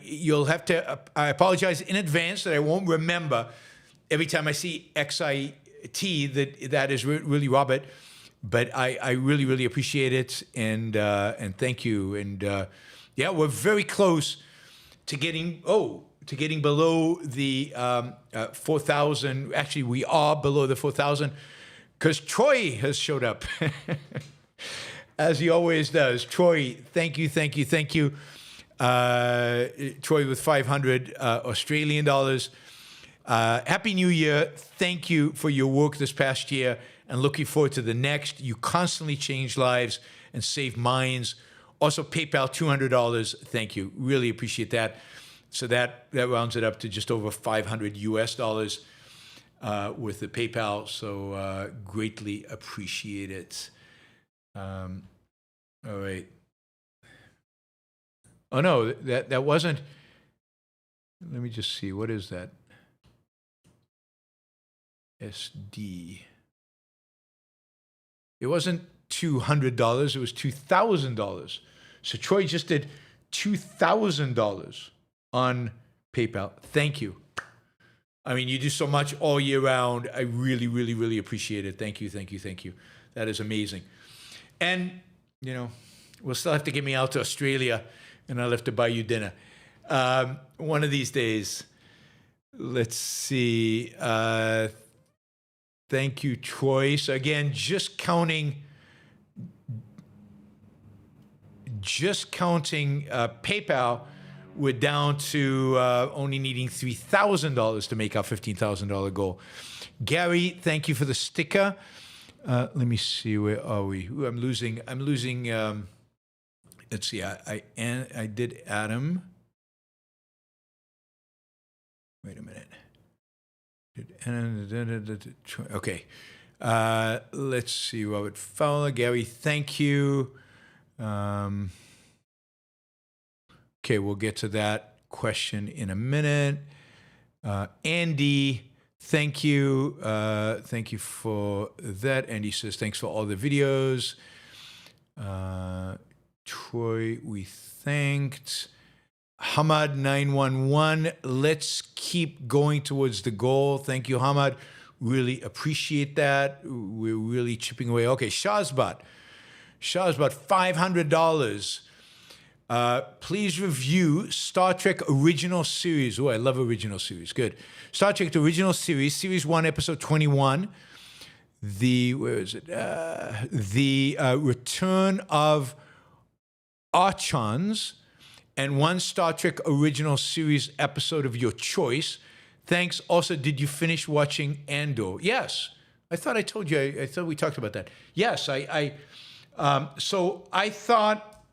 You'll have to. I apologize in advance that I won't remember every time I see XIT that is really Robert. But I really, really appreciate it, and thank you. And yeah, we're very close to getting below the 4,000. Actually, we are below the 4,000 because Troy has showed up, as he always does. Troy, thank you. Troy with 500 Australian dollars. Happy New Year. Thank you for your work this past year, and looking forward to the next. You constantly change lives and save minds. Also, PayPal, $200. Thank you. Really appreciate that. So that rounds it up to just over $500 US with the PayPal. So greatly appreciate it. All right. Oh no, that wasn't. Let me just see. What is that? SD. It wasn't $200. It was $2,000. So Troy just did $2,000 on PayPal. Thank you. I mean, you do so much all year round. I really, really, really appreciate it. Thank you. That is amazing. And, we'll still have to get me out to Australia, and I'll have to buy you dinner. One of these days. Let's see. Thank you, Troy. So again, just counting PayPal, we're down to only needing $3,000 to make our $15,000 goal. Gary, thank you for the sticker. Let me see, where are we? Ooh, I'm losing. Let's see. I did Adam. Wait a minute. Okay. Let's see. Robert Fowler. Gary, thank you. Okay, we'll get to that question in a minute. Andy, thank you. Thank you for that. Andy says, thanks for all the videos. Troy, we thanked. Hamad 911, let's keep going towards the goal. Thank you, Hamad. Really appreciate that. We're really chipping away. Okay, Shazbat, $500. Please review Star Trek Original Series. Oh, I love original series. Good. Star Trek Original Series, Series 1, Episode 21. The Return of Archons, and one Star Trek Original Series episode of your choice. Thanks. Also, did you finish watching Andor? Yes. I thought I told you. I thought we talked about that. Yes. So I thought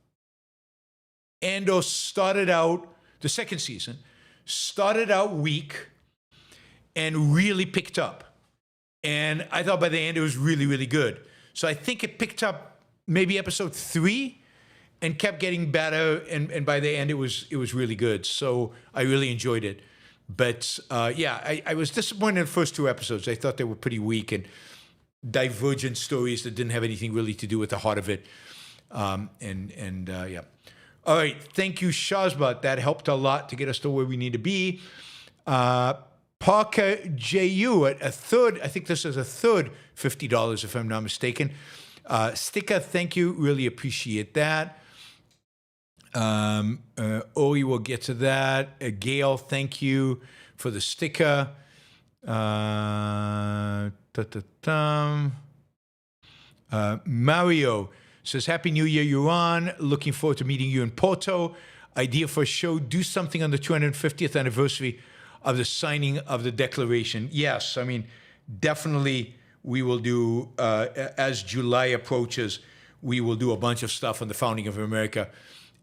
Andor started out, the second season, started out weak and really picked up. And I thought by the end it was really, really good. So I think it picked up maybe episode 3 and kept getting better, and by the end it was really good. So I really enjoyed it. But I was disappointed in the first 2 episodes. I thought they were pretty weak and divergent stories that didn't have anything really to do with the heart of it. All right, thank you, Shazbat. That helped a lot to get us to where we need to be. Parker J.U. at a third, I think this is a third $50, if I'm not mistaken. Sticker, thank you. Really appreciate that. Ori will get to that. Gail, thank you for the sticker. Mario says, Happy New Year, Yaron. Looking forward to meeting you in Porto. Idea for a show, do something on the 250th anniversary of the signing of the Declaration. Yes, I mean, definitely we will do, as July approaches, we will do a bunch of stuff on the founding of America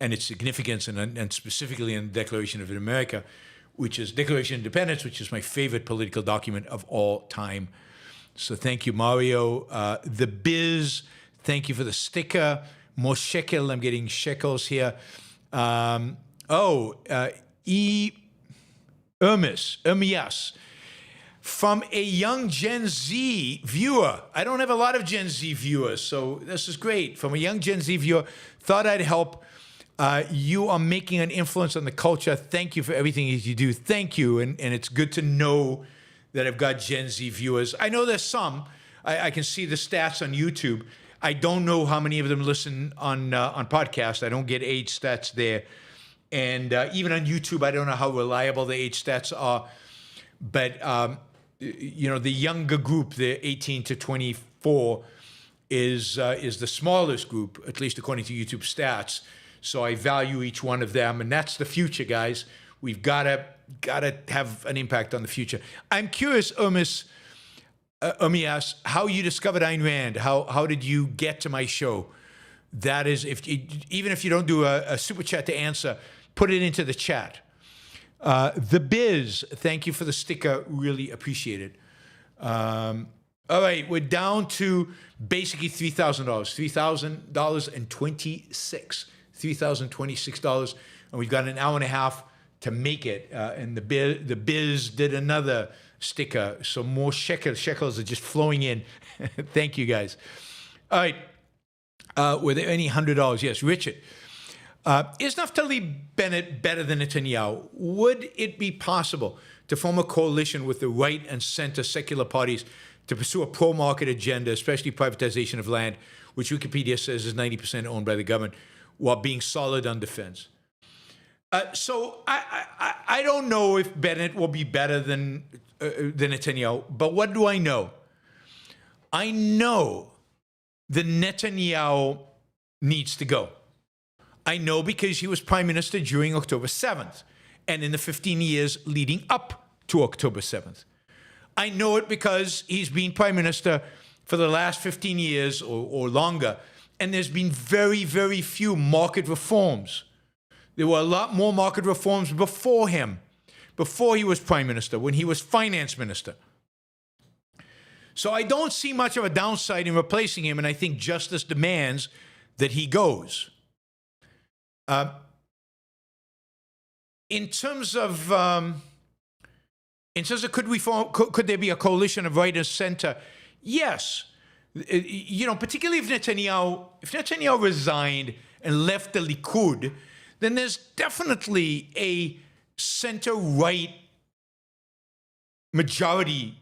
and its significance, and specifically in the Declaration of America, which is Declaration of Independence, which is my favorite political document of all time. So thank you, Mario. The Biz, thank you for the sticker. More shekel, I'm getting shekels here. Ermias, from a young Gen Z viewer. I don't have a lot of Gen Z viewers, so this is great. From a young Gen Z viewer, thought I'd help. You are making an influence on the culture. Thank you for everything that you do. Thank you, and it's good to know that I've got Gen Z viewers. I know there's some. I can see the stats on YouTube. I don't know how many of them listen on podcast. I don't get age stats there. And even on YouTube, I don't know how reliable the age stats are. But, the younger group, the 18 to 24, is the smallest group, at least according to YouTube stats. So I value each one of them. And that's the future, guys. We've got to have an impact on the future. I'm curious, Ermias, how you discovered Ayn Rand. How did you get to my show? That is, even if you don't do a super chat to answer, put it into the chat. The Biz, thank you for the sticker. Really appreciate it. All right, we're down to basically $3,000. $3,026. $3,026, and we've got an hour and a half to make it. And the Biz did another sticker, so more shekels are just flowing in. Thank you, guys. All right, were there any $100? Yes, Richard. Is Naftali Bennett better than Netanyahu? Would it be possible to form a coalition with the right and center secular parties to pursue a pro-market agenda, especially privatization of land, which Wikipedia says is 90% owned by the government, while being solid on defense? So I don't know if Bennett will be better than Netanyahu, but what do I know? I know that Netanyahu needs to go. I know because he was prime minister during October 7th and in the 15 years leading up to October 7th. I know it because he's been prime minister for the last 15 years or longer, and there's been very, very few market reforms. There were a lot more market reforms before him, before he was prime minister, when he was finance minister. So I don't see much of a downside in replacing him, and I think justice demands that he goes. In terms of could there be a coalition of right and center? Yes. Particularly if Netanyahu resigned and left the Likud, then there's definitely a center-right majority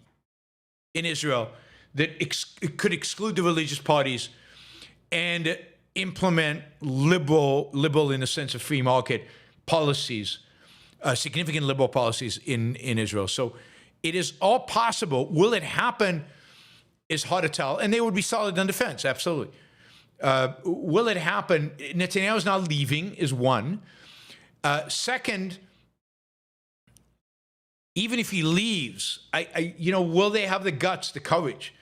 in Israel that could exclude the religious parties and implement liberal in the sense of free market policies, significant liberal policies in Israel. So it is all possible. Will it happen? Is hard to tell, and they would be solid on defense, absolutely. Will it happen? Netanyahu's not leaving, is one. Second, even if he leaves, will they have the guts, the courage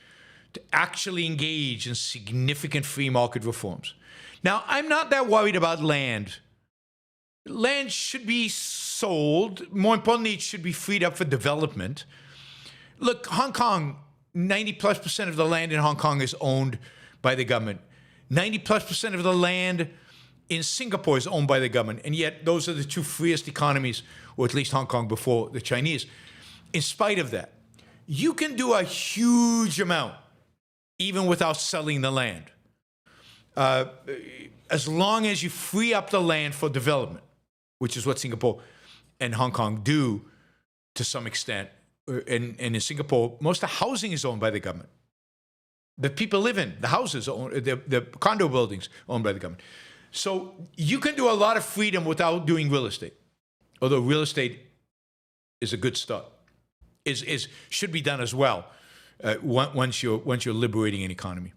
to actually engage in significant free market reforms? Now, I'm not that worried about land. Land should be sold. More importantly, it should be freed up for development. Look, Hong Kong, 90+% of the land in Hong Kong is owned by the government. 90+% of the land in Singapore is owned by the government. And yet those are the two freest economies, or at least Hong Kong before the Chinese. In spite of that, you can do a huge amount even without selling the land. As long as you free up the land for development, which is what Singapore and Hong Kong do to some extent. And in Singapore, most of the housing is owned by the government. The people live in, the houses, the condo buildings owned by the government. So you can do a lot of freedom without doing real estate. Although real estate is a good start. Should be done as well once you're liberating an economy.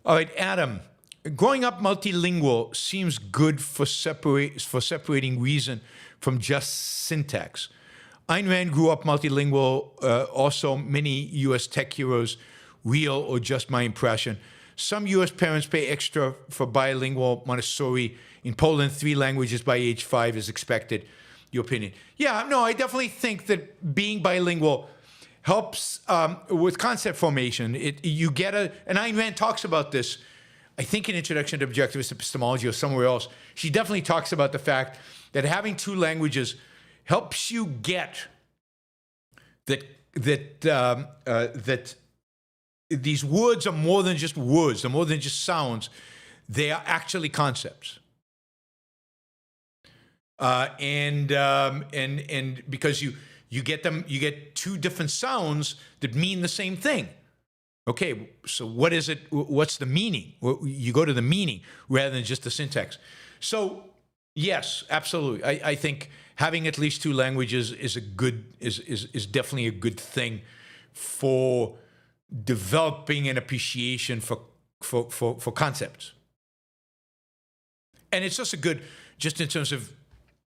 All right, Adam. Growing up multilingual seems good for separating reason from just syntax. Ayn Rand grew up multilingual, also many U.S. tech heroes, real or just my impression. Some U.S. parents pay extra for bilingual Montessori. In Poland, 3 languages by age 5 is expected. Your opinion? Yeah, no, I definitely think that being bilingual helps with concept formation. And Ayn Rand talks about this, I think in Introduction to Objectivist Epistemology or somewhere else. She definitely talks about the fact that having 2 languages helps you get that these words are more than just words, they're more than just sounds, they are actually concepts. And because you get them, you get two different sounds that mean the same thing. Okay, so what is it? What's the meaning? You go to the meaning rather than just the syntax. So yes, absolutely. I think having at least two languages is definitely a good thing for developing an appreciation for concepts. And it's also good just in terms of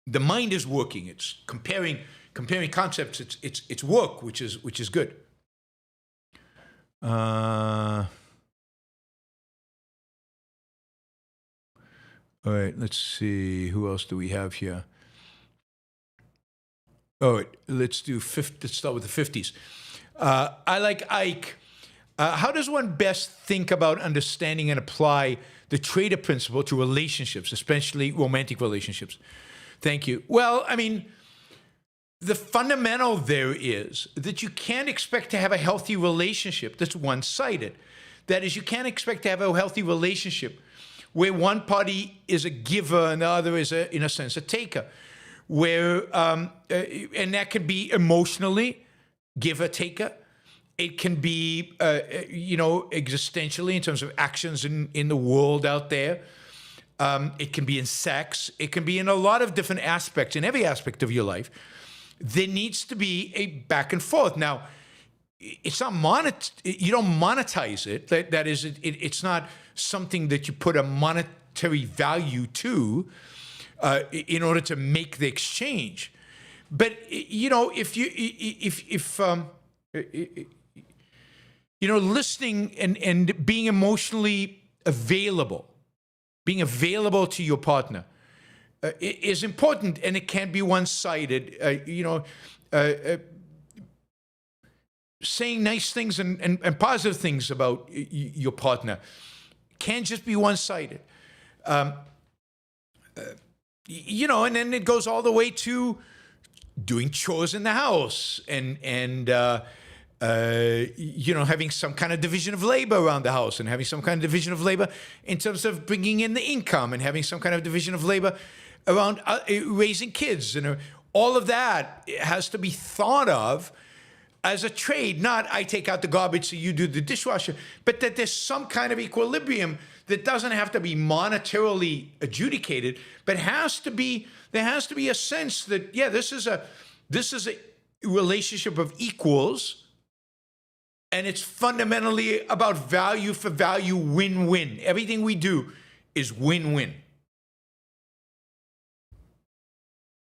the mind is working. It's comparing concepts. It's work, which is good. All right, let's see. Who else do we have here? All right, let's start with the 50s. I like Ike. How does one best think about understanding and apply the trader principle to relationships, especially romantic relationships? Thank you. Well, I mean, the fundamental there is that you can't expect to have a healthy relationship that's one-sided. That is, you can't expect to have a healthy relationship where one party is a giver and the other is, in a sense, a taker. Where, and that could be emotionally, giver-taker. It can be, existentially in terms of actions in the world out there. It can be in sex. It can be in a lot of different aspects, in every aspect of your life. There needs to be a back and forth. Now, it's not you don't monetize it. That is, it's not something that you put a monetary value to in order to make the exchange. But listening and being emotionally available, being available to your partner is important, and it can't be one-sided. Saying nice things and positive things about your partner can't just be one-sided. And then it goes all the way to doing chores in the house and having some kind of division of labor around the house, and having some kind of division of labor in terms of bringing in the income, and having some kind of division of labor around raising kids. And all of that has to be thought of as a trade, not I take out the garbage so you do the dishwasher, but that there's some kind of equilibrium that doesn't have to be monetarily adjudicated, but there has to be a sense that, yeah, this is a relationship of equals, and it's fundamentally about value for value, win-win. Everything we do is win-win.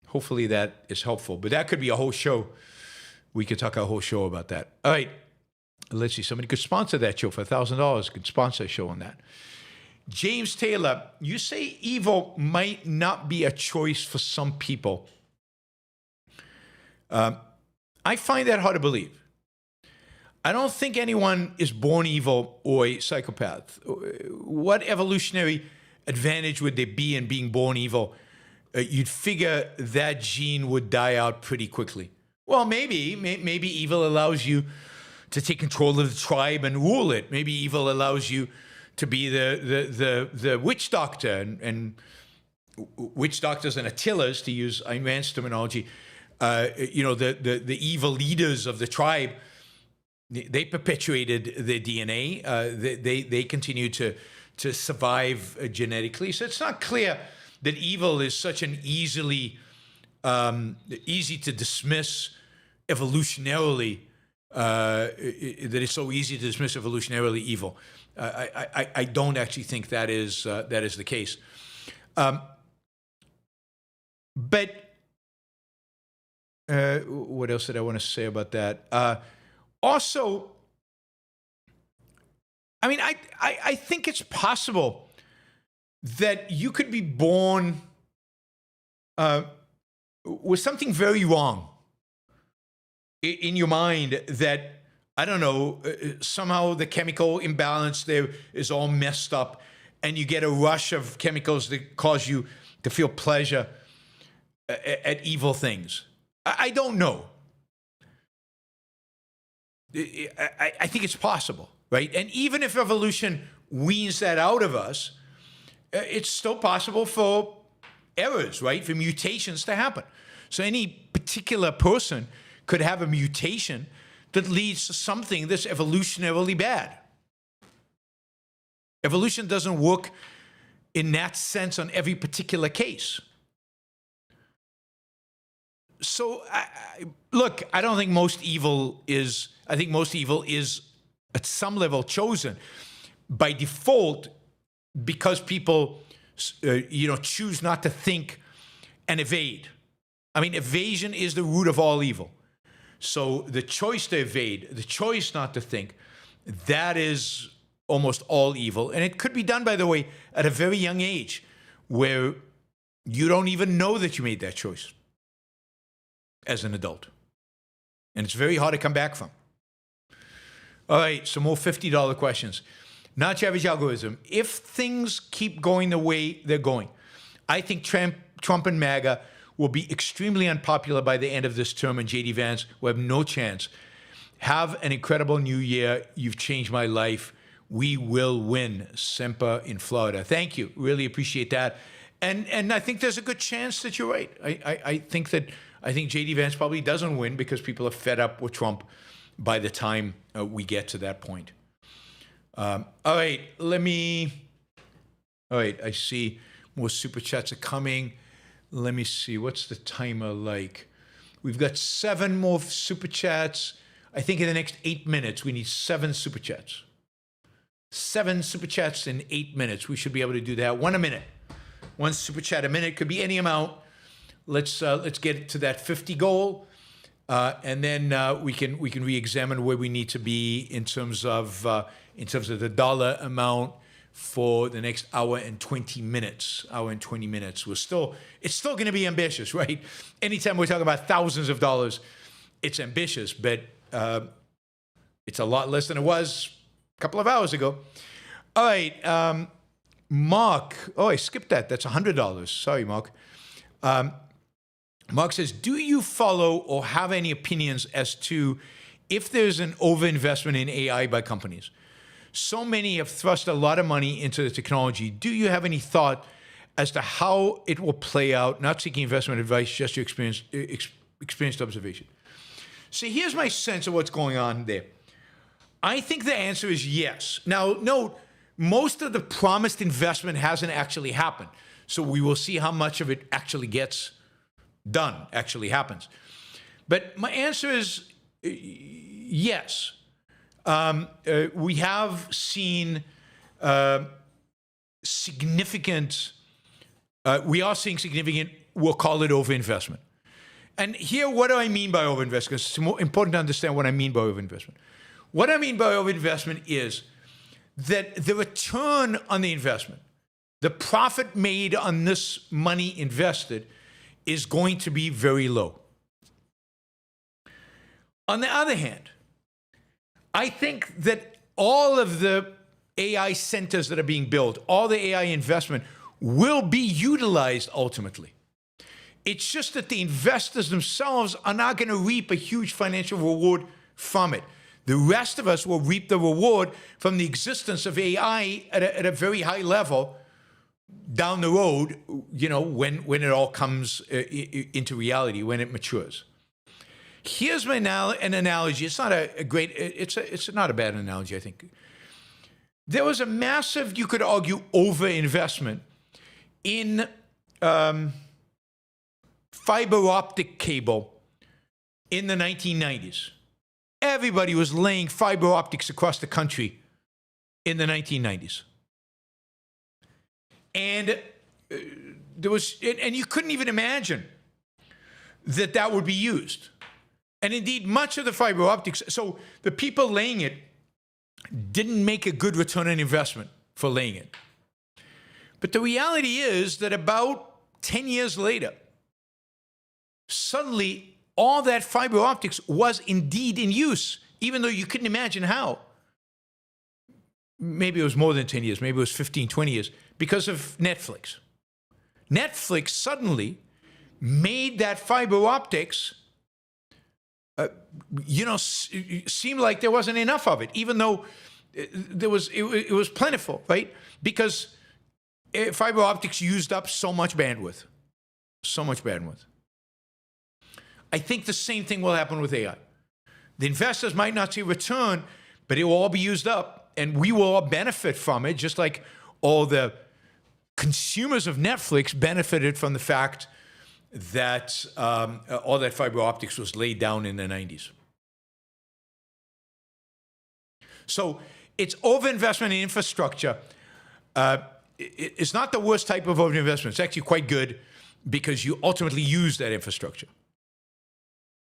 Hopefully that is helpful, but that could be a whole show. We could talk a whole show about that. All right, let's see. Somebody could sponsor that show for $1,000. Could sponsor a show on that. James Taylor, you say evil might not be a choice for some people. I find that hard to believe. I don't think anyone is born evil or a psychopath. What evolutionary advantage would there be in being born evil? You'd figure that gene would die out pretty quickly. Well, maybe evil allows you to take control of the tribe and rule it. Maybe evil allows you to be the witch doctor, and witch doctors and Attilas, to use Ayn Rand's terminology, the evil leaders of the tribe. They perpetuated their DNA. They continue to survive genetically. So it's not clear that evil is such an easy to dismiss evolutionarily. That it's so easy to dismiss evolutionarily evil. I don't actually think that is the case. But what else did I want to say about that? Also, I mean, I think it's possible that you could be born with something very wrong in your mind, that, I don't know, somehow the chemical imbalance there is all messed up, and you get a rush of chemicals that cause you to feel pleasure at evil things. I don't know. I think it's possible, right? And even if evolution weans that out of us, it's still possible for errors, right? For mutations to happen. So any particular person could have a mutation that leads to something that's evolutionarily bad. Evolution doesn't work in that sense on every particular case. So, look, I don't think most evil is, I think most evil is at some level chosen by default because people, choose not to think and evade. I mean, evasion is the root of all evil. So the choice to evade, the choice not to think, that is almost all evil. And it could be done, by the way, at a very young age where you don't even know that you made that choice as an adult. And it's very hard to come back from. All right, some more $50 questions. Not your average algorithm. If things keep going the way they're going, I think Trump and MAGA will be extremely unpopular by the end of this term, and J.D. Vance will have no chance. Have an incredible new year. You've changed my life. We will win. Semper in Florida. Thank you. Really appreciate that. And I think there's a good chance that you're right. I think J.D. Vance probably doesn't win because people are fed up with Trump by the time we get to that point. All right, I see more super chats are coming. Let me see, what's the timer like? We've got 7 more super chats. I think in the next 8 minutes, we need 7 super chats. 7 super chats in 8 minutes. We should be able to do that. 1 a minute. 1 super chat a minute, could be any amount. Let's get to that 50 goal. And then we can re-examine where we need to be in terms of the dollar amount for the next hour and 20 minutes. It's still going to be ambitious, right? Anytime we're talking about thousands of dollars, it's ambitious, but it's a lot less than it was a couple of hours ago. All right, Mark. Oh, I skipped that. That's $100. Sorry, Mark. Mark says, do you follow or have any opinions as to if there's an overinvestment in AI by companies? So many have thrust a lot of money into the technology. Do you have any thought as to how it will play out? Not seeking investment advice, just your experienced observation. So here's my sense of what's going on there. I think the answer is yes. Now, note, most of the promised investment hasn't actually happened. So we will see how much of it actually gets done, actually happens. But my answer is yes. We have seen significant, we'll call it overinvestment. And here, what do I mean by overinvestment? Because it's more important to understand what I mean by overinvestment. What I mean by overinvestment is that the return on the investment, the profit made on this money invested, is going to be very low. On the other hand, I think that all of the AI centers that are being built, all the AI investment will be utilized ultimately. It's just that the investors themselves are not going to reap a huge financial reward from it. The rest of us will reap the reward from the existence of AI at a very high level down the road, when it all comes into reality, when it matures. Here's an analogy. It's not it's not a bad analogy, I think. There was a massive, you could argue, overinvestment in fiber optic cable in the 1990s. Everybody was laying fiber optics across the country in the 1990s. And and you couldn't even imagine that would be used. And indeed, much of the fiber optics, so the people laying it didn't make a good return on investment for laying it. But the reality is that about 10 years later, suddenly all that fiber optics was indeed in use, even though you couldn't imagine how. Maybe it was more than 10 years, maybe it was 15, 20 years, because of Netflix. Netflix suddenly made that fiber optics seemed like there wasn't enough of it, even though it was plentiful, right? Because fiber optics used up so much bandwidth. So much bandwidth. I think the same thing will happen with AI. The investors might not see a return, but it will all be used up, and we will all benefit from it, just like all the consumers of Netflix benefited from the fact that all that fiber optics was laid down in the 90s. So it's overinvestment in infrastructure. It's not the worst type of overinvestment. It's actually quite good because you ultimately use that infrastructure.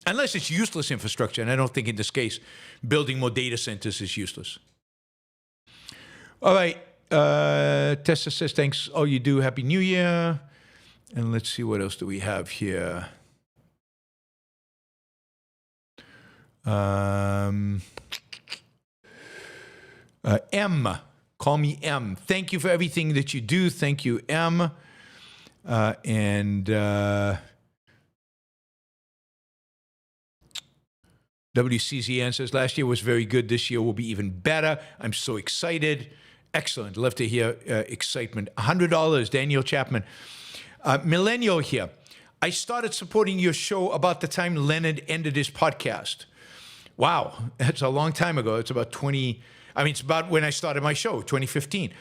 Unless it's useless infrastructure, and I don't think in this case building more data centers is useless. All right, Tessa says, thanks all you do, Happy New Year. And let's see, what else do we have here? M, call me M. Thank you for everything that you do. Thank you, M. WCZN says, last year was very good. This year will be even better. I'm so excited. Excellent. Love to hear excitement. $100, Daniel Chapman. Millennial here. I started supporting your show about the time Leonard ended his podcast. Wow, that's a long time ago. It's about it's about when I started my show, 2015.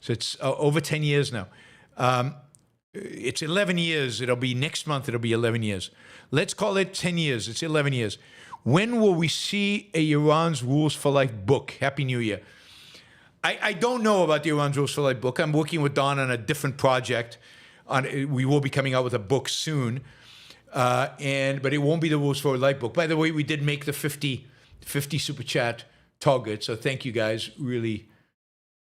So it's over 10 years now. It's 11 years. Next month, it'll be 11 years. Let's call it 10 years. It's 11 years. When will we see a Yaron's Rules for Life book? Happy New Year. I don't know about the Yaron's Rules for Life book. I'm working with Don on a different project. We will be coming out with a book soon. But it won't be the Rules for Life book. By the way, we did make the 50 Super Chat target. So thank you guys. Really,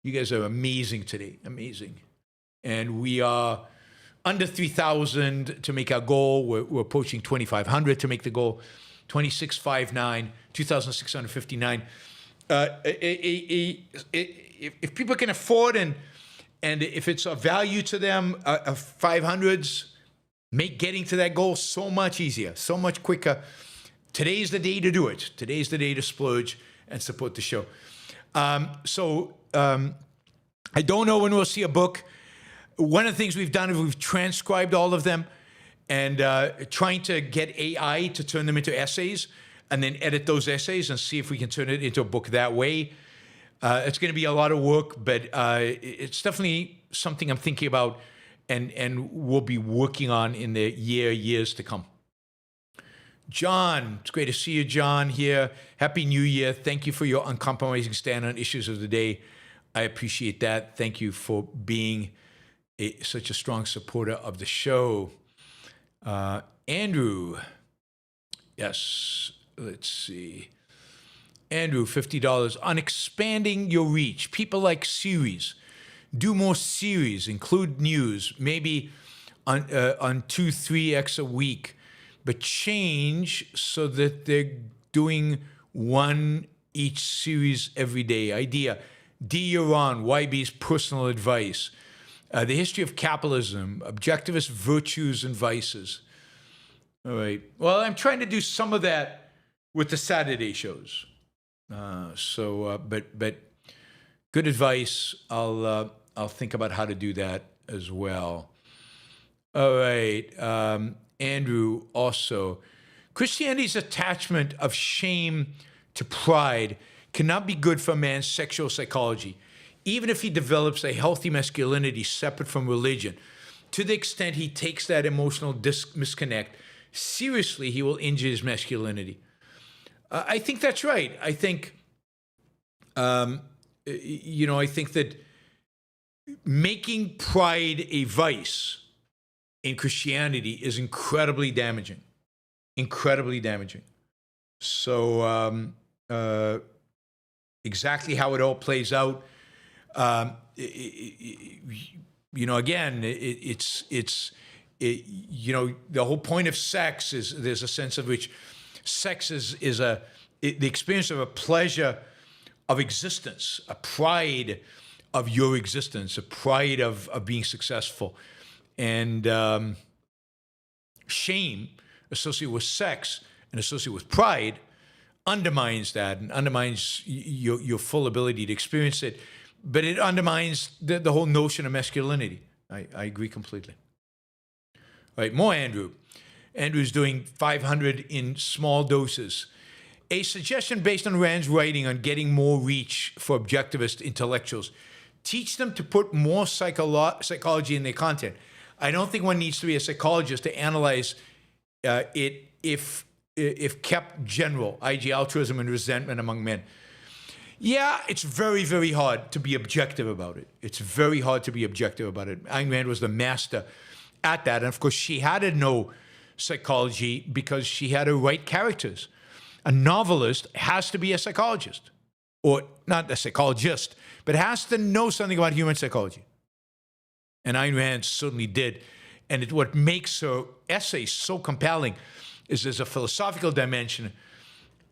you guys are amazing today. Amazing. And we are under 3,000 to make our goal. We're approaching 2,500 to make the goal. 2659, 2,659. If people can afford and if it's of value to them, 500s make getting to that goal so much easier, so much quicker. Today's the day to do it. Today's the day to splurge and support the show. I don't know when we'll see a book. One of the things we've done is we've transcribed all of them and trying to get AI to turn them into essays and then edit those essays and see if we can turn it into a book that way. It's going to be a lot of work, but it's definitely something I'm thinking about and we'll be working on in the years to come. John, it's great to see you, John, here. Happy New Year. Thank you for your uncompromising stand on issues of the day. I appreciate that. Thank you for being such a strong supporter of the show. Andrew, yes, let's see. Andrew, $50 on expanding your reach. People like series. Do more series, include news, maybe on 2-3x a week, but change so that they're doing one each series every day. Idea, D. Yaron, YB's personal advice. The history of capitalism, objectivist virtues and vices. All right. Well, I'm trying to do some of that with the Saturday shows. But good advice. I'll think about how to do that as well. All right. Andrew also. Christianity's attachment of shame to pride cannot be good for a man's sexual psychology, even if he develops a healthy masculinity separate from religion. To the extent he takes that emotional misconnect seriously, he will injure his masculinity. I think that's right. I think, I think that making pride a vice in Christianity is incredibly damaging. Incredibly damaging. So exactly how it all plays out, again, the whole point of sex is there's a sense of which sex is the experience of a pleasure of existence, a pride of your existence, a pride of being successful. And shame associated with sex and associated with pride undermines that and undermines your full ability to experience it. But it undermines the whole notion of masculinity. I agree completely. All right, more Andrew. Andrew's doing 500 in small doses. A suggestion based on Rand's writing on getting more reach for objectivist intellectuals. Teach them to put more psychology in their content. I don't think one needs to be a psychologist to analyze it if kept general, i.e. altruism and resentment among men. Yeah, it's very, very hard to be objective about it. It's very hard to be objective about it. Ayn Rand was the master at that. And of course, she had to know psychology because she had to write characters. A novelist has to be a psychologist, or not a psychologist, but has to know something about human psychology. And Ayn Rand certainly did. And what makes her essays so compelling is there's a philosophical dimension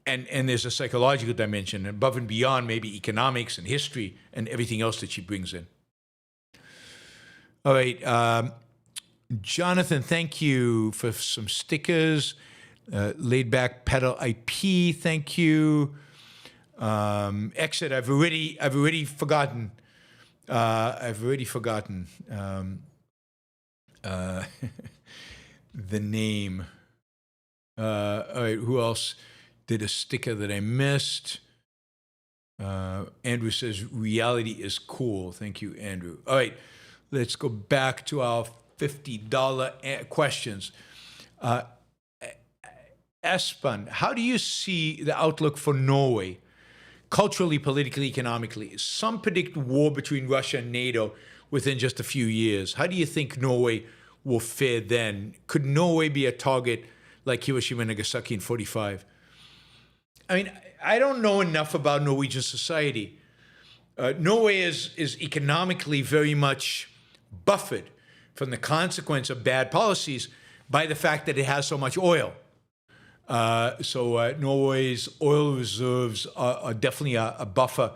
and there's a psychological dimension, above and beyond maybe economics and history and everything else that she brings in. All right, Jonathan, thank you for some stickers. Laid Back Pedal IP, thank you. Exit, I've already forgotten. The name. All right, who else did a sticker that I missed? Andrew says, reality is cool. Thank you, Andrew. All right, let's go back to our $50 questions. Espen, how do you see the outlook for Norway, culturally, politically, economically? Some predict war between Russia and NATO within just a few years. How do you think Norway will fare then? Could Norway be a target like Hiroshima and Nagasaki in 1945? I mean, I don't know enough about Norwegian society. Norway is economically very much buffered from the consequence of bad policies by the fact that it has so much oil. So Norway's oil reserves are definitely a buffer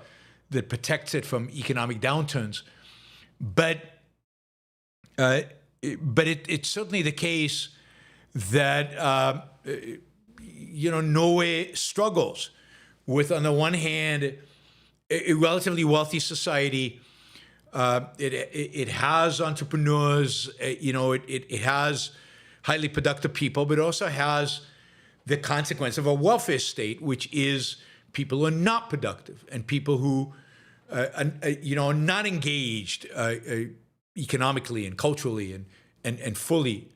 that protects it from economic downturns. But it's certainly the case that Norway struggles with, on the one hand, a relatively wealthy society. It has entrepreneurs. It has highly productive people, but it also has the consequence of a welfare state, which is people who are not productive and people who are not engaged economically and culturally and fully.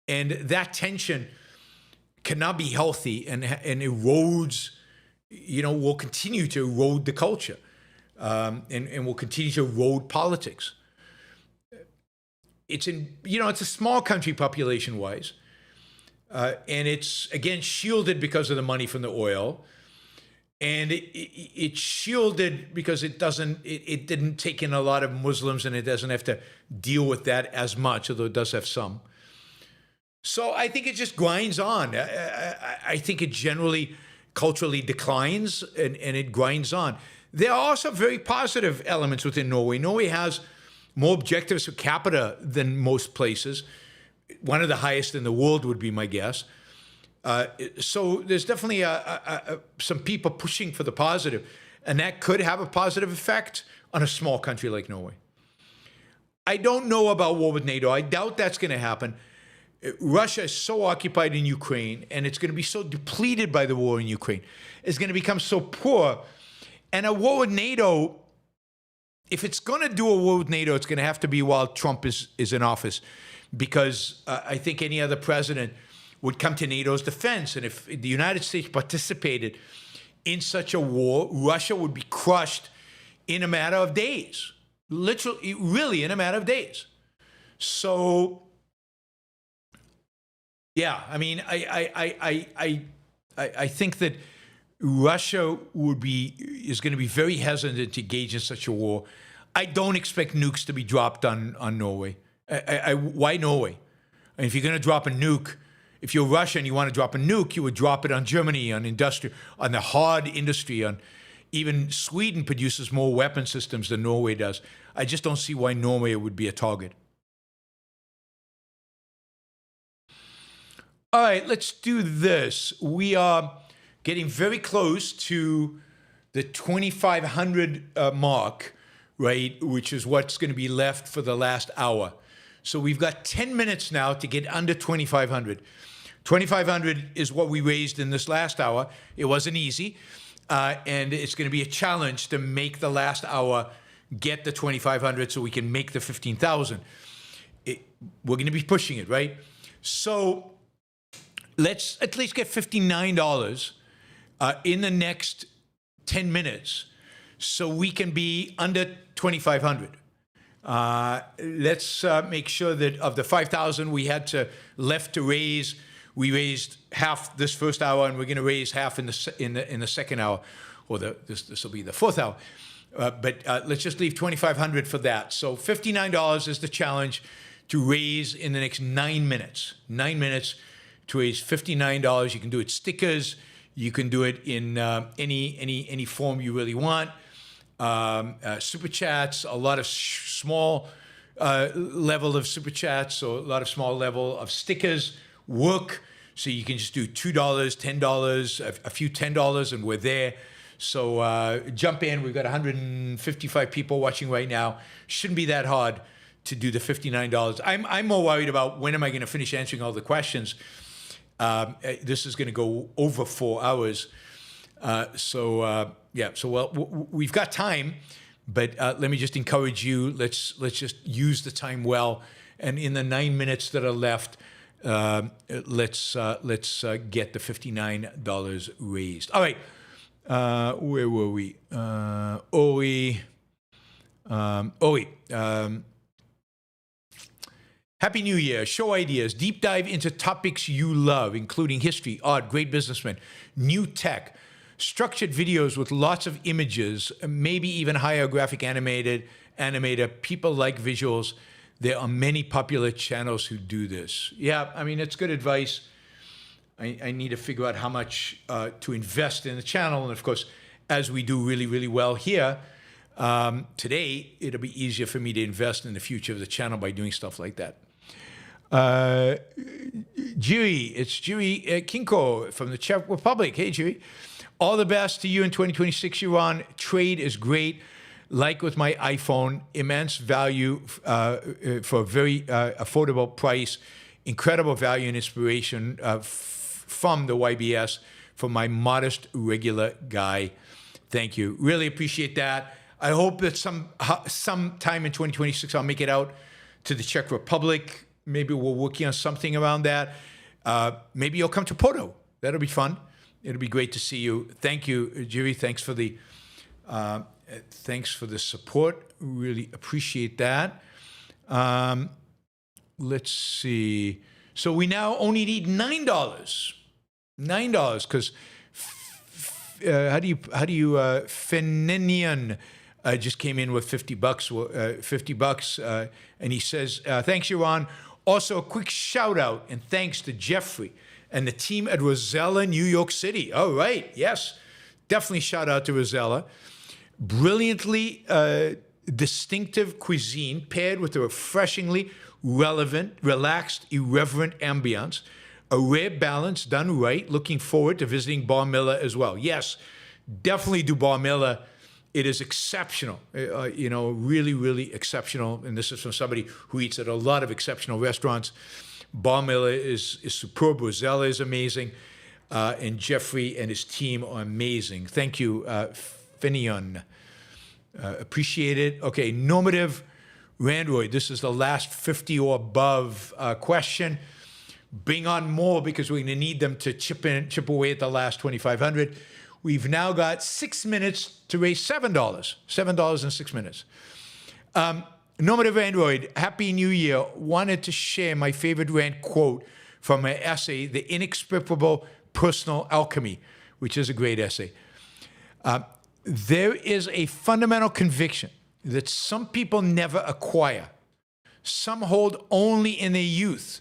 And that tension cannot be healthy and erodes, will continue to erode the culture and will continue to erode politics. It's a small country population-wise. And it's, again, shielded because of the money from the oil. And it's shielded because it didn't take in a lot of Muslims and it doesn't have to deal with that as much, although it does have some. So I think it just grinds on. I think it generally culturally declines and it grinds on. There are also very positive elements within Norway. Norway has more objectives per capita than most places. One of the highest in the world would be my guess. So there's definitely some people pushing for the positive, and that could have a positive effect on a small country like Norway. I don't know about war with NATO. I doubt that's going to happen. Russia is so occupied in Ukraine, and it's going to be so depleted by the war in Ukraine. It's going to become so poor. And a war with NATO, if it's going to do a war with NATO, it's going to have to be while Trump is in office. Because I think any other president would come to NATO's defense. And if the United States participated in such a war, Russia would be crushed in a matter of days. Literally, really in a matter of days. So, yeah, I mean, I think that Russia is going to be very hesitant to engage in such a war. I don't expect nukes to be dropped on Norway. Why Norway? And if you're going to drop a nuke, if you're Russia and you want to drop a nuke, you would drop it on Germany, on the hard industry. On even Sweden produces more weapon systems than Norway does. I just don't see why Norway would be a target. All right, let's do this. We are getting very close to the 2,500 mark, right, which is what's going to be left for the last hour. So we've got 10 minutes now to get under 2,500. 2,500 is what we raised in this last hour. It wasn't easy, and it's going to be a challenge to make the last hour get the 2,500 so we can make the 15,000. We're going to be pushing it, right? So let's at least get $59 in the next 10 minutes so we can be under 2,500. Let's make sure that of the 5,000 we had left to raise, we raised half this first hour, and we're going to raise half in the second hour, or this will be the fourth hour. But let's just leave 2,500 for that. So $59 is the challenge to raise in the next 9 minutes. 9 minutes to raise $59. You can do it stickers. You can do it in any form you really want. Super chats, a lot of small level of super chats, or a lot of small level of stickers work. So you can just do $2, $10, a few $10, and we're there. So jump in. We've got 155 people watching right now. Shouldn't be that hard to do the $59. I'm more worried about when am I going to finish answering all the questions. This is going to go over 4 hours. So we've got time, but let me just encourage you. Let's just use the time well, and in the 9 minutes that are left, let's get the $59 raised. All right, where were we? Happy New Year. Show ideas. Deep dive into topics you love, including history, art, great businessmen, new tech, structured videos with lots of images, maybe even higher graphic animator. People like visuals. There are many popular channels who do this. Yeah, I mean, it's good advice. I need to figure out how much to invest in the channel. And of course, as we do really, really well here, today, it'll be easier for me to invest in the future of the channel by doing stuff like that. Jiri, it's Jiri Kinko from the Czech Republic. Hey, Jiri. All the best to you in 2026, Yaron. Trade is great. Like with my iPhone, immense value for a very affordable price, incredible value and inspiration from the YBS for my modest, regular guy. Thank you. Really appreciate that. I hope that sometime in 2026 I'll make it out to the Czech Republic. Maybe we're working on something around that. Maybe you'll come to Porto. That'll be fun. It'll be great to see you. Thank you, Jiri. Thanks for the support. Really appreciate that. Let's see. So we now only need $9. $9 because how do you Feninian just came in with $50. $50, and he says, thanks, Yaron. Also, a quick shout out and thanks to Jeffrey and the team at Rosella, New York City. All right, yes, definitely shout out to Rosella. Brilliantly distinctive cuisine paired with a refreshingly relevant, relaxed, irreverent ambience. A rare balance done right. Looking forward to visiting Bar Miller as well. Yes, definitely do Bar Miller. It is exceptional, really, really exceptional. And this is from somebody who eats at a lot of exceptional restaurants. Bar Miller is superb. Rosella is amazing. And Jeffrey and his team are amazing. Thank you, Finion. Appreciate it. Okay, normative Randroid. This is the last 50 or above question. Bring on more because we're going to need them to chip away at the last 2,500. We've now got 6 minutes to raise $7. $7 in 6 minutes. Normative Android, Happy New Year. Wanted to share my favorite rant quote from my essay, The Inexplicable Personal Alchemy, which is a great essay. There is a fundamental conviction that some people never acquire. Some hold only in their youth,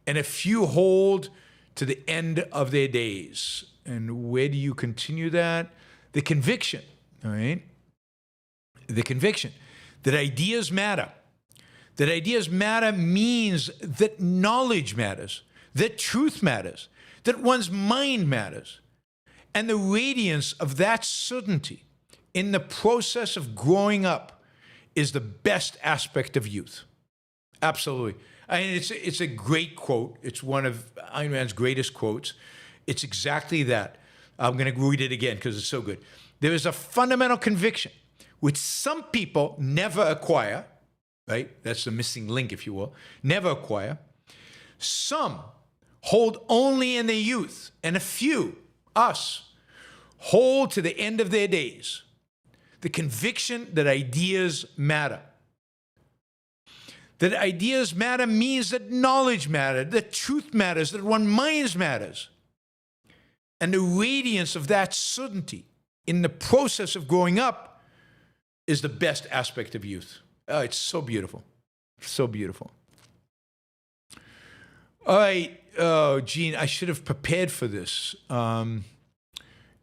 and a few hold to the end of their days. And where do you continue that? The conviction, all right? The conviction that ideas matter. That ideas matter means that knowledge matters. that truth matters, that one's mind matters. And the radiance of that certainty in the process of growing up is the best aspect of youth. Absolutely. I mean, it's a great quote. It's one of Ayn Rand's greatest quotes. It's exactly that. I'm going to read it again because it's so good. There is a fundamental conviction which some people never acquire, right? That's the missing link, if you will. Never acquire. Some hold only in their youth, and a few, us, hold to the end of their days. The conviction that ideas matter. That ideas matter means that knowledge matters, that truth matters, that one's mind matters. And the radiance of that certainty in the process of growing up is the best aspect of youth. Oh, it's so beautiful. So beautiful. All right. Oh, Gene, I should have prepared for this.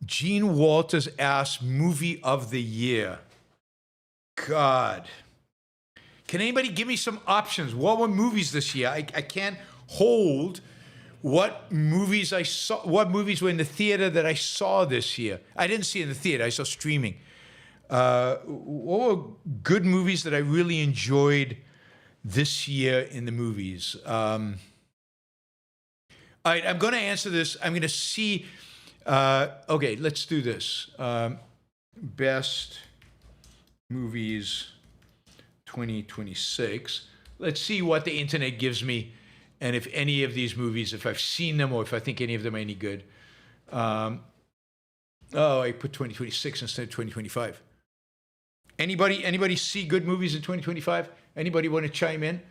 Gene Walters asked movie of the year. God. Can anybody give me some options? What were movies this year? I can't hold what movies I saw, what movies were in the theater that I saw this year. I didn't see in the theater, I saw streaming. What were good movies that I really enjoyed this year in the movies? All right, I'm going to answer this. I'm going to see. Okay, let's do this. Best movies 2026. Let's see what the internet gives me, and if any of these movies, if I've seen them or if I think any of them are any good. Oh, I put 2026 instead of 2025. Anybody see good movies in 2025? Anybody want to chime in?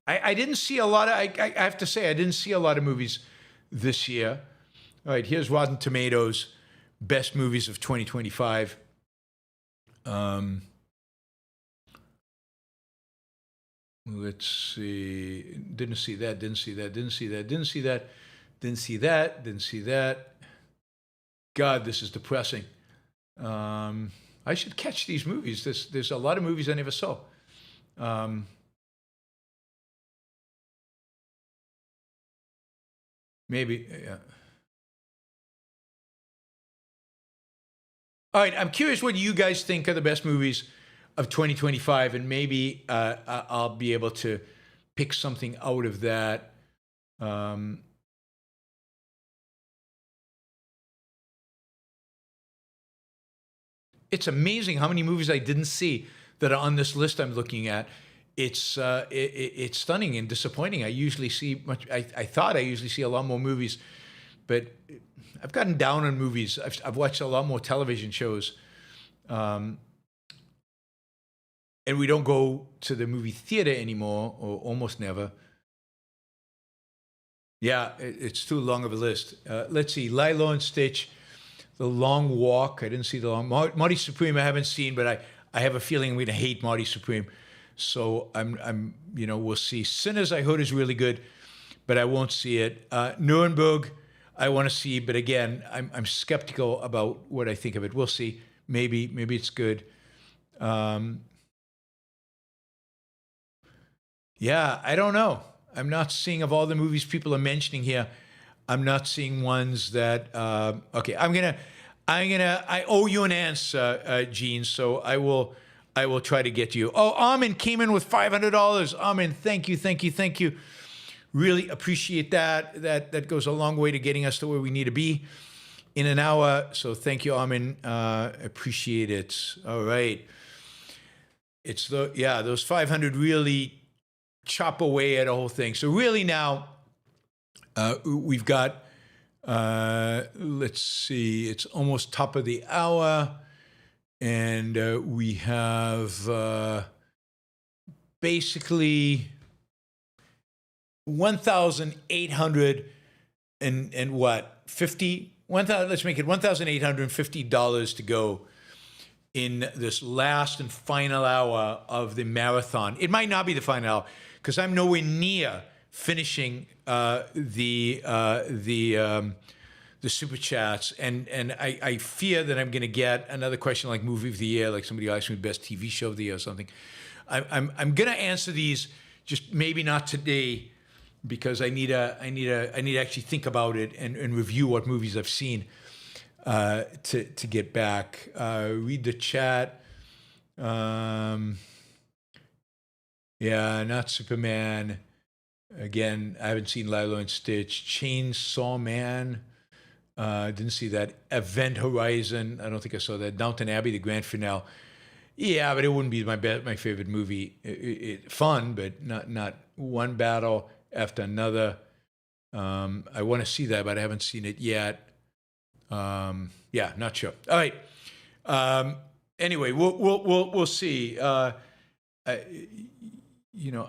I didn't see a lot of, I have to say, I didn't see a lot of movies this year. All right, here's Rotten Tomatoes, best movies of 2025. Let's see. Didn't see that, didn't see that, didn't see that, didn't see that, didn't see that, didn't see that. God, this is depressing. I should catch these movies. There's a lot of movies I never saw. Maybe, yeah. All right, I'm curious what you guys think are the best movies of 2025, and maybe I'll be able to pick something out of that. It's amazing how many movies I didn't see that are on this list I'm looking at. It's stunning and disappointing. I usually see much. I thought I usually see a lot more movies, but I've gotten down on movies. I've watched a lot more television shows, and we don't go to the movie theater anymore, or almost never. Yeah, it's too long of a list. Let's see, Lilo and Stitch, The Long Walk. I didn't see The Long Marty Supreme. I haven't seen, but I have a feeling I'm going to hate Marty Supreme. So I'm we'll see. Sinners, I heard, is really good, but I won't see it. Nuremberg, I want to see, but again, I'm skeptical about what I think of it. We'll see. Maybe it's good. Yeah, I don't know. I'm not seeing, of all the movies people are mentioning here, I'm not seeing ones that. Okay, I owe you an answer, Gene. So I will try to get to you. Oh, Armin came in with $500. Armin, thank you. Really appreciate that. That goes a long way to getting us to where we need to be in an hour. So thank you, Armin. Appreciate it. All right. It's those 500 really chop away at the whole thing. So really now we've got, let's see, it's almost top of the hour. And we have basically 1,800 and what? 50? 1,000. Let's make it $1,850 to go in this last and final hour of the marathon. It might not be the final hour because I'm nowhere near finishing the super chats, and I fear that I'm going to get another question like movie of the year, like somebody asked me best TV show of the year or something. I'm going to answer these, just maybe not today, because I need to actually think about it and review what movies I've seen to get back. Read the chat. Yeah, not Superman. Again, I haven't seen Lilo and Stitch. Chainsaw Man. Didn't see that. Event Horizon. I don't think I saw that. Downton Abbey, the grand finale. Yeah, but it wouldn't be my favorite movie. Fun, but not one battle after another. I want to see that, but I haven't seen it yet. Yeah, not sure. All right. Anyway, we'll see. I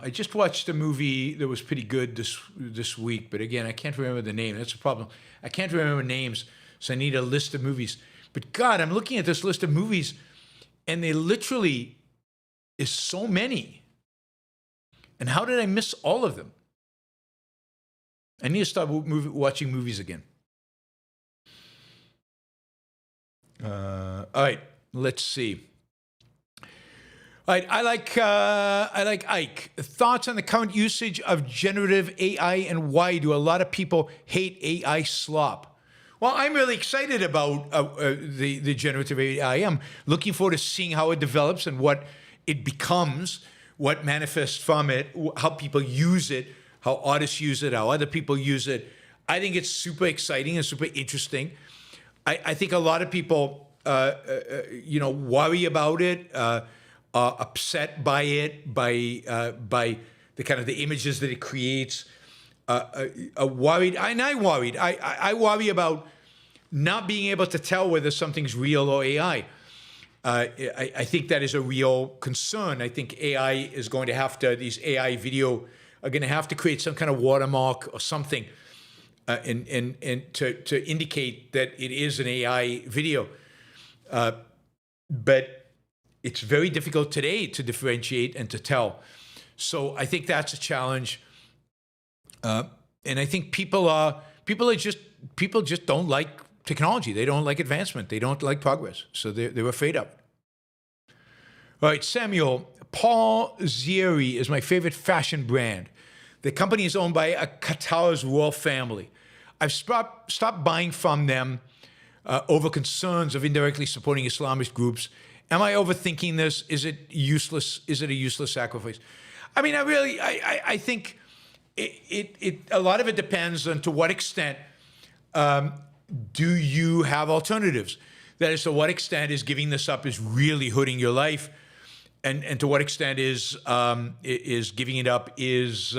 just watched a movie that was pretty good this week, but again, I can't remember the name. That's a problem. I can't remember names, so I need a list of movies. But God, I'm looking at this list of movies, and they literally is so many. And how did I miss all of them? I need to start watching movies again. All right, let's see. All right, I like Ike. Thoughts on the current usage of generative AI and why do a lot of people hate AI slop? Well, I'm really excited about the generative AI. I'm looking forward to seeing how it develops and what it becomes, what manifests from it, how people use it, how artists use it, how other people use it. I think it's super exciting and super interesting. I think a lot of people, worry about it, are upset by it, by the kind of the images that it creates. Worried, and I worried. I worry about not being able to tell whether something's real or AI. I think that is a real concern. I think AI is going to have to, these AI video are going to have to create some kind of watermark or something and to indicate that it is an AI video. But it's very difficult today to differentiate and to tell. So I think that's a challenge. And I think people just don't like technology. They don't like advancement. They don't like progress. So they're afraid of it. All right, Samuel, Paul Zieri is my favorite fashion brand. The company is owned by a Qatar's royal family. I've stopped buying from them over concerns of indirectly supporting Islamist groups. Am I overthinking this? Is it useless? Is it a useless sacrifice? I mean, I think a lot of it depends on to what extent do you have alternatives? That is, to what extent is giving this up is really hurting your life, and to what extent is giving it up is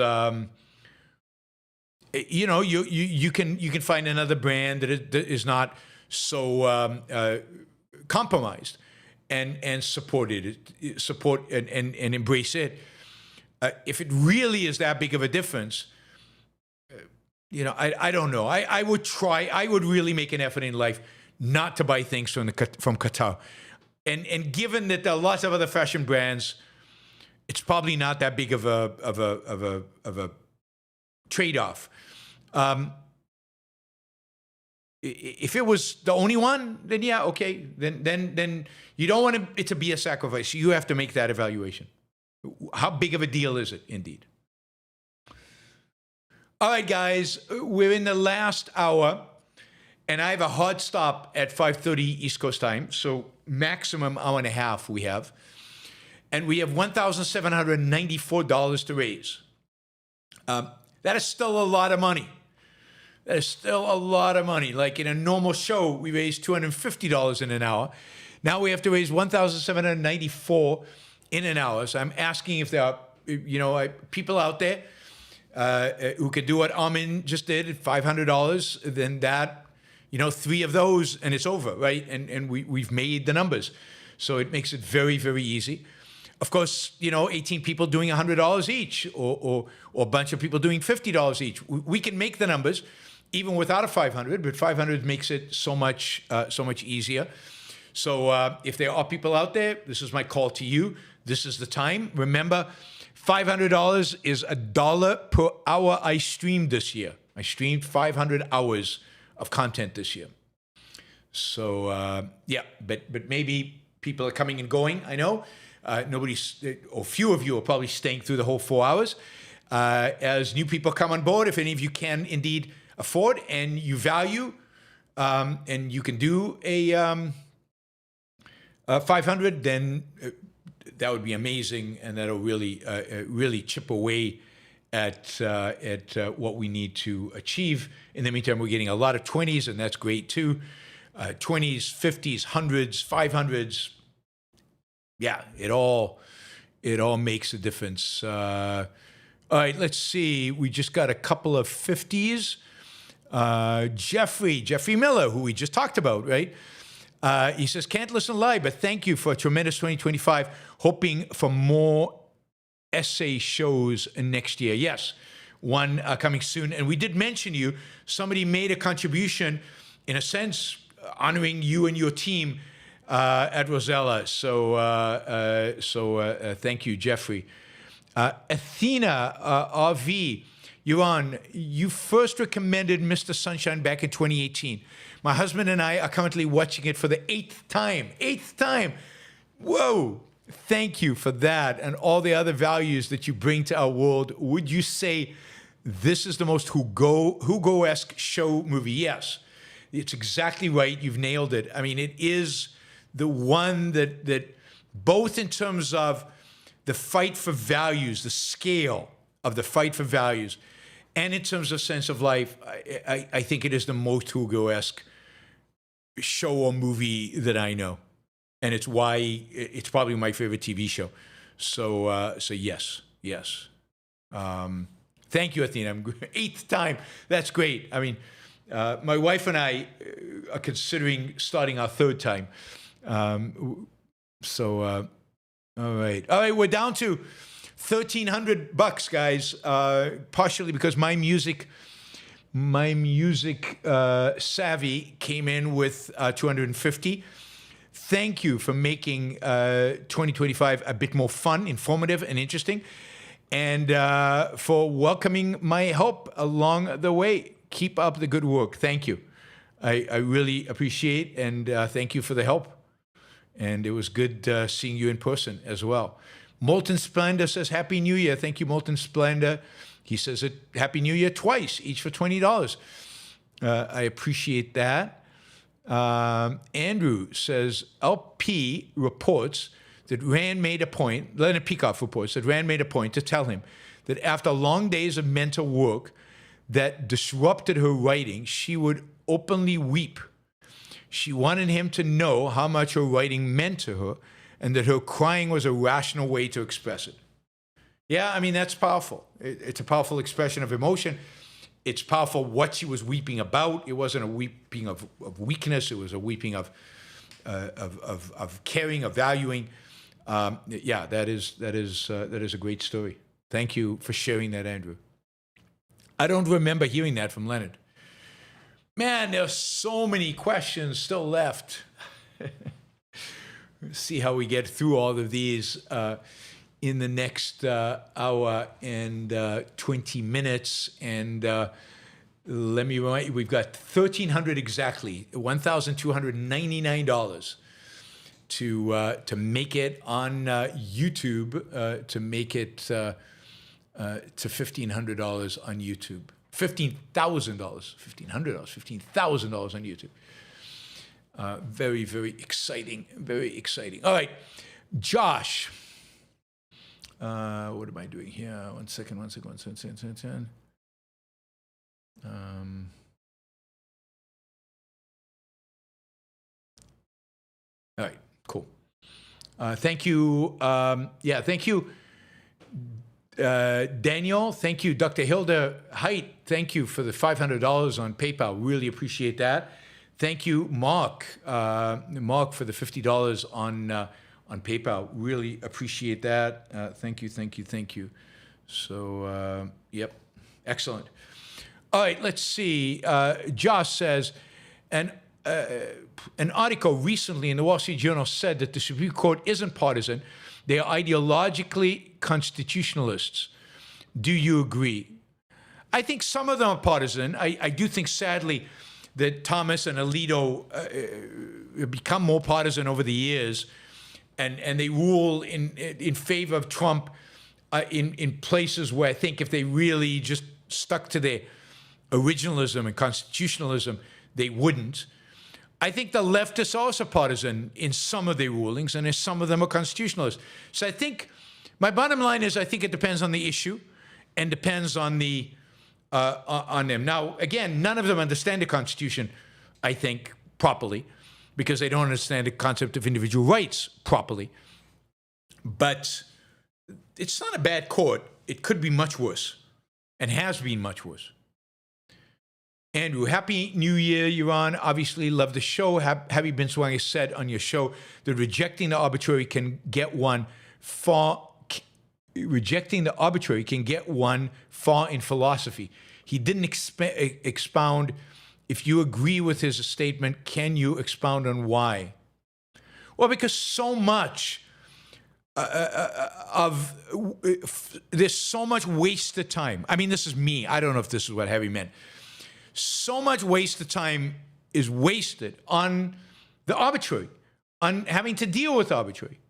you can find another brand that is not so compromised. And support and embrace it. If it really is that big of a difference, I don't know. I would really make an effort in life not to buy things from Qatar. And given that there are lots of other fashion brands, it's probably not that big of a trade-off. If it was the only one, then yeah, okay. Then you don't want it to be a sacrifice. You have to make that evaluation. How big of a deal is it, indeed? All right, guys, we're in the last hour, and I have a hard stop at 5:30 East Coast time, so maximum hour and a half we have. And we have $1,794 to raise. That is still a lot of money. That is still a lot of money. Like in a normal show, we raise $250 in an hour. Now we have to raise $1,794 in an hour. So I'm asking if there are, people out there who could do what Armin just did at $500. Then that, 3 of those and it's over, right? And we've made the numbers. So it makes it very, very easy. Of course, 18 people doing $100 each, or a bunch of people doing $50 each. We can make the numbers even without a 500, but 500 makes it so much easier. So if there are people out there, this is my call to you. This is the time. Remember, $500 is $1 per hour I streamed this year. I streamed 500 hours of content this year. So but maybe people are coming and going. I know. Few of you are probably staying through the whole 4 hours. as new people come on board, if any of you can indeed afford and you value, and you can do a 500, then that would be amazing, and that'll really really chip away at what we need to achieve. In the meantime, we're getting a lot of 20s, and that's great too. 20s, 50s, 100s, 500s. Yeah, it all makes a difference. All right, let's see. We just got a couple of 50s. Jeffrey Miller, who we just talked about, right? He says, can't listen live, but thank you for a tremendous 2025. Hoping for more essay shows next year. Yes, one coming soon. And we did mention you. Somebody made a contribution, in a sense, honoring you and your team at Rosella. So thank you, Jeffrey. Athena RV, Yaron, you first recommended Mr. Sunshine back in 2018. My husband and I are currently watching it for the 8th time. 8th time. Whoa. Thank you for that and all the other values that you bring to our world. Would you say this is the most Hugo-esque show movie? Yes. It's exactly right. You've nailed it. I mean, it is the one that both in terms of the fight for values, the scale of the fight for values, and in terms of sense of life, I think it is the most Hugo-esque show or movie that I know. And it's why it's probably my favorite TV show. So yes. Thank you, Athena. 8th time. That's great. I mean, my wife and I are considering starting our 3rd time. All right, we're down to $1,300, guys. Partially because my music savvy came in with 250. Thank you for making 2025 a bit more fun, informative, and interesting, and for welcoming my help along the way. Keep up the good work. Thank you. I really appreciate, and thank you for the help. And it was good seeing you in person as well. Molten Splendor says, Happy New Year. Thank you, Molten Splendor. He says it, Happy New Year twice, each for $20. I appreciate that. Andrew says, LP reports that Rand made a point, Leonard Peikoff reports that Rand made a point to tell him that after long days of mental work that disrupted her writing, she would openly weep. She wanted him to know how much her writing meant to her and that her crying was a rational way to express it. Yeah, I mean, that's powerful. It's a powerful expression of emotion. It's powerful what she was weeping about. It wasn't a weeping of weakness. It was a weeping of caring, of valuing. Yeah, that is a great story. Thank you for sharing that, Andrew. I don't remember hearing that from Leonard. Man, there's so many questions still left. See how we get through all of these in the next hour and 20 minutes. And let me remind you, we've got $1,300 exactly, $1,299 to make it on YouTube, to make it to $1,500 on YouTube. $15,000 on YouTube. Very, very exciting. Very exciting. All right, Josh. What am I doing here? One second. All right, cool. Thank you. Thank you, Daniel. Thank you, Dr. Hilda Height. Thank you for the $500 on PayPal. Really appreciate that. Thank you, Mark. Mark, for the $50 on PayPal. Really appreciate that. Thank you. So, yep, excellent. All right, let's see. Josh says, an article recently in the Wall Street Journal said that the Supreme Court isn't partisan. They are ideologically constitutionalists. Do you agree? I think some of them are partisan. I do think, sadly, that Thomas and Alito become more partisan over the years, and they rule in favor of Trump in places where I think if they really just stuck to their originalism and constitutionalism, they wouldn't. I think the leftists are also partisan in some of their rulings, and in some of them are constitutionalists. So I think my bottom line is I think it depends on the issue and depends on the on them. Now, again, none of them understand the Constitution, I think, properly, because they don't understand the concept of individual rights properly. But it's not a bad court. It could be much worse, and has been much worse. Andrew, Happy New Year, Yaron. Obviously, love the show. Harry Binswanger said on your show that rejecting the arbitrary can get one far in philosophy. He didn't expound. If you agree with his statement, can you expound on why? Well, because so much there's so much wasted time. I mean, this is me. I don't know if this is what Harry meant. So much wasted time is wasted on the arbitrary, on having to deal with arbitrary.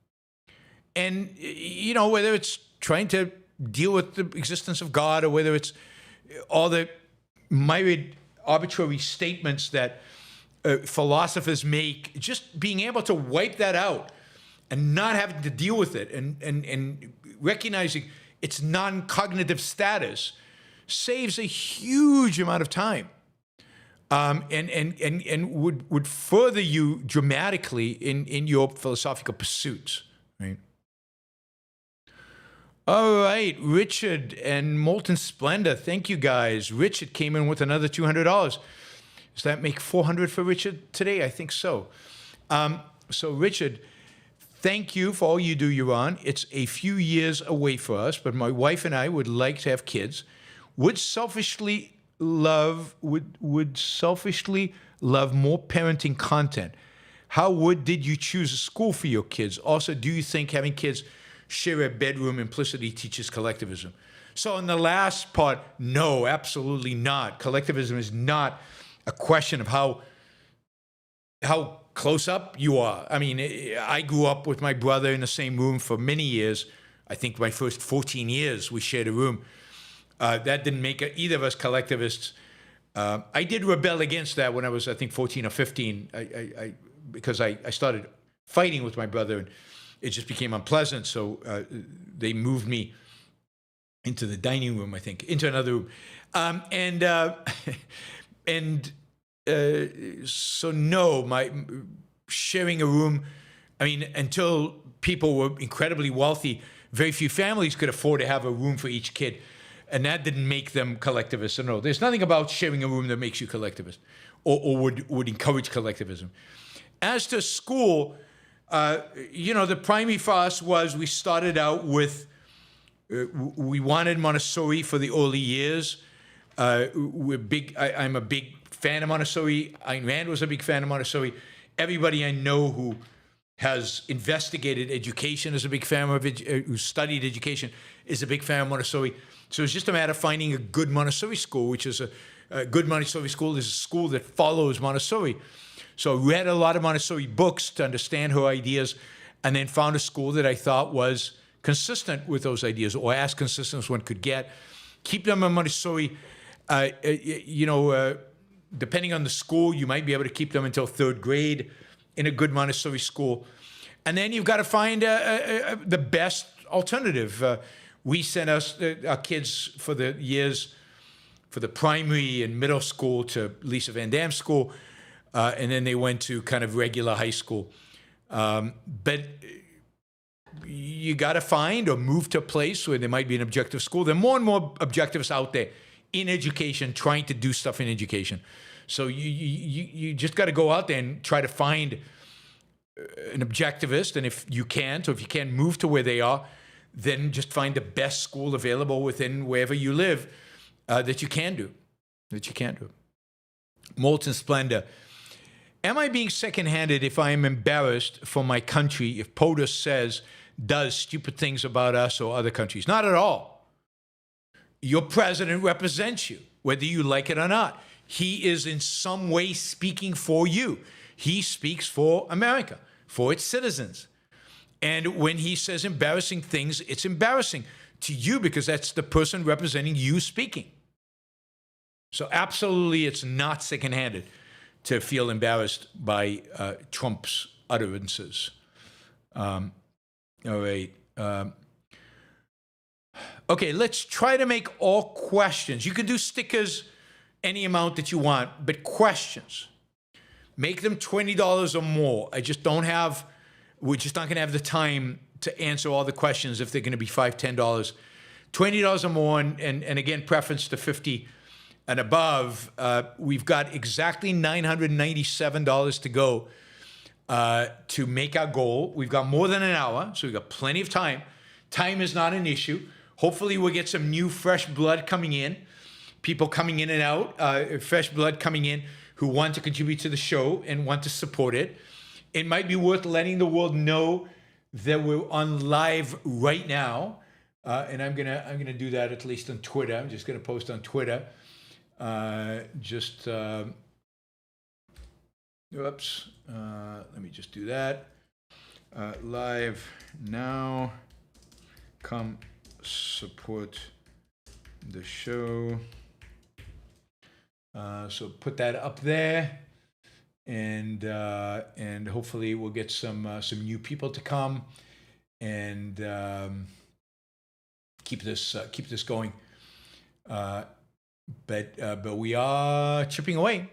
And, you know, whether it's trying to deal with the existence of God or whether it's all the myriad arbitrary statements that philosophers make, just being able to wipe that out and not having to deal with it and recognizing its non-cognitive status saves a huge amount of time. And would further you dramatically in your philosophical pursuits, right? All right, Richard and Molten Splendor, thank you guys. Richard came in with another $200. Does that make $400 for Richard today? I think so. So Richard, thank you for all you do, Yaron. It's a few years away for us, but my wife and I would like to have kids. Would selfishly love more parenting content. How did you choose a school for your kids? Also, do you think having kids share a bedroom implicitly teaches collectivism? So in the last part, no, absolutely not. Collectivism is not a question of how close up you are. I mean, I grew up with my brother in the same room for many years. I think my first 14 years we shared a room. That didn't make either of us collectivists. I did rebel against that when I was, I think, 14 or 15, because I started fighting with my brother, and it just became unpleasant. So they moved me into the dining room, I think, into another room. So no, my sharing a room, I mean, until people were incredibly wealthy, very few families could afford to have a room for each kid. And that didn't make them collectivists. So no, there's nothing about sharing a room that makes you collectivist or would encourage collectivism. As to school, you know, the primary for us was we started out with, we wanted Montessori for the early years. I'm a big fan of Montessori. Ayn Rand was a big fan of Montessori. Everybody I know who has investigated education is a big fan of it, who studied education is a big fan of Montessori. So it's just a matter of finding a good Montessori school, which is a good Montessori school is a school that follows Montessori. So I read a lot of Montessori books to understand her ideas, and then found a school that I thought was consistent with those ideas, or as consistent as one could get. Keep them in Montessori. Depending on the school, you might be able to keep them until 3rd grade in a good Montessori school. And then you've got to find the best alternative. We sent our kids for the years, for the primary and middle school to Lisa Van Dam School, and then they went to kind of regular high school. But you got to find or move to a place where there might be an objective school. There are more and more objectivists out there in education trying to do stuff in education. So you just got to go out there and try to find an objectivist, and if you can't, or if you can't move to where they are, then just find the best school available within wherever you live that you can do. Molten Splendor. Am I being second-handed if I am embarrassed for my country if POTUS does stupid things about us or other countries? Not at all. Your president represents you, whether you like it or not. He is in some way speaking for you. He speaks for America, for its citizens. And when he says embarrassing things, it's embarrassing to you because that's the person representing you speaking. So absolutely, it's not second-handed to feel embarrassed by Trump's utterances. All right. Okay, let's try to make all questions. You can do stickers any amount that you want, but questions, make them $20 or more. We're just not going to have the time to answer all the questions if they're going to be $5, $10. $20 or more, and again, preference to 50 and above. We've got exactly $997 to go to make our goal. We've got more than an hour, so we've got plenty of time. Time is not an issue. Hopefully we'll get some new fresh blood coming in, people coming in and out, fresh blood coming in who want to contribute to the show and want to support it. It might be worth letting the world know that we're on live right now. And I'm gonna do that at least on Twitter. I'm just gonna post on Twitter. Oops. Let me just do that. Live now. Come support the show. So put that up there, and hopefully we'll get some new people to come and keep this going. But we are chipping away.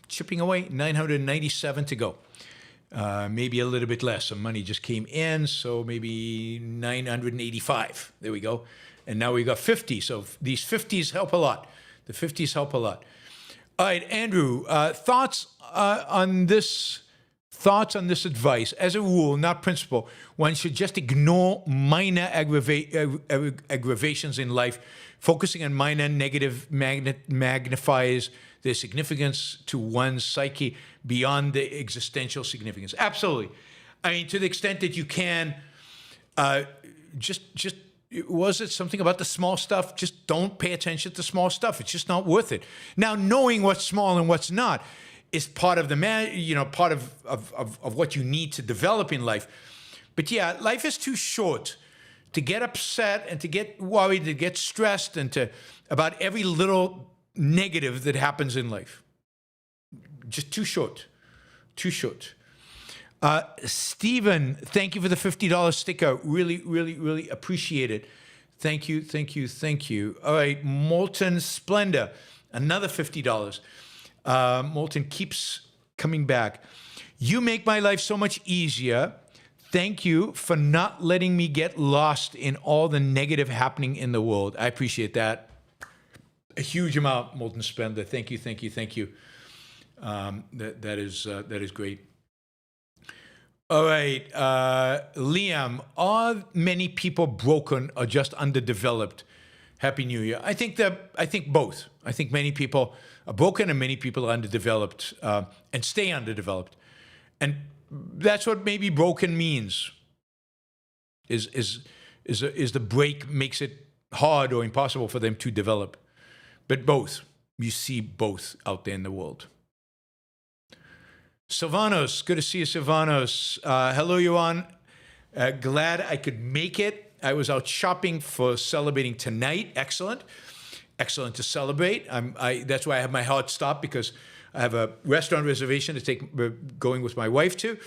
997 to go. Maybe a little bit less. Some money just came in, so maybe 985. There we go. And now we got 50. So these 50s help a lot. The 50s help a lot. All right, Andrew, thoughts on this advice? As a rule, not principle, one should just ignore minor aggravations in life. Focusing on minor negative magnifies their significance to one's psyche beyond the existential significance. Absolutely. I mean, to the extent that you can, was it something about the small stuff? Just don't pay attention to small stuff. It's just not worth it. Now, knowing what's small and what's not is part of part of what you need to develop in life. But yeah, life is too short to get upset and to get worried, to get stressed, and about every little negative that happens in life. Just too short. Stephen, thank you for the $50 sticker. Really, really, really appreciate it. Thank you. All right, Molten Splendor, another $50. Molten keeps coming back. You make my life so much easier. Thank you for not letting me get lost in all the negative happening in the world. I appreciate that. A huge amount, Molten Splendor. Thank you. That is great. All right, Liam, are many people broken or just underdeveloped? Happy New Year. I think both. I think many people are broken and many people are underdeveloped and stay underdeveloped. And that's what maybe broken means. Is the break makes it hard or impossible for them to develop. But both. You see both out there in the world. Silvanos, good to see you, Silvanos. Hello, Yaron. Glad I could make it. I was out shopping for celebrating tonight. Excellent to celebrate. That's why I have my hard stop, because I have a restaurant reservation to take going with my wife to.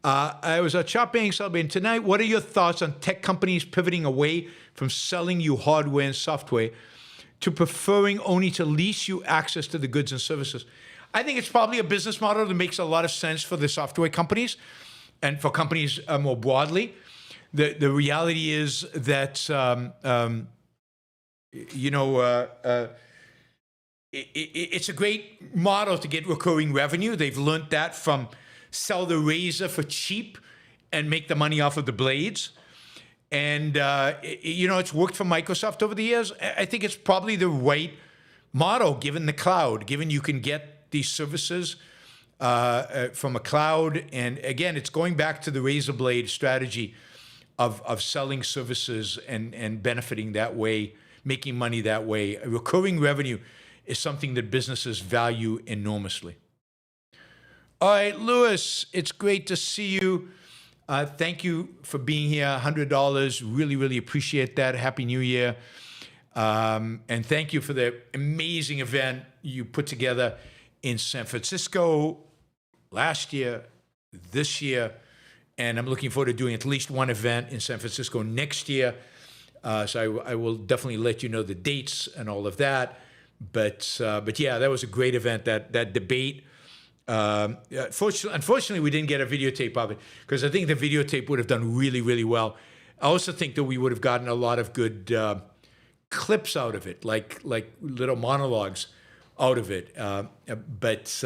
I was out shopping, celebrating tonight. What are your thoughts on tech companies pivoting away from selling you hardware and software to preferring only to lease you access to the goods and services? I think it's probably a business model that makes a lot of sense for the software companies and for companies more broadly. The reality is that, it's a great model to get recurring revenue. They've learned that from sell the razor for cheap and make the money off of the blades. And, it's worked for Microsoft over the years. I think it's probably the right model, given the cloud, given you can get these services from a cloud. And again, it's going back to the razor blade strategy of selling services and benefiting that way, making money that way. Recurring revenue is something that businesses value enormously. All right, Louis, it's great to see you. Thank you for being here. $100. Really, really appreciate that. Happy New Year. And thank you for the amazing event you put together in San Francisco last year, this year, and I'm looking forward to doing at least one event in San Francisco next year. So I will definitely let you know the dates and all of that. But yeah, that was a great event. That debate. Unfortunately, we didn't get a videotape of it because I think the videotape would have done really, really well. I also think that we would have gotten a lot of good clips out of it, like little monologues out of it. But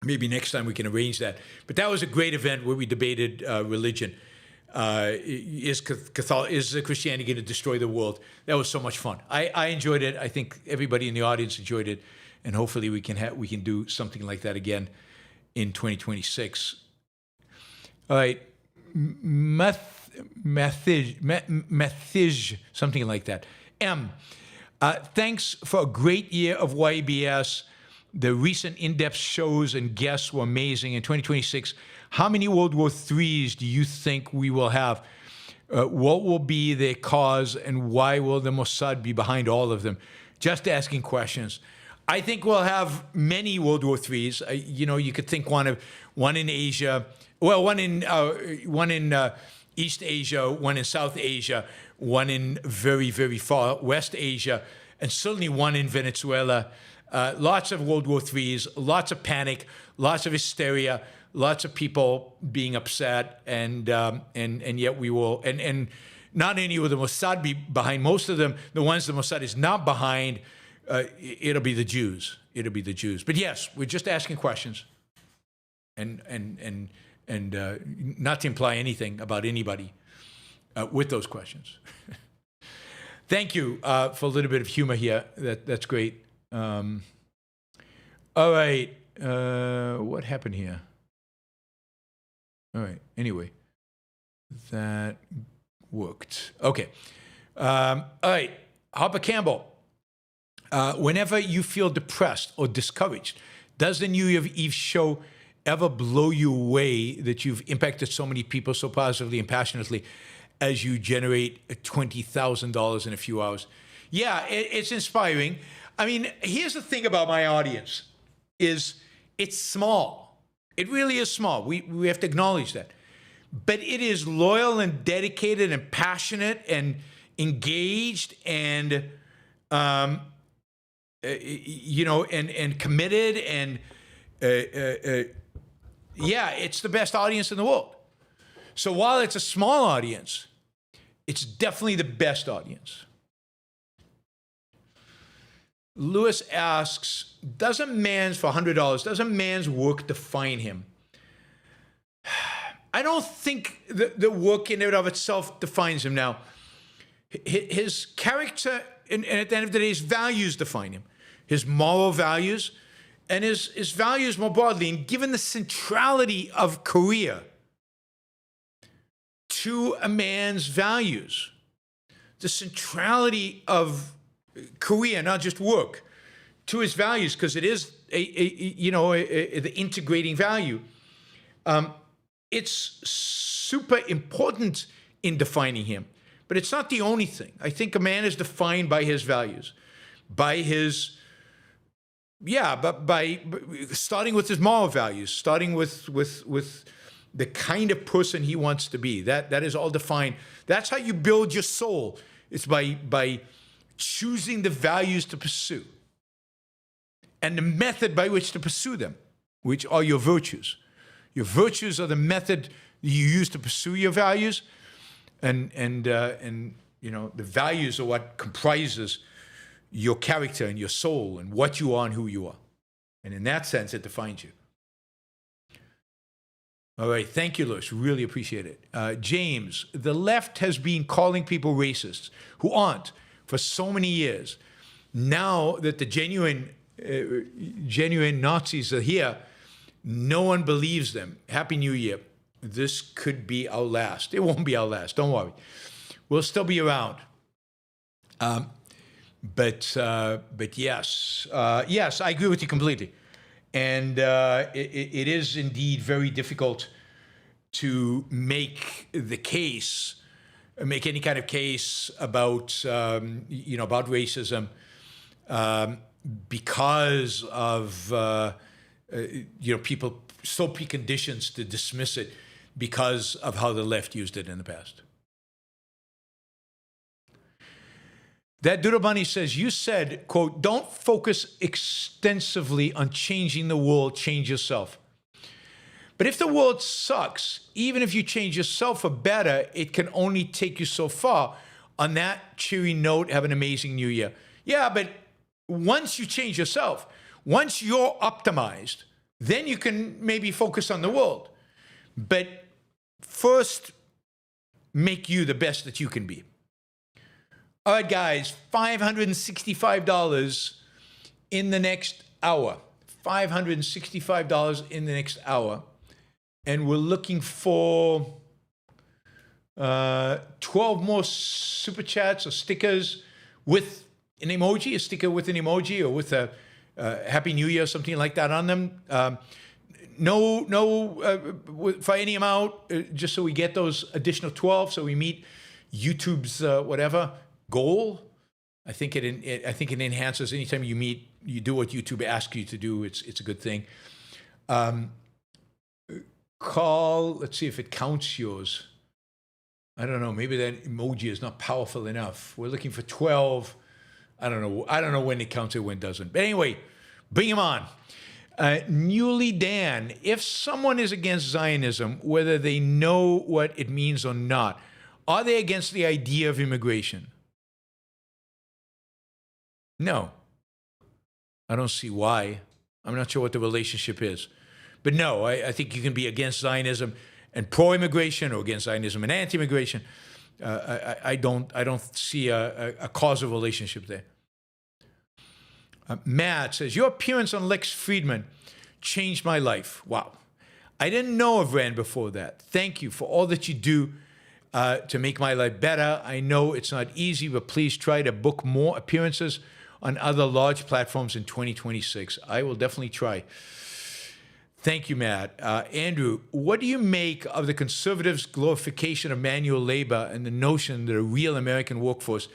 maybe next time we can arrange that. But that was a great event where we debated religion. Is Christianity going to destroy the world? That was so much fun. I enjoyed it. I think everybody in the audience enjoyed it, and hopefully we can do something like that again in 2026. All right, Methij, something like that. Thanks for a great year of YBS. The recent in-depth shows and guests were amazing. In 2026, how many World War IIIs do you think we will have? What will be their cause, and why will the Mossad be behind all of them? Just asking questions. I think we'll have many World War IIIs. You could think one in Asia, well, one in East Asia, one in South Asia, one in very, very far West Asia, and certainly one in Venezuela. Lots of World War IIIs, lots of panic, lots of hysteria, lots of people being upset, and yet we will, and not only will the Mossad be behind most of them, the ones the Mossad is not behind, it'll be the Jews. It'll be the Jews. But yes, we're just asking questions, and not to imply anything about anybody with those questions. Thank you for a little bit of humor here. That's great. All right. What happened here? All right. Anyway, that worked. Okay. All right. Harper Campbell. Whenever you feel depressed or discouraged, does the New Year Eve show ever blow you away that you've impacted so many people so positively and passionately as you generate $20,000 in a few hours? Yeah, it's inspiring. I mean, here's the thing about my audience, is it's small. It really is small. We have to acknowledge that. But it is loyal and dedicated and passionate and engaged and, and committed. And, yeah, it's the best audience in the world. So while it's a small audience, it's definitely the best audience. Lewis asks, does a man's work define him? I don't think the work in and of itself defines him now. His character, and at the end of the day, his values define him. His moral values and his values more broadly. And given the centrality of career to a man's values, the centrality of career, not just work, to his values, because it is the integrating value. It's super important in defining him, but it's not the only thing. I think a man is defined by his values, by starting with his moral values, starting with the kind of person he wants to be. That is all defined. That's how you build your soul. It's by choosing the values to pursue and the method by which to pursue them, which are your virtues. Your virtues are the method you use to pursue your values, and the values are what comprises your character and your soul and what you are and who you are. And in that sense, it defines you. All right, thank you, Lewis. Really appreciate it. James, the left has been calling people racists who aren't for so many years. Now that the genuine Nazis are here, no one believes them. Happy New Year. This could be our last. It won't be our last. Don't worry. We'll still be around. But yes, I agree with you completely. And it is indeed very difficult to make the case, make any kind of case about, about racism because of, people so preconditioned to dismiss it because of how the left used it in the past. That Doodle Bunny says, you said, quote, don't focus extensively on changing the world, change yourself. But if the world sucks, even if you change yourself for better, it can only take you so far. On that cheery note, have an amazing new year. Yeah, but once you change yourself, once you're optimized, then you can maybe focus on the world. But first, make you the best that you can be. All right, guys, $565 in the next hour. $565 in the next hour. And we're looking for 12 more super chats or stickers with an emoji, a sticker with an emoji or with a Happy New Year or something like that on them. For any amount, just so we get those additional 12, so we meet YouTube's whatever goal. I think it enhances anytime you do what YouTube asks you to do. It's a good thing. Let's see if it counts yours. I don't know. Maybe that emoji is not powerful enough. We're looking for 12. I don't know when it counts it, when it doesn't. But anyway, bring him on. Newly Dan, if someone is against Zionism, whether they know what it means or not, are they against the idea of immigration? No. I don't see why. I'm not sure what the relationship is. But no, I think you can be against Zionism and pro-immigration or against Zionism and anti-immigration. I don't see a causal relationship there. Matt says, your appearance on Lex Friedman changed my life. Wow. I didn't know of Rand before that. Thank you for all that you do to make my life better. I know it's not easy, but please try to book more appearances on other large platforms in 2026. I will definitely try. Thank you, Matt. Andrew, what do you make of the conservatives' glorification of manual labor and the notion that a real American workforce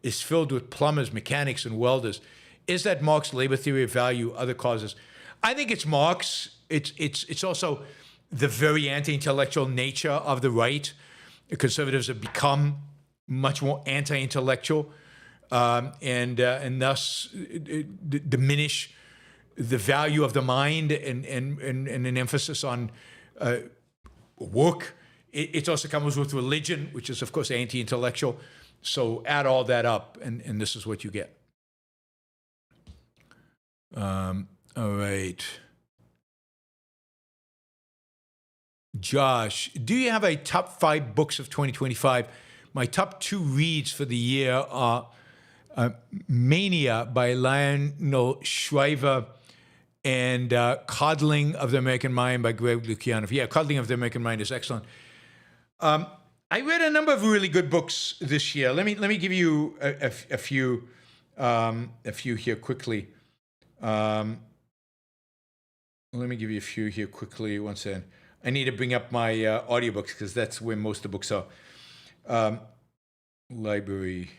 is filled with plumbers, mechanics, and welders? Is that Marx's labor theory of value, other causes? I think it's Marx. It's also the very anti-intellectual nature of the right. The conservatives have become much more anti-intellectual and thus diminish the value of the mind and an emphasis on work. It also comes with religion, which is, of course, anti-intellectual. So add all that up, and this is what you get. All right. Josh, do you have a top 5 books of 2025? My top 2 reads for the year are Mania by Lionel Shriver and Coddling of the American Mind by Greg Lukianoff. Yeah, Coddling of the American Mind is excellent. I read a number of really good books this year. Let me give you a few here quickly. Let me give you a few here quickly. One second. I need to bring up my audiobooks because that's where most of the books are. Library.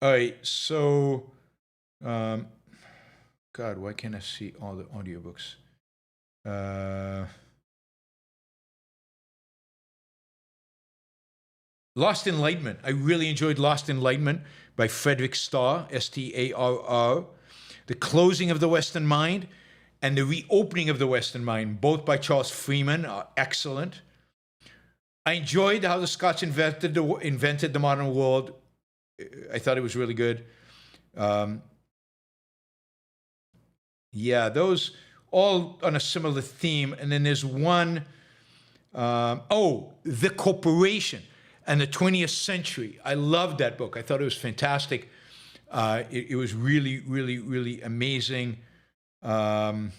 All right, so, God, why can't I see all the audiobooks? Lost Enlightenment. I really enjoyed Lost Enlightenment by Frederick Starr, Starr. The Closing of the Western Mind and The Reopening of the Western Mind, both by Charles Freeman, are excellent. I enjoyed how the Scots invented the modern world. I thought it was really good. Yeah, those all on a similar theme. And then there's one, The Corporation and the 20th Century. I loved that book. I thought it was fantastic. It was really, really, really amazing. Yeah,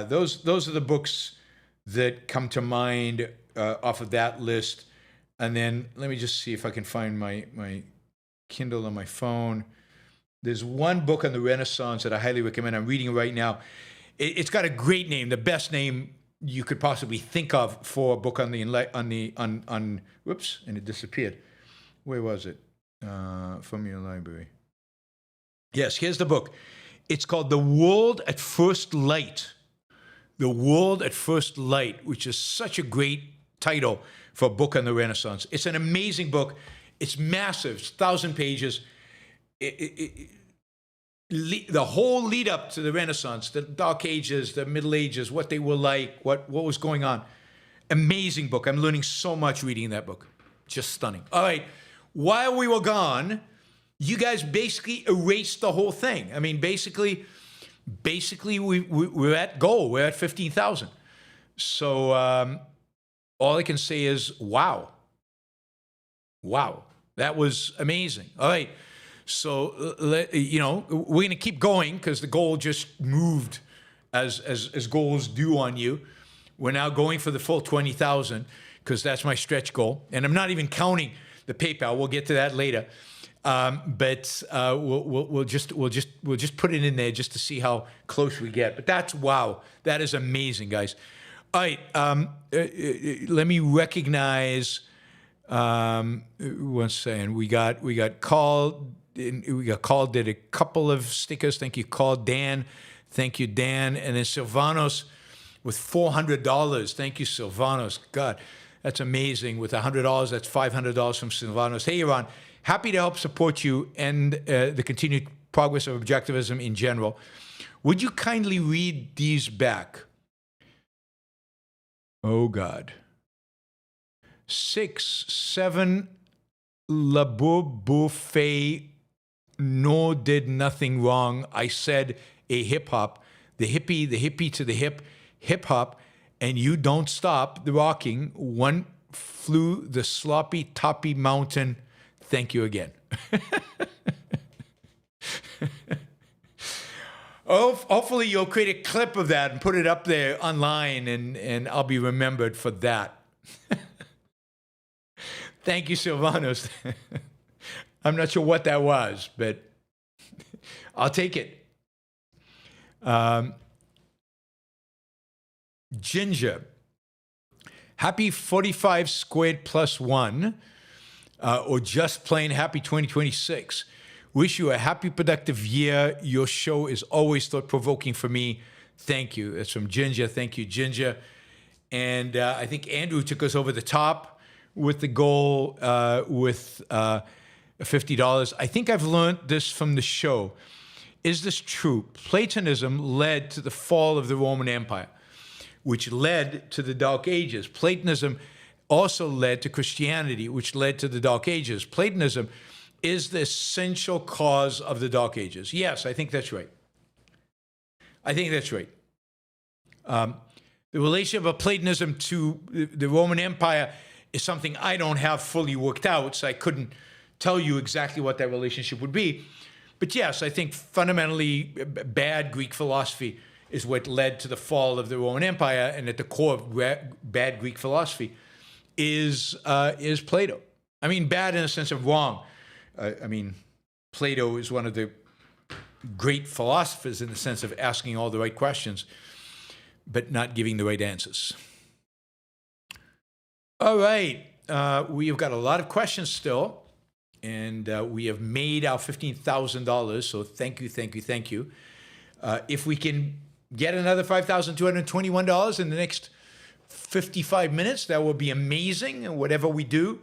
those are the books that come to mind off of that list. And then let me just see if I can find my Kindle on my phone. There's one book on the Renaissance that I highly recommend. I'm reading it right now. It's got a great name, the best name you could possibly think of for a book on whoops, and it disappeared. Where was it? From your library. Yes, here's the book. It's called The World at First Light. The World at First Light, which is such a great title for a book on the Renaissance. It's an amazing book. It's massive. It's 1,000 pages. The whole lead up to the Renaissance, the Dark Ages, the Middle Ages, what they were like, what was going on. Amazing book. I'm learning so much reading that book. Just stunning. All right. While we were gone, you guys basically erased the whole thing. I mean, basically we're at goal. We're at 15,000. So all I can say is, wow. Wow. That was amazing. All right. So, we're going to keep going because the goal just moved as goals do on you. We're now going for the full 20,000 because that's my stretch goal. And I'm not even counting the PayPal. We'll get to that later. But we'll just put it in there just to see how close we get. But that's wow. That is amazing, guys. All right. Let me recognize. One second. We got Carl. We got Carl did a couple of stickers. Thank you, Carl. Dan. Thank you, Dan. And then Silvanos with $400. Thank you, Silvanos. God, that's amazing. With $100, that's $500 from Silvanos. Hey, Yaron. Happy to help support you and the continued progress of objectivism in general. Would you kindly read these back? Oh, God. 6, 7, La Bouffe, no did nothing wrong. I said a hip-hop, the hippie to the hip-hop, and you don't stop the rocking. One flew the sloppy toppy mountain. Thank you again. Hopefully you'll create a clip of that and put it up there online, and I'll be remembered for that. Thank you, Silvanos. I'm not sure what that was, but I'll take it. Ginger. Happy 45 squared plus 1. Or just plain happy 2026. Wish you a happy, productive year. Your show is always thought-provoking for me. Thank you. That's from Ginger. Thank you, Ginger. And I think Andrew took us over the top with the goal with $50. I think I've learned this from the show. Is this true? Platonism led to the fall of the Roman Empire, which led to the Dark Ages. Platonism also led to Christianity, which led to the Dark Ages. Platonism is the essential cause of the Dark Ages. Yes, I think that's right. I think that's right. The relationship of Platonism to the Roman Empire is something I don't have fully worked out, so I couldn't tell you exactly what that relationship would be. But yes, I think fundamentally bad Greek philosophy is what led to the fall of the Roman Empire, and at the core of bad Greek philosophy is Plato. I mean, bad in the sense of wrong. I mean, Plato is one of the great philosophers in the sense of asking all the right questions, but not giving the right answers. All right. We have got a lot of questions still, and we have made our $15,000, so thank you, thank you, thank you. If we can get another $5,221 in the next 55 minutes, that will be amazing. And whatever we do,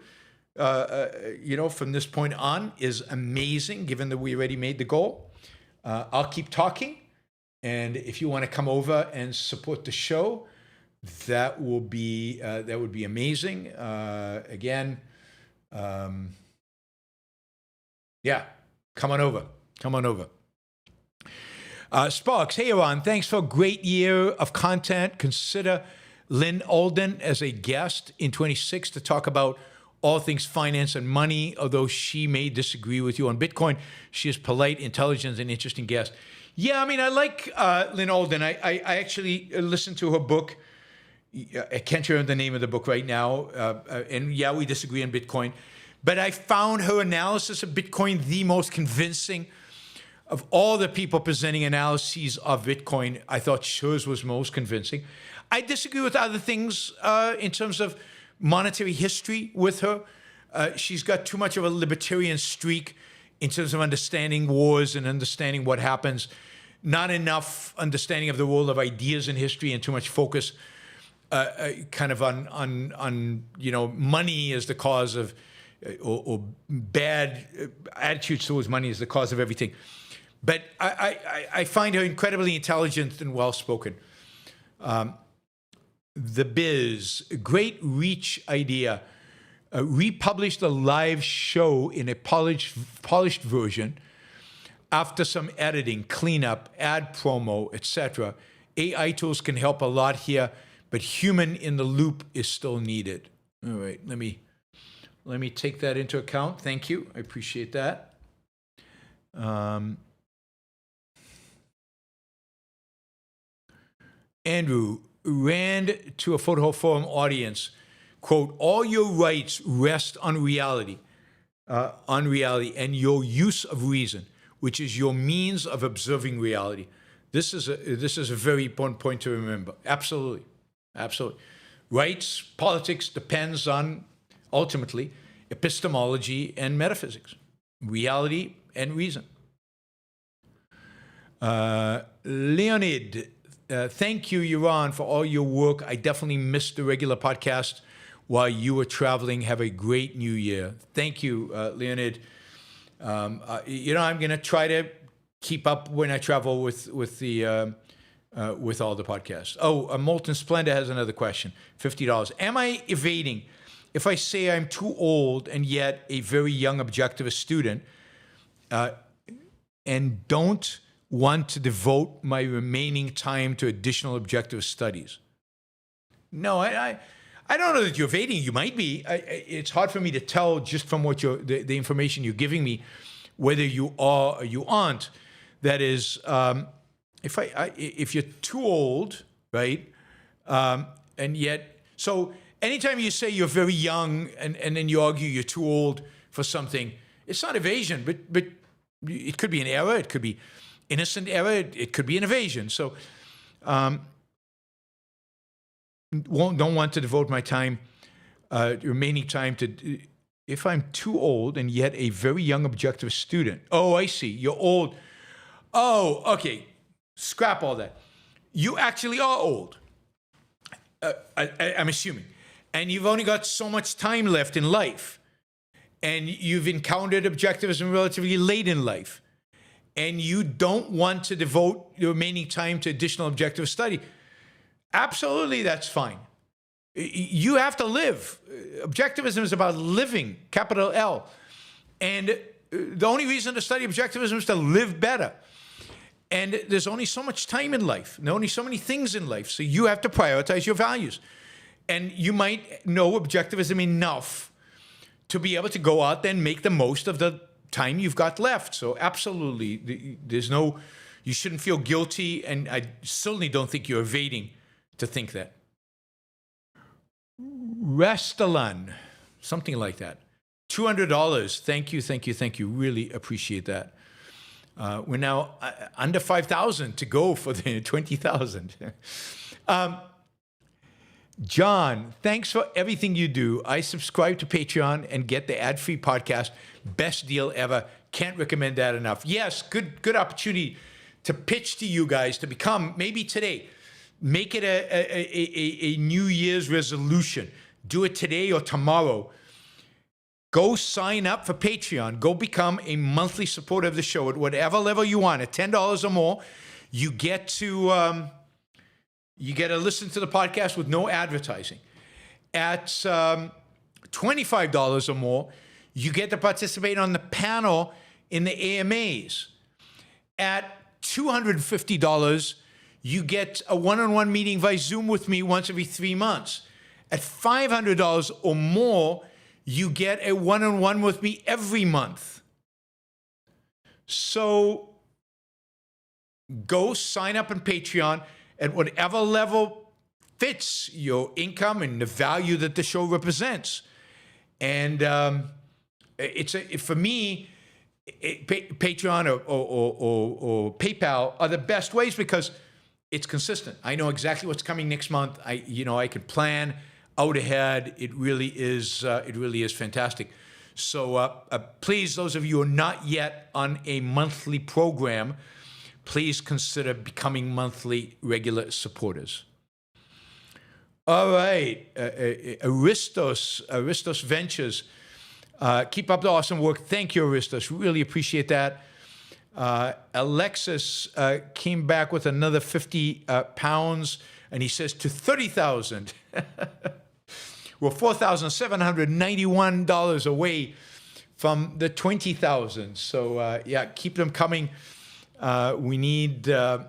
from this point on is amazing, given that we already made the goal. I'll keep talking. And if you want to come over and support the show, that would be amazing. Again, come on over. Come on over. Sparks, hey, Yaron, thanks for a great year of content. Consider Lynn Alden as a guest in 26 to talk about all things finance and money. Although she may disagree with you on Bitcoin, she is polite, intelligent, and interesting guest. Yeah, I mean, I like Lynn Alden. I actually listened to her book. I can't remember the name of the book right now. And yeah, we disagree on Bitcoin. But I found her analysis of Bitcoin the most convincing. of all the people presenting analyses of Bitcoin, I thought hers was most convincing. I disagree with other things in terms of monetary history with her. She's got too much of a libertarian streak in terms of understanding wars and understanding what happens. Not enough understanding of the role of ideas in history, and too much focus kind of on money as the cause of, or bad attitudes towards money as the cause of everything. But I find her incredibly intelligent and well-spoken. The Biz, great reach idea. Republished a live show in a polished version after some editing, cleanup, ad promo, etc. AI tools can help a lot here, but human in the loop is still needed. All right, let me take that into account. Thank you. I appreciate that. Andrew, Rand to a Photo Forum audience, quote, all your rights rest on reality, and your use of reason, which is your means of observing reality. This is a very important point to remember. Absolutely. Absolutely. Rights, politics depends on, ultimately, epistemology and metaphysics, reality and reason. Leonid, thank you, Yaron, for all your work. I definitely missed the regular podcast while you were traveling. Have a great new year. Thank you, Leonid. I'm going to try to keep up when I travel with all the podcasts. Oh, Molten Splendor has another question. $50. Am I evading if I say I'm too old and yet a very young objectivist student and don't want to devote my remaining time to additional objective studies? No, I don't know that you're evading. You might be. It's hard for me to tell just from what the information you're giving me whether you are or you aren't. That is, if you're too old, right, and yet, so anytime you say you're very young and then you argue you're too old for something, it's not evasion, but it could be an error, it could be innocent error, it could be an evasion. So don't want to devote my time, remaining time to, if I'm too old and yet a very young objective student. Oh, I see, you're old. Oh, okay, scrap all that. You actually are old, I'm assuming. And you've only got so much time left in life. And you've encountered objectivism relatively late in life. And you don't want to devote your remaining time to additional objective study. Absolutely, that's fine. You have to live. Objectivism is about living, capital L. And the only reason to study objectivism is to live better. And there's only so much time in life. There are only so many things in life. So you have to prioritize your values. And you might know objectivism enough to be able to go out there and make the most of the time you've got left. So absolutely, you shouldn't feel guilty. And I certainly don't think you're evading to think that. Restalan, something like that. $200. Thank you, thank you, thank you. Really appreciate that. We're now under 5,000 to go for the 20,000. John, thanks for everything you do. I subscribe to Patreon and get the ad-free podcast. Best deal ever. Can't recommend that enough. Yes, good opportunity to pitch to you guys to become, maybe today, make it a New Year's resolution. Do it today or tomorrow. Go sign up for Patreon. Go become a monthly supporter of the show at whatever level you want. At $10 or more, you get to listen to the podcast with no advertising. At $25 or more, you get to participate on the panel in the AMAs. At $250, you get a one-on-one meeting via Zoom with me once every 3 months. At $500 or more, you get a one-on-one with me every month. So go sign up on Patreon at whatever level fits your income and the value that the show represents. And for me, Patreon or PayPal are the best ways because it's consistent. I know exactly what's coming next month. I can plan out ahead. It really is fantastic. So please, those of you who are not yet on a monthly program, please consider becoming monthly regular supporters. All right, Aristos Ventures. Keep up the awesome work. Thank you, Aristos. Really appreciate that. Alexis came back with another 50 pounds, and he says to 30,000. We're $4,791 away from the 20,000. So yeah, keep them coming. We need $20,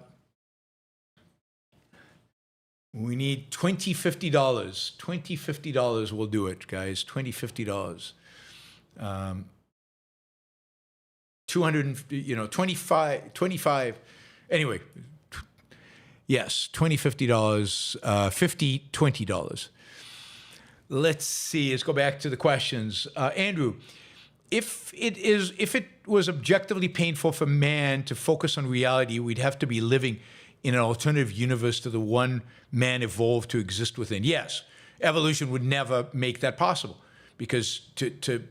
$50. $20, will do it, guys. $20, $50. 200, 25. Anyway, yes, $20, $50, $50, $20. Let's see. Let's go back to the questions. Andrew, if it was objectively painful for man to focus on reality, we'd have to be living in an alternative universe to the one man evolved to exist within. Yes, evolution would never make that possible because to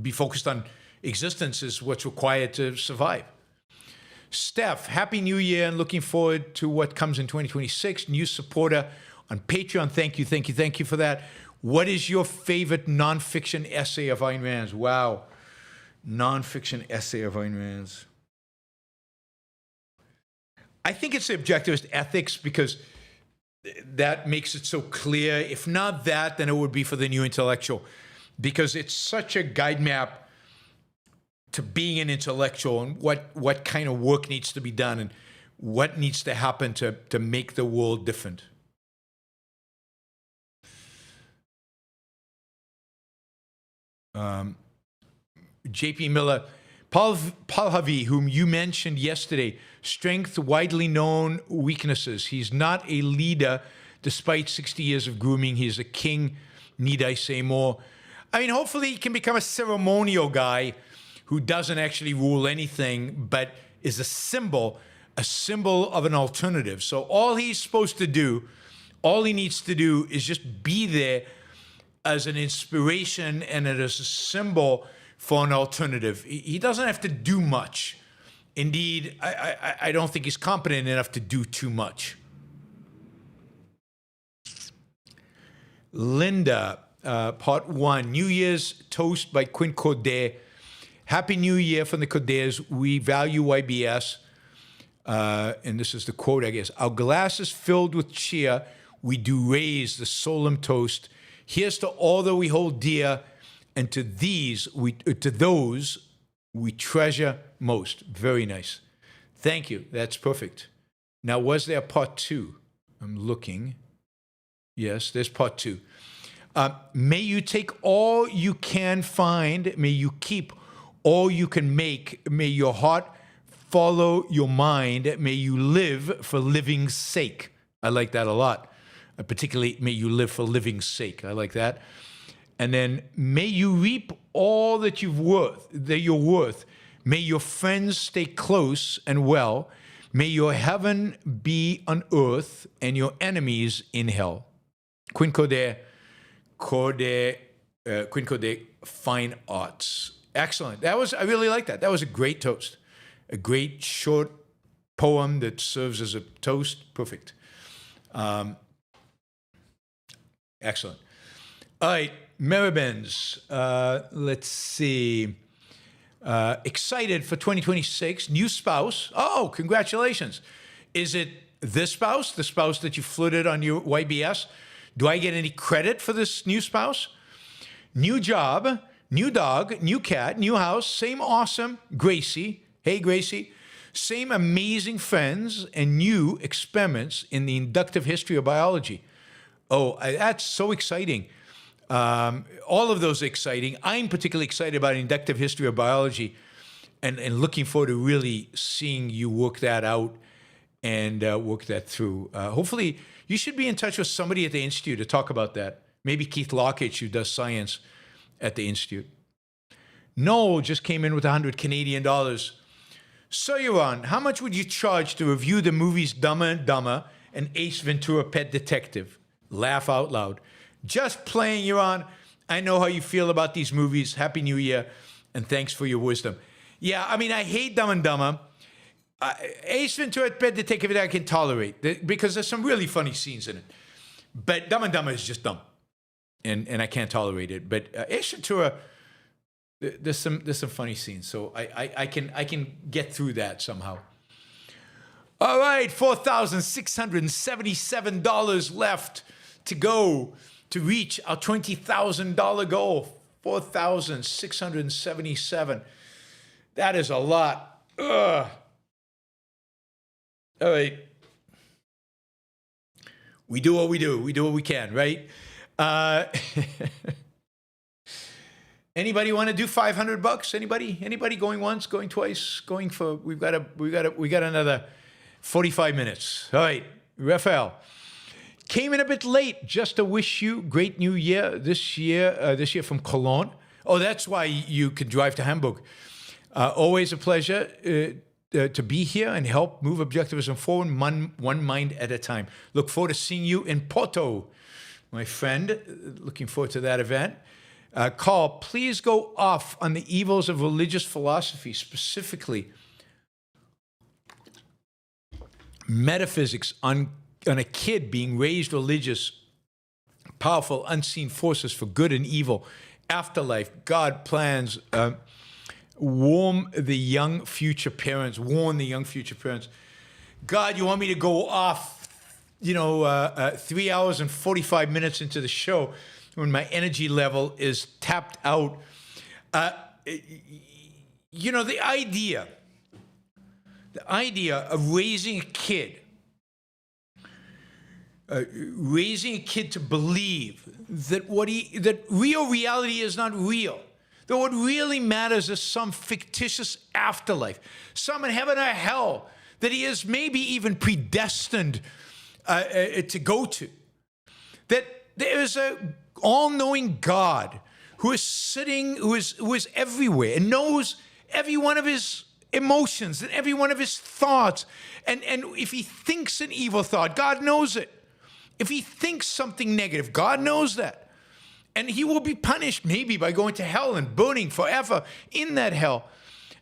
be focused on existence is what's required to survive. Steph, Happy New Year and looking forward to what comes in 2026. New supporter on Patreon. Thank you for that. What is your favorite nonfiction essay of Ayn Rand's? Wow. Nonfiction essay of Ayn Rand's. I think it's the Objectivist Ethics because that makes it so clear. If not that, then it would be for the New Intellectual because it's such a guide map to being an intellectual and what kind of work needs to be done and what needs to happen to make the world different. JP Miller, Paul Harvey, whom you mentioned yesterday, strength, widely known weaknesses. He's not a leader despite 60 years of grooming. He's a king. Need I say more? I mean, hopefully he can become a ceremonial guy who doesn't actually rule anything, but is a symbol of an alternative. So all he's supposed to do, all he needs to do is just be there as an inspiration and as a symbol for an alternative. He doesn't have to do much. Indeed, I don't think he's competent enough to do too much. Linda, part 1, New Year's Toast by Quinn Corday. Happy New Year from the Cordays. We value YBS. And this is the quote, I guess. Our glass is filled with cheer. We do raise the solemn toast. Here's to all that we hold dear, and to those we treasure most. Very nice. Thank you. That's perfect. Now, was there part 2? I'm looking. Yes, there's part 2. May you take all you can find. May you keep all you can make. May your heart follow your mind. May you live for living's sake. I like that a lot. Particularly, may you live for living's sake. I like that. And then, may you reap all that you're worth. May your friends stay close and well. May your heaven be on earth and your enemies in hell. Quinn Corday, Fine Arts. Excellent. I really like that. That was a great toast. A great short poem that serves as a toast. Perfect. Excellent. All right, Maribens. Let's see. Excited for 2026. New spouse. Oh, congratulations. Is it this spouse, the spouse that you flirted on your YBS? Do I get any credit for this new spouse? New job, new dog, new cat, new house, same awesome Gracie. Hey, Gracie. Same amazing friends and new experiments in the inductive history of biology. Oh, that's so exciting. All of those are exciting. I'm particularly excited about inductive history of biology and looking forward to really seeing you work that out and work that through. Hopefully, you should be in touch with somebody at the Institute to talk about that. Maybe Keith Lockett, who does science at the Institute. Noel just came in with 100 Canadian dollars. So, Yaron, how much would you charge to review the movies Dumber and Dumber and Ace Ventura Pet Detective? Laugh out loud. Just playing, Yaron. I know how you feel about these movies. Happy New Year, and thanks for your wisdom. Yeah, I mean, I hate Dumb and Dumber. Ace Ventura Pet Detective I can tolerate because there's some really funny scenes in it. But Dumb and Dumber is just dumb, and I can't tolerate it. But Ace Ventura, there's some funny scenes, so I can get through that somehow. All right, $4,677 left to go to reach our $20,000 goal. 4,677. That is a lot. Ugh. All right. We do what we do. We do what we can, right? Anybody want to do $500? Anybody going once, going twice, going for? We got another 45 minutes. All right, Raphael. Came in a bit late. Just to wish you great new year this year from Cologne. Oh, that's why you can drive to Hamburg. Always a pleasure to be here and help move objectivism forward one mind at a time. Look forward to seeing you in Porto, my friend. Looking forward to that event. Carl, please go off on the evils of religious philosophy, specifically metaphysics on a kid being raised religious, powerful unseen forces for good and evil, afterlife, God plans, warn the young future parents. God, you want me to go off, 3 hours and 45 minutes into the show when my energy level is tapped out. The idea of raising a kid to believe that real reality is not real, that what really matters is some fictitious afterlife, some in heaven or hell that he is maybe even predestined to go to, that there is a all-knowing God who is sitting, who is everywhere and knows every one of his emotions and every one of his thoughts. And if he thinks an evil thought, God knows it. If he thinks something negative, God knows that. And he will be punished maybe by going to hell and burning forever in that hell.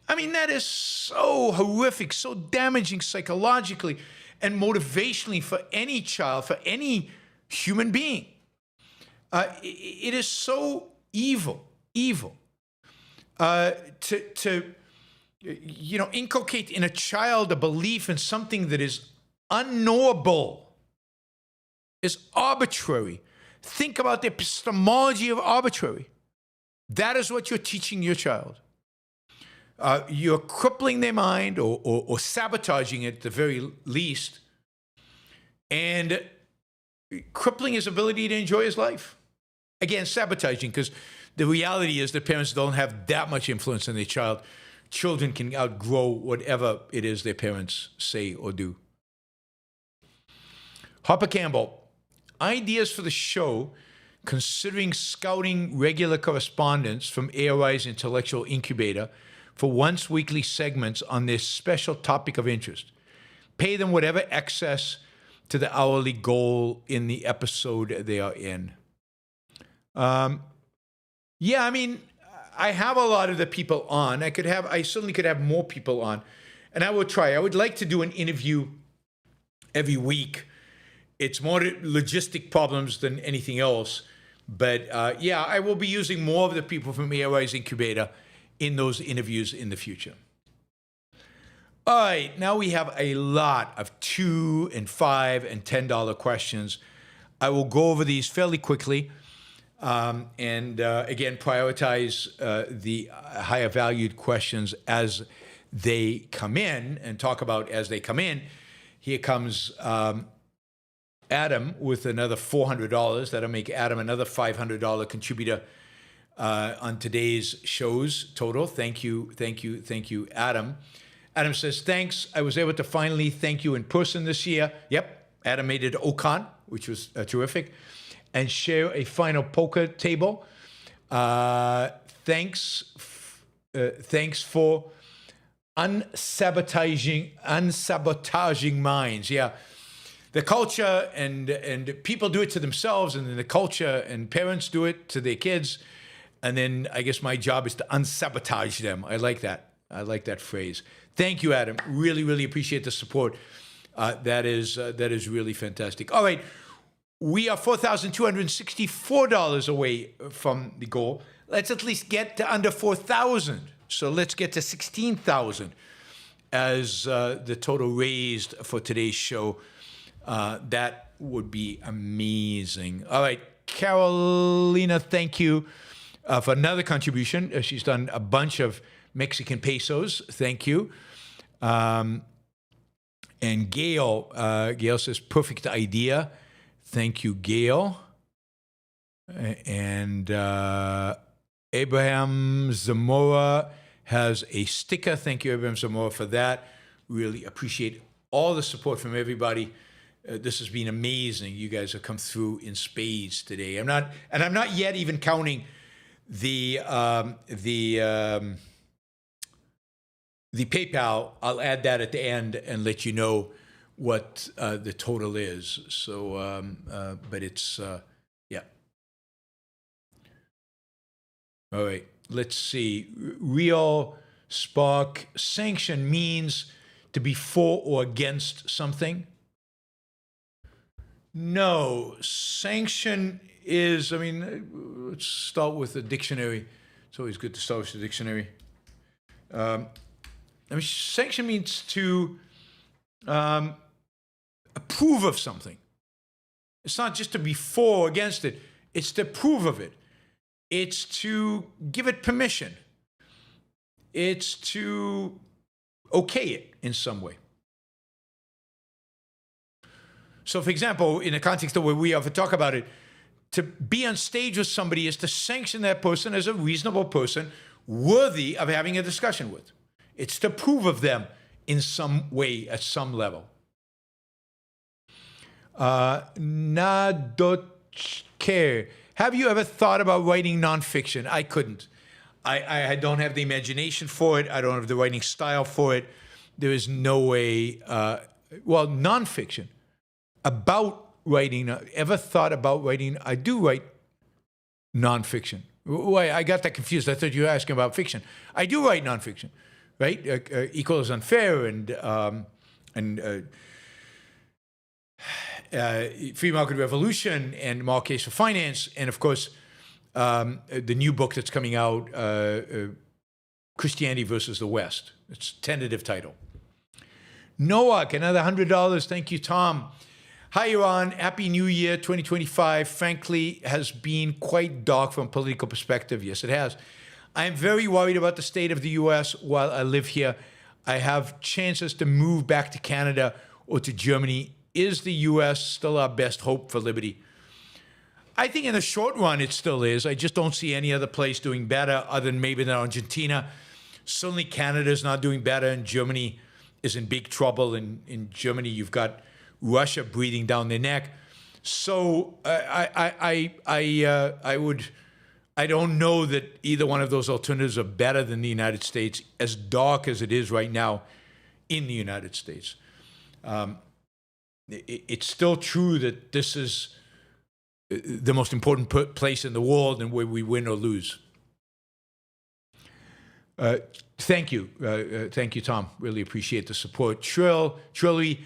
I mean, that is so horrific, so damaging psychologically and motivationally for any child, for any human being. It is so evil to inculcate in a child a belief in something that is unknowable, is arbitrary. Think about the epistemology of arbitrary. That is what you're teaching your child. You're crippling their mind or sabotaging it at the very least, and crippling his ability to enjoy his life. Again, sabotaging, because the reality is that parents don't have that much influence on their child. Children can outgrow whatever it is their parents say or do. Harper Campbell, ideas for the show, considering scouting regular correspondents from ARI's Intellectual Incubator for once weekly segments on this special topic of interest. Pay them whatever excess to the hourly goal in the episode they are in. I mean, I have a lot of the people on. I certainly could have more people on, and I will try. I would like to do an interview every week. It's more logistic problems than anything else, but I will be using more of the people from ARI's Incubator in those interviews in the future. All right, now we have a lot of $2 and $5 and $10 questions. I will go over these fairly quickly. And again, prioritize the higher valued questions as they come in and talk about as they come in. Here comes Adam with another $400. That'll make Adam another $500 contributor on today's shows total. Thank you, Adam. Adam says, thanks. I was able to finally thank you in person this year. Yep, Adam made it to Okan, which was terrific. And share a final poker table. Thanks Thanks for unsabotaging minds. Yeah. The culture and people do it to themselves, and then the culture and parents do it to their kids. And then I guess my job is to unsabotage them. I like that. I like that phrase. Thank you, Adam. Really, really appreciate the support. That is really fantastic. All right. We are $4,264 away from the goal. Let's at least get to under 4,000. So let's get to 16,000 as the total raised for today's show. That would be amazing. All right, Carolina, thank you for another contribution. She's done a bunch of Mexican pesos. Thank you. And Gail says, perfect idea. Thank you, Gail. And Abraham Zamora has a sticker. Thank you, Abraham Zamora, for that. Really appreciate all the support from everybody. This has been amazing. You guys have come through in spades today. I'm not yet even counting the PayPal. I'll add that at the end and let you know what the total is. So, but it's yeah. All right. Let's see. Real Spark, sanction means to be for or against something. No, sanction is, let's start with the dictionary. It's always good to start with the dictionary. Sanction means to approve of something. It's not just to be for or against it. It's to approve of it. It's to give it permission. It's to okay it in some way. So, for example, in the context of where we often talk about it, to be on stage with somebody is to sanction that person as a reasonable person worthy of having a discussion with. It's to approve of them in some way, at some level. Nadotker, have you ever thought about writing nonfiction? I couldn't. I don't have the imagination for it. I don't have the writing style for it. There is no way. Nonfiction. About writing, ever thought about writing? I do write nonfiction. Why? I got that confused. I thought you were asking about fiction. I do write nonfiction, right? Equal is unfair and Free Market Revolution and Marquez for Finance, and of course, the new book that's coming out, Christianity versus the West. It's a tentative title. Noah, another $100. Thank you, Tom. Hi, Yaron. Happy New Year 2025. Frankly, has been quite dark from a political perspective. Yes, it has. I am very worried about the state of the U.S. while I live here. I have chances to move back to Canada or to Germany. Is the U.S. still our best hope for liberty? I think in the short run, it still is. I just don't see any other place doing better other than maybe Argentina. Certainly Canada is not doing better, and Germany is in big trouble. In Germany, you've got Russia breathing down their neck. So I don't know that either one of those alternatives are better than the United States, as dark as it is right now in the United States. It's still true that this is the most important place in the world and where we win or lose. Thank you. Thank you, Tom. Really appreciate the support. Trilly,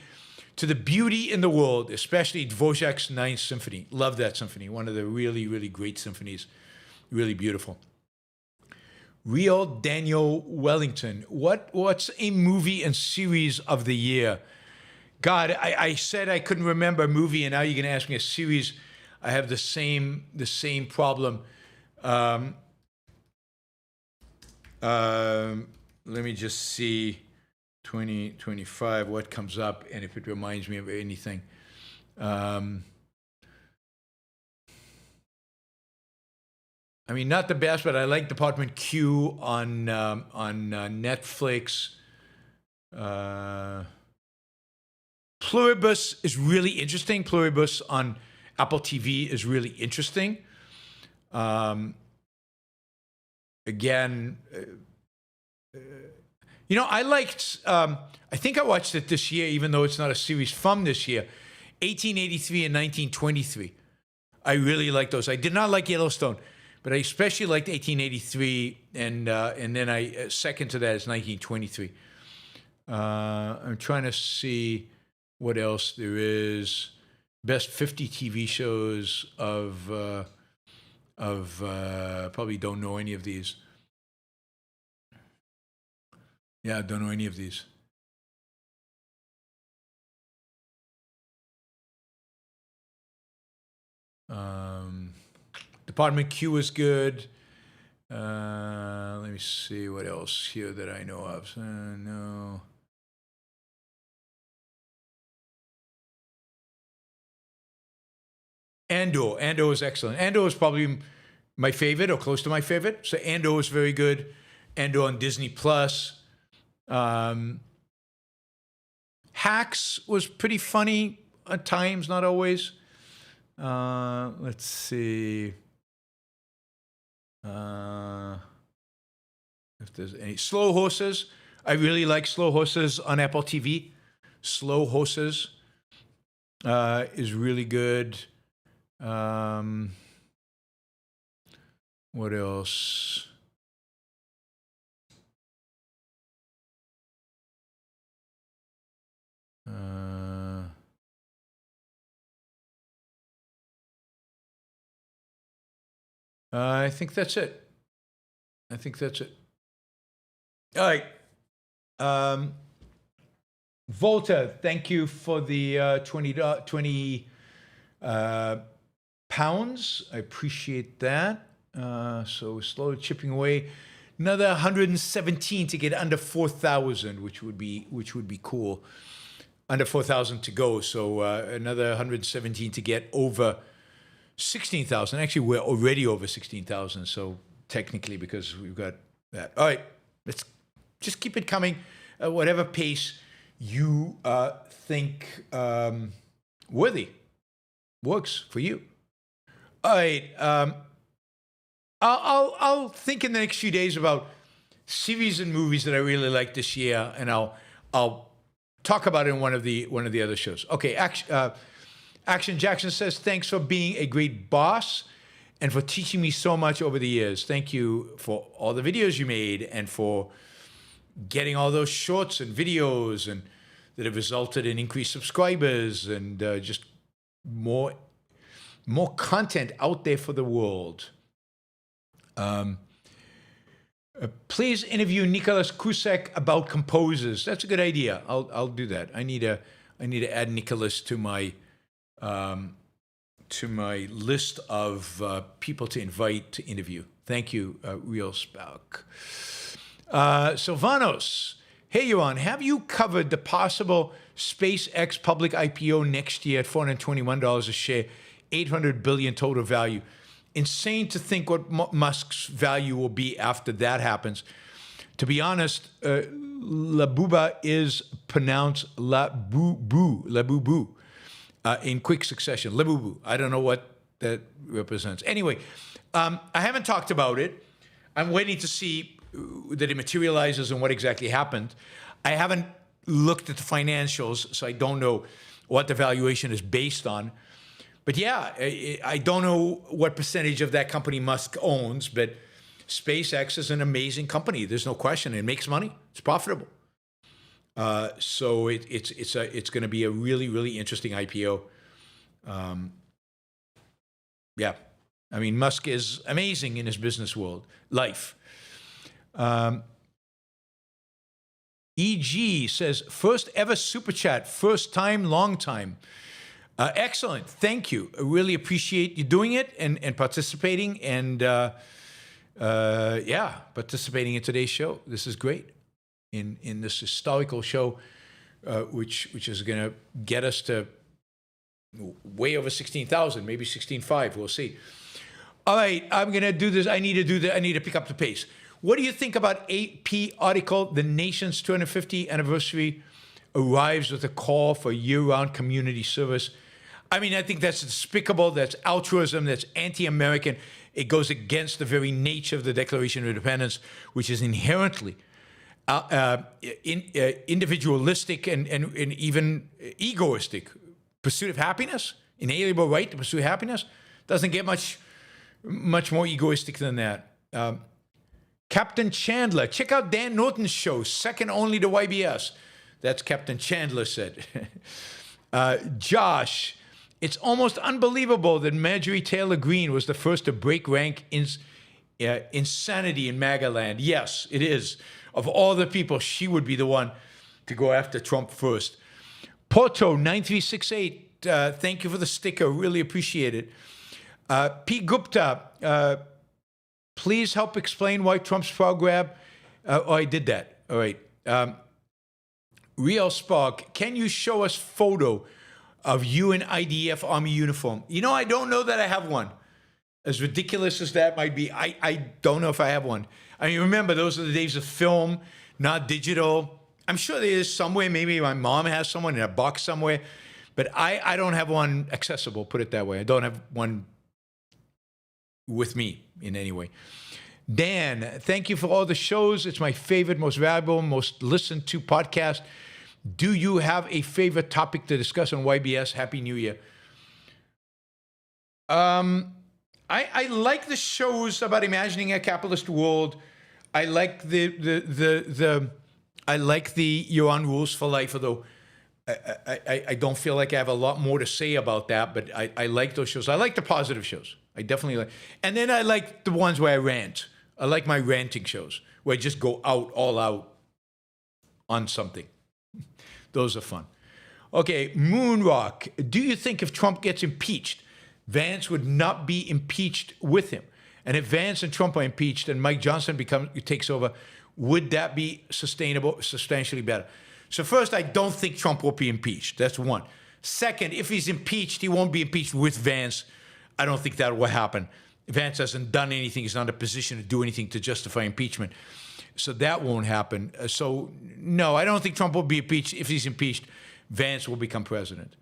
to the beauty in the world, especially Dvorak's Ninth Symphony. Love that symphony. One of the really, really great symphonies. Really beautiful. Real Daniel Wellington. What's a movie and series of the year? God, I said I couldn't remember a movie, and now you're going to ask me a series. I have the same problem. Let me just see 2025, what comes up, and if it reminds me of anything. Not the best, but I like Department Q on Netflix. Pluribus is really interesting. Pluribus on Apple TV is really interesting. Again, You know, I liked, I think I watched it this year, even though it's not a series from this year, 1883 and 1923. I really like those. I did not like Yellowstone, but I especially liked 1883, and then I second to that is 1923. I'm trying to see what else there is. Best 50 TV shows of probably don't know any of these. Yeah, I don't know any of these. Department Q is good. Let me see what else here that I know of. No. Andor is excellent. Andor is probably my favorite or close to my favorite. So Andor is very good. Andor on Disney Plus. Hacks was pretty funny at times, not always. Let's see. If there's any Slow Horses. I really like Slow Horses on Apple TV. Slow Horses is really good. What else? I think that's it. All right. Volta, thank you for the 20 pounds. I appreciate that. So we're slowly chipping away. Another 117 to get under 4,000, which would be cool. Under 4,000 to go. So another 117 to get over 16,000. Actually, we're already over 16,000. So technically, because we've got that. All right, let's just keep it coming at whatever pace you think worthy works for you. All right, I'll think in the next few days about series and movies that I really like this year, and I'll talk about it in one of the other shows. Okay, Action Jackson says, thanks for being a great boss and for teaching me so much over the years. Thank you for all the videos you made and for getting all those shorts and videos and that have resulted in increased subscribers and just more content out there for the world. Please interview Nicholas Kusek about composers. That's a good idea. I'll do that. I need to add Nicholas to my list of people to invite to interview. Thank you, Real Spock. Silvanos, hey, Yaron, have you covered the possible SpaceX public IPO next year at $421 a share, $800 billion total value? Insane to think what Musk's value will be after that happens. To be honest, Labuba is pronounced Labubu. In quick succession. Labubu. I don't know what that represents. Anyway, I haven't talked about it. I'm waiting to see that it materializes and what exactly happened. I haven't looked at the financials, so I don't know what the valuation is based on. But yeah, I don't know what percentage of that company Musk owns, but SpaceX is an amazing company. There's no question. It makes money. It's profitable. So it's going to be a really, really interesting IPO. Yeah. I mean, Musk is amazing in his business life. EG says, first ever super chat, first time, long time. Excellent. Thank you. I really appreciate you doing it and participating and participating in today's show. This is great. In this historical show, which is going to get us to way over 16,000, maybe 16.5. We'll see. All right, I'm going to do this. I need to pick up the pace. What do you think about AP article, The Nation's 250th anniversary arrives with a call for year-round community service? I mean, I think that's despicable. That's altruism. That's anti-American. It goes against the very nature of the Declaration of Independence, which is inherently individualistic and even egoistic pursuit of happiness, inalienable right to pursue happiness, doesn't get much more egoistic than that. Captain Chandler, check out Dan Norton's show, second only to YBS. That's Captain Chandler said. Josh, it's almost unbelievable that Marjorie Taylor Greene was the first to break rank in insanity in MAGA land. Yes, it is. Of all the people, she would be the one to go after Trump first. Porto 9368, thank you for the sticker. Really appreciate it. P. Gupta, please help explain why Trump's power grab. Oh, I did that. All right. Real Spark, can you show us photo of you in IDF Army uniform? You know, I don't know that I have one. As ridiculous as that might be, I don't know if I have one. I mean, remember, those are the days of film, not digital. I'm sure there is somewhere. Maybe my mom has someone in a box somewhere. But I don't have one accessible, put it that way. I don't have one with me in any way. Dan, thank you for all the shows. It's my favorite, most valuable, most listened to podcast. Do you have a favorite topic to discuss on YBS? Happy New Year. I like the shows about imagining a capitalist world. I like I like the You're on Rules for Life, although I don't feel like I have a lot more to say about that, but I like those shows. I like the positive shows. I definitely like. And then I like the ones where I rant. I like my ranting shows where I just go all out on something. Those are fun. Okay, Moonrock. Do you think if Trump gets impeached, Vance would not be impeached with him? And if Vance and Trump are impeached and Mike Johnson takes over, would that be substantially better? So first, I don't think Trump will be impeached. That's one. Second, if he's impeached, he won't be impeached with Vance. I don't think that will happen. Vance hasn't done anything. He's not in a position to do anything to justify impeachment. So that won't happen. So no, I don't think Trump will be impeached. If he's impeached, Vance will become president.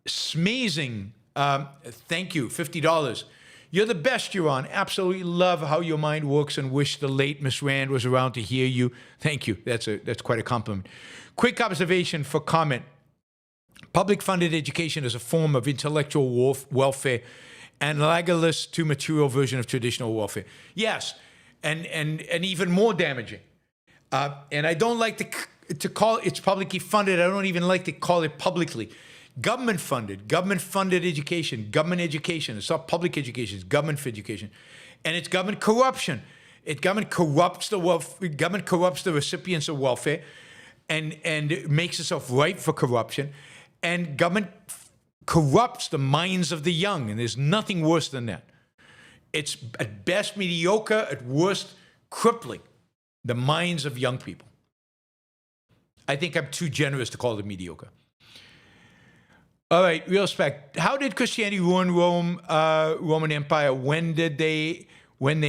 Smazing, thank you, $50. You're the best, Yaron. Absolutely love how your mind works and wish the late Miss Rand was around to hear you. Thank you. That's quite a compliment. Quick observation for comment. Public funded education is a form of intellectual welfare analogous to material version of traditional warfare. Yes, and even more damaging. And I don't like to call it's publicly funded. I don't even like to call it publicly. Government funded education, government education. It's not public education, it's government education. And it's government corruption. Government corrupts the recipients of welfare and makes itself ripe for corruption. And government corrupts the minds of the young, and there's nothing worse than that. It's at best mediocre, at worst crippling the minds of young people. I think I'm too generous to call it mediocre. All right, real spec. How did Christianity ruin Roman Empire? When they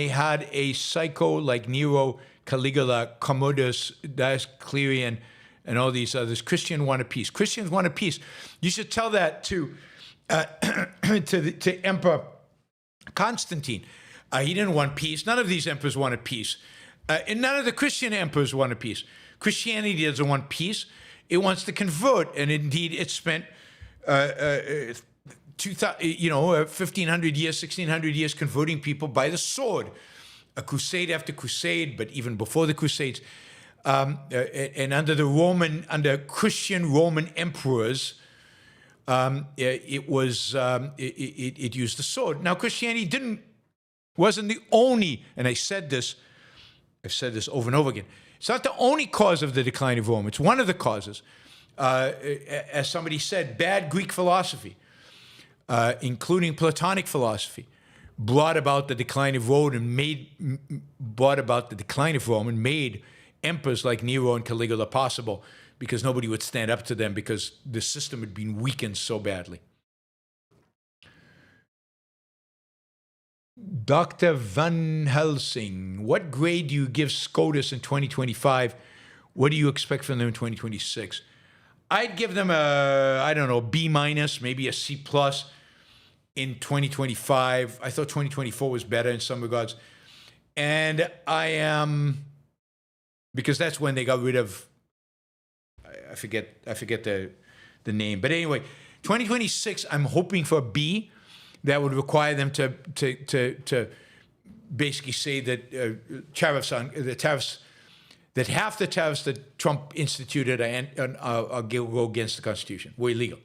had a psycho like Nero, Caligula, Commodus, Diocletian, and all these others? Christians wanted peace. Christians wanted peace. You should tell that to Emperor Constantine. He didn't want peace. None of these emperors wanted peace. And none of the Christian emperors wanted peace. Christianity doesn't want peace. It wants to convert. And indeed, it spent 1,500 years, 1,600 years converting people by the sword. A crusade after crusade, but even before the crusades. And under Christian Roman emperors, it used the sword. Now, Christianity wasn't the only, and I've said this over and over again. It's not the only cause of the decline of Rome. It's one of the causes. As somebody said, bad Greek philosophy, including Platonic philosophy, brought about the decline of Rome and made emperors like Nero and Caligula possible, because nobody would stand up to them because the system had been weakened so badly. Dr. Van Helsing, what grade do you give SCOTUS in 2025? What do you expect from them in 2026? I'd give them a B minus, maybe a C plus in 2025. I thought 2024 was better in some regards. And I am because that's when they got rid of, I forget the name. But anyway, 2026, I'm hoping for a B that would require them to basically say that that half the tariffs that Trump instituted go against the Constitution, were illegal.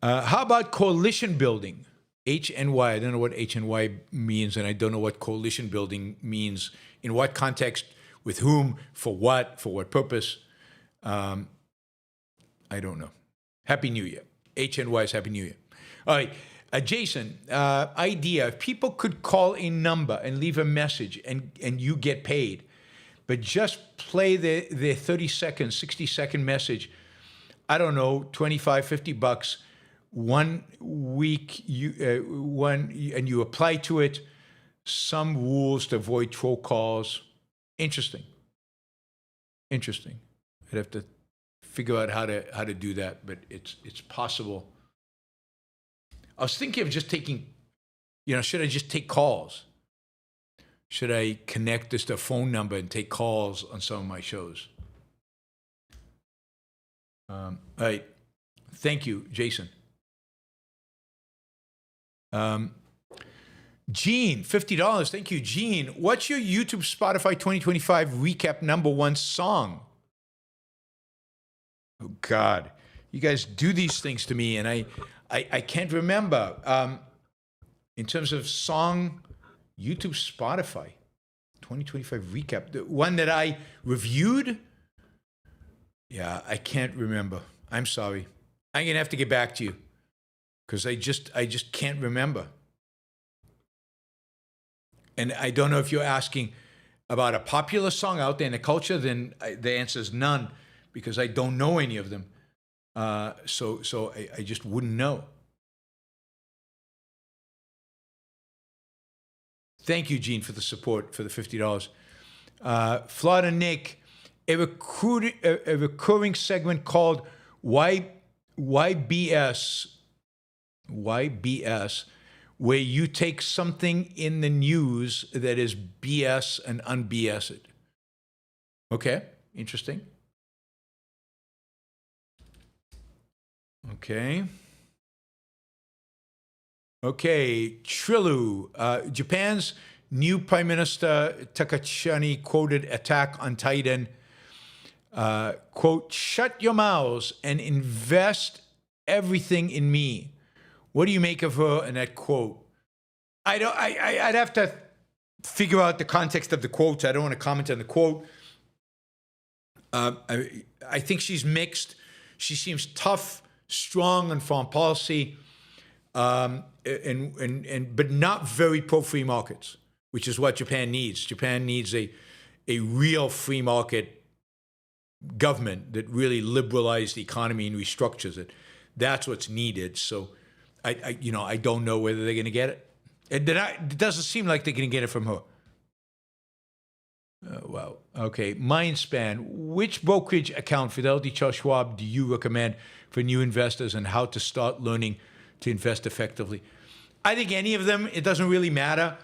How about coalition building? HNY, I don't know what HNY means, and I don't know what coalition building means, in what context, with whom, for what purpose. I don't know. Happy New Year. HNY is Happy New Year. All right. Jason, idea, if people could call a number and leave a message and you get paid, but just play their 30-second, 60-second message, I don't know, $25, $50, 1 week, and you apply to it some rules to avoid troll calls. Interesting. I'd have to figure out how to do that, but it's possible. I was thinking of just taking, should I just take calls? Should I connect this to a phone number and take calls on some of my shows? All right. Thank you, Jason. Gene, $50. Thank you, Gene. What's your YouTube, Spotify 2025 recap #1 song? Oh, God. You guys do these things to me, and I can't remember. In terms of song, YouTube, Spotify, 2025 recap, the one that I reviewed, yeah, I can't remember. I'm sorry. I'm going to have to get back to you because I just can't remember. And I don't know if you're asking about a popular song out there in the culture, then the answer is none, because I don't know any of them. So I just wouldn't know. Thank you, Gene, for the support, for the $50. Florida Nick, a recurring segment called Why BS, where you take something in the news that is BS and un-BS it. Okay, interesting. Okay, Trilu. Japan's new Prime Minister Takachani quoted attack on Titan. Quote, shut your mouths and invest everything in me. What do you make of her and that quote? I'd have to figure out the context of the quotes. I don't want to comment on the quote. I think she's mixed. She seems tough, strong on foreign policy, but not very pro-free markets, which is what Japan needs. Japan needs a real free market government that really liberalizes the economy and restructures it. That's what's needed. So I don't know whether they're going to get it. It doesn't seem like they're going to get it from her. Wow. Okay. Mindspan. Which brokerage account, Fidelity, Charles Schwab, do you recommend for new investors and how to start learning to invest effectively? I think any of them. It doesn't really matter.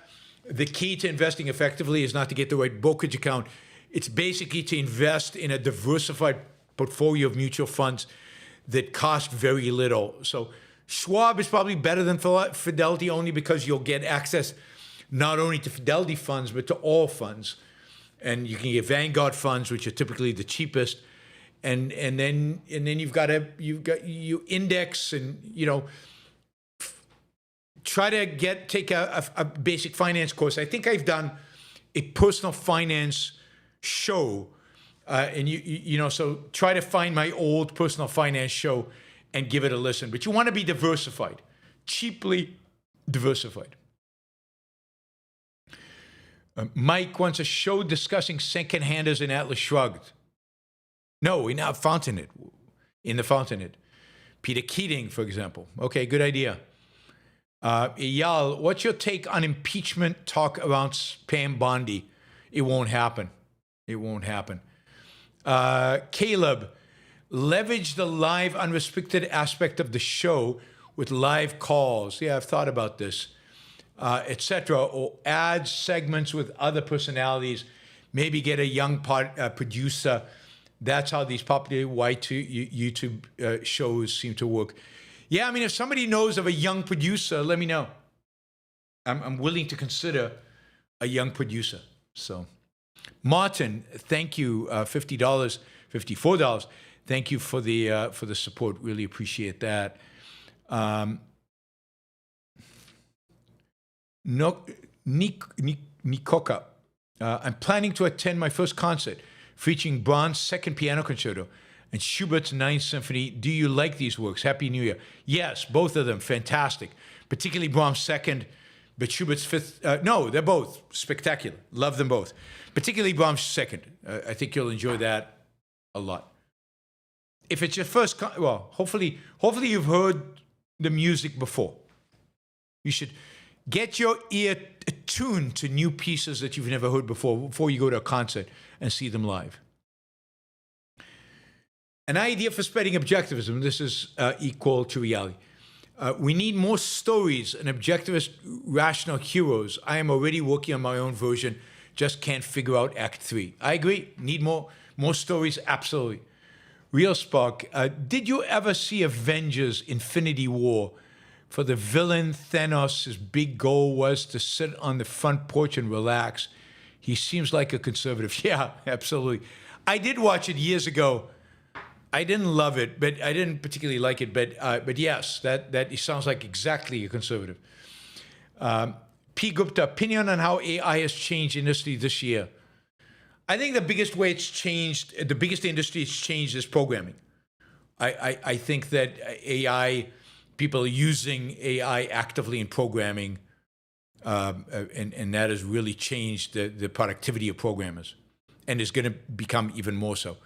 The key to investing effectively is not to get the right brokerage account. It's basically to invest in a diversified portfolio of mutual funds that cost very little. So Schwab is probably better than Fidelity only because you'll get access not only to Fidelity funds, but to all funds. And you can get Vanguard funds, which are typically the cheapest. And then you index and, try to take a basic finance course. I think I've done a personal finance show, and so try to find my old personal finance show and give it a listen. But you want to be diversified, cheaply diversified. Mike wants a show discussing second-handers in Atlas Shrugged. No, we're not Fountainhead. In the Fountainhead. Peter Keating, for example. Okay, good idea. Eyal, what's your take on impeachment talk around Pam Bondi? It won't happen. Caleb, leverage the live unrestricted aspect of the show with live calls. Yeah, I've thought about this, etc. Or add segments with other personalities. maybe get a young producer. That's how these popular YouTube shows seem to work. Yeah, I mean, if somebody knows of a young producer, let me know. I'm willing to consider a young producer. So, Martin, thank you, $50, $54. Thank you for the support. Really appreciate that. Nikoka, I'm planning to attend my first concert featuring Brahms' Second Piano Concerto and Schubert's Ninth Symphony. Do you like these works? Happy New Year. Yes, both of them, fantastic. Particularly Brahms' Second, but Schubert's Fifth. No, they're both spectacular. Love them both. Particularly Brahms' Second. I think you'll enjoy that a lot. If it's your first, hopefully you've heard the music before. You should get your ear attuned to new pieces that you've never heard before you go to a concert and see them live. An idea for spreading objectivism. This is equal to reality. We need more stories and objectivist, rational heroes. I am already working on my own version. Just can't figure out Act 3. I agree. Need more stories. Absolutely. Real Spark. Did you ever see Avengers: Infinity War? For the villain Thanos, his big goal was to sit on the front porch and relax. He seems like a conservative. Yeah, absolutely. I did watch it years ago. I didn't love it, but I didn't particularly like it. But yes, that he sounds like exactly a conservative. P. Gupta, opinion on how AI has changed industry this year. I think the biggest way it's changed, the biggest industry it's changed is programming. I think that AI, people are using AI actively in programming, and that has really changed the productivity of programmers, and is going to become even more so.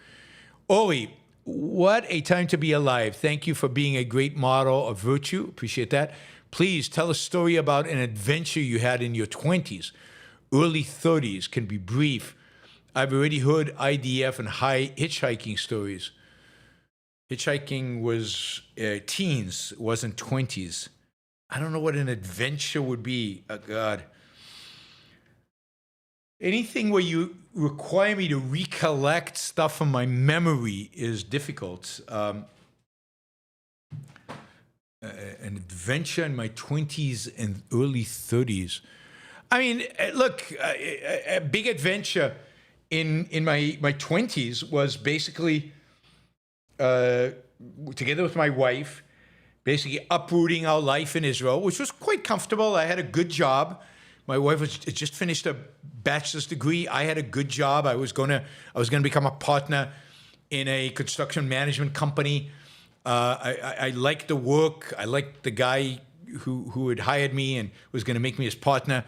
Oli, what a time to be alive. Thank you for being a great model of virtue. Appreciate that. Please tell a story about an adventure you had in your 20s, early 30s, can be brief. I've already heard IDF and high hitchhiking stories. Hitchhiking was teens, it wasn't 20s. I don't know what an adventure would be. Oh, God. Anything where you require me to recollect stuff from my memory is difficult. An adventure in my 20s and early 30s. I mean, look, a big adventure in my 20s was basically together with my wife, basically uprooting our life in Israel, which was quite comfortable. I had a good job. My wife had just finished a bachelor's degree. I had a good job. I was gonna become a partner in a construction management company. I liked the work. I liked the guy who had hired me and was going to make me his partner.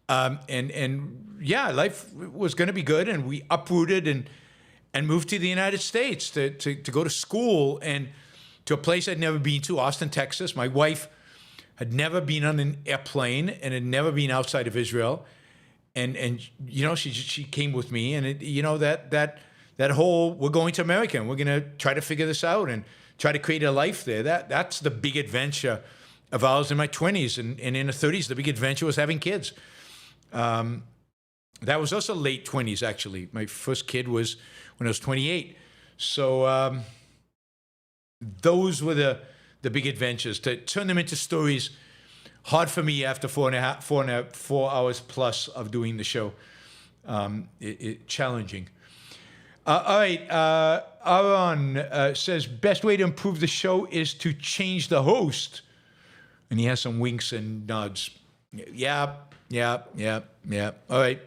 And yeah, life was going to be good. And we uprooted and moved to the United States to go to school and to a place I'd never been to, Austin, Texas. My wife had never been on an airplane and had never been outside of Israel. And you know, she came with me, and that whole, we're going to America and we're going to try to figure this out and try to create a life there. That's the big adventure of ours in my 20s. And in the 30s, the big adventure was having kids. That was also late 20s, actually. My first kid was when I was 28. So those were the big adventures. To turn them into stories, hard for me after 4 hours plus of doing the show. Challenging. All right, Aaron says, best way to improve the show is to change the host. And he has some winks and nods. Yeah. All right.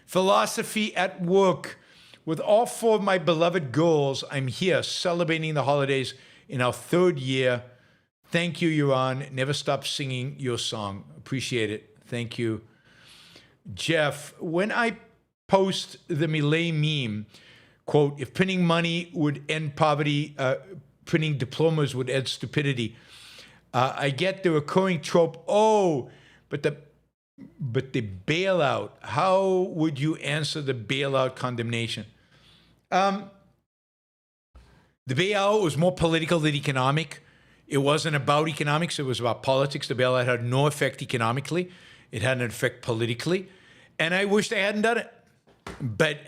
Philosophy at work. With all 4 of my beloved girls, I'm here celebrating the holidays in our 3rd year. Thank you, Yaron. Never stop singing your song. Appreciate it. Thank you. Jeff, when I post the Millet meme, quote, if printing money would end poverty, printing diplomas would end stupidity, I get the recurring trope, but the bailout. How would you answer the bailout condemnation? The bailout was more political than economic. It wasn't about economics. It was about politics. The bailout had no effect economically. It had an effect politically. And I wish they hadn't done it. But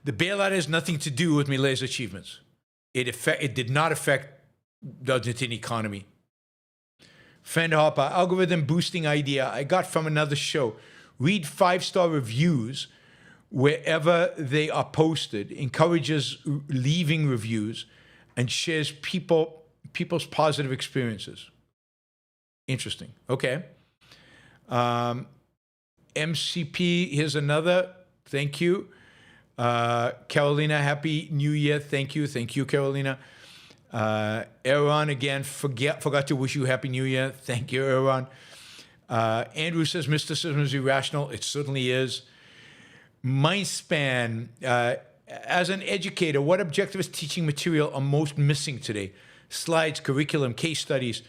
the bailout has nothing to do with Milei's achievements. It did not affect the Argentine economy. Friend Hopper, algorithm boosting idea I got from another show. Read 5-star reviews wherever they are posted, encourages leaving reviews, and shares people's positive experiences. Interesting. Okay. MCP, here's another. Thank you. Carolina, Happy New Year. Thank you. Thank you, Carolina. Aaron, again, forgot to wish you Happy New Year. Thank you, Aaron. Andrew says mysticism is irrational. It certainly is. Mindspan, as an educator, what objectivist teaching material are most missing today? Slides, curriculum, case studies,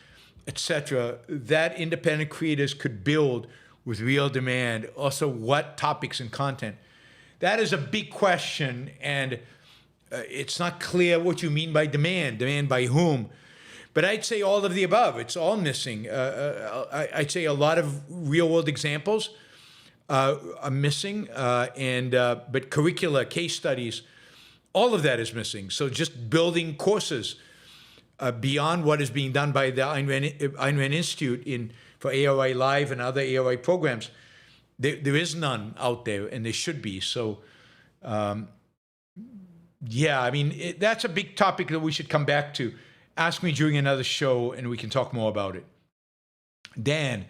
etc. that independent creators could build with real demand. Also, what topics and content? That is a big question, and it's not clear what you mean by demand. Demand by whom? But I'd say all of the above. It's all missing. I'd say a lot of real-world examples are missing, but curricula, case studies, all of that is missing. So just building courses beyond what is being done by the Ayn Rand Institute for ARI Live and other ARI programs, there is none out there, and there should be. So, yeah, I mean, that's a big topic that we should come back to. Ask me during another show, and we can talk more about it. Dan,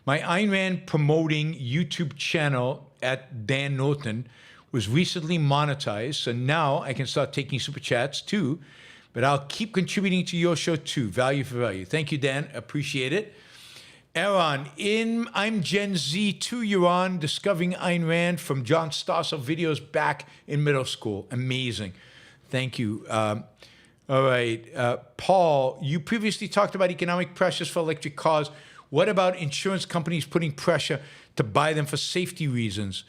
my Ayn Rand promoting YouTube channel at Dan Norton was recently monetized, so now I can start taking super chats too, but I'll keep contributing to your show too, value for value. Thank you, Dan, appreciate it. Aaron, I'm Gen Z too, Yaron, discovering Ayn Rand from John Stossel videos back in middle school. Amazing. Thank you. All right. Paul, you previously talked about economic pressures for electric cars. What about insurance companies putting pressure to buy them for safety reasons?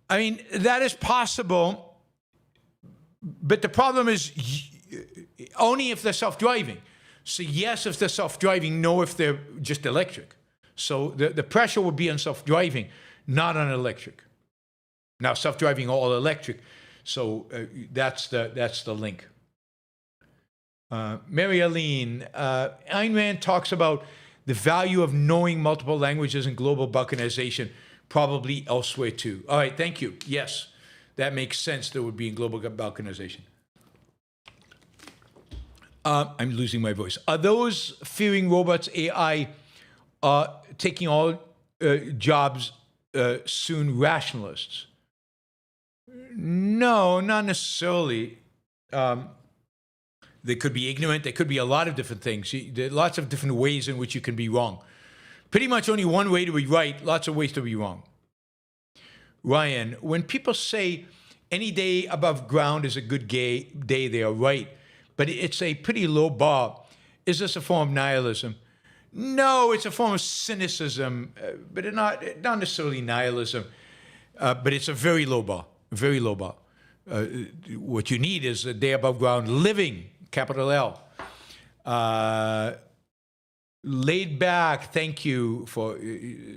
I mean, that is possible, but the problem is only if they're self-driving. So yes, if they're self-driving, no if they're just electric. So the pressure would be on self-driving, not on electric. Now, self-driving or all electric, so that's the link. Mary Aline, Ayn Rand talks about the value of knowing multiple languages and global balkanization, probably elsewhere too. All right, thank you. Yes, that makes sense. There would be in global balkanization. I'm losing my voice. Are those fearing robots, AI, taking all jobs soon rationalists? No, not necessarily. They could be ignorant. There could be a lot of different things. There are lots of different ways in which you can be wrong. Pretty much only one way to be right, lots of ways to be wrong. Ryan, when people say any day above ground is a good day, they are right. But it's a pretty low bar. Is this a form of nihilism? No, it's a form of cynicism, but not necessarily nihilism. But it's a very low bar, very low bar. What you need is a day above ground living, capital L. Laid back, thank you for,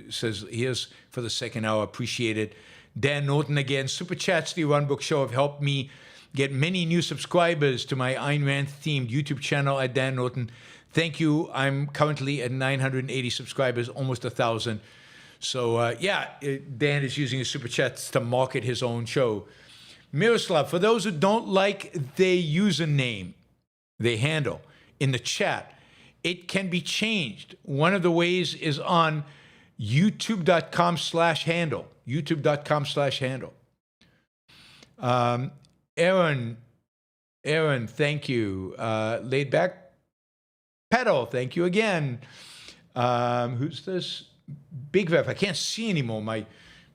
says, here's for the second hour, appreciate it. Dan Norton again, super chats to the Yaron Brook Show have helped me get many new subscribers to my Ayn Rand themed YouTube channel at Dan Norton. Thank you. I'm currently at 980 subscribers, almost 1,000. So yeah, Dan is using his super chats to market his own show. Miroslav, for those who don't like their username, they handle in the chat, it can be changed. One of the ways is on youtube.com/handle. youtube.com/handle. Aaron, thank you. Laid back pedal, thank you again. Who's this? Big Rev. I can't see anymore. My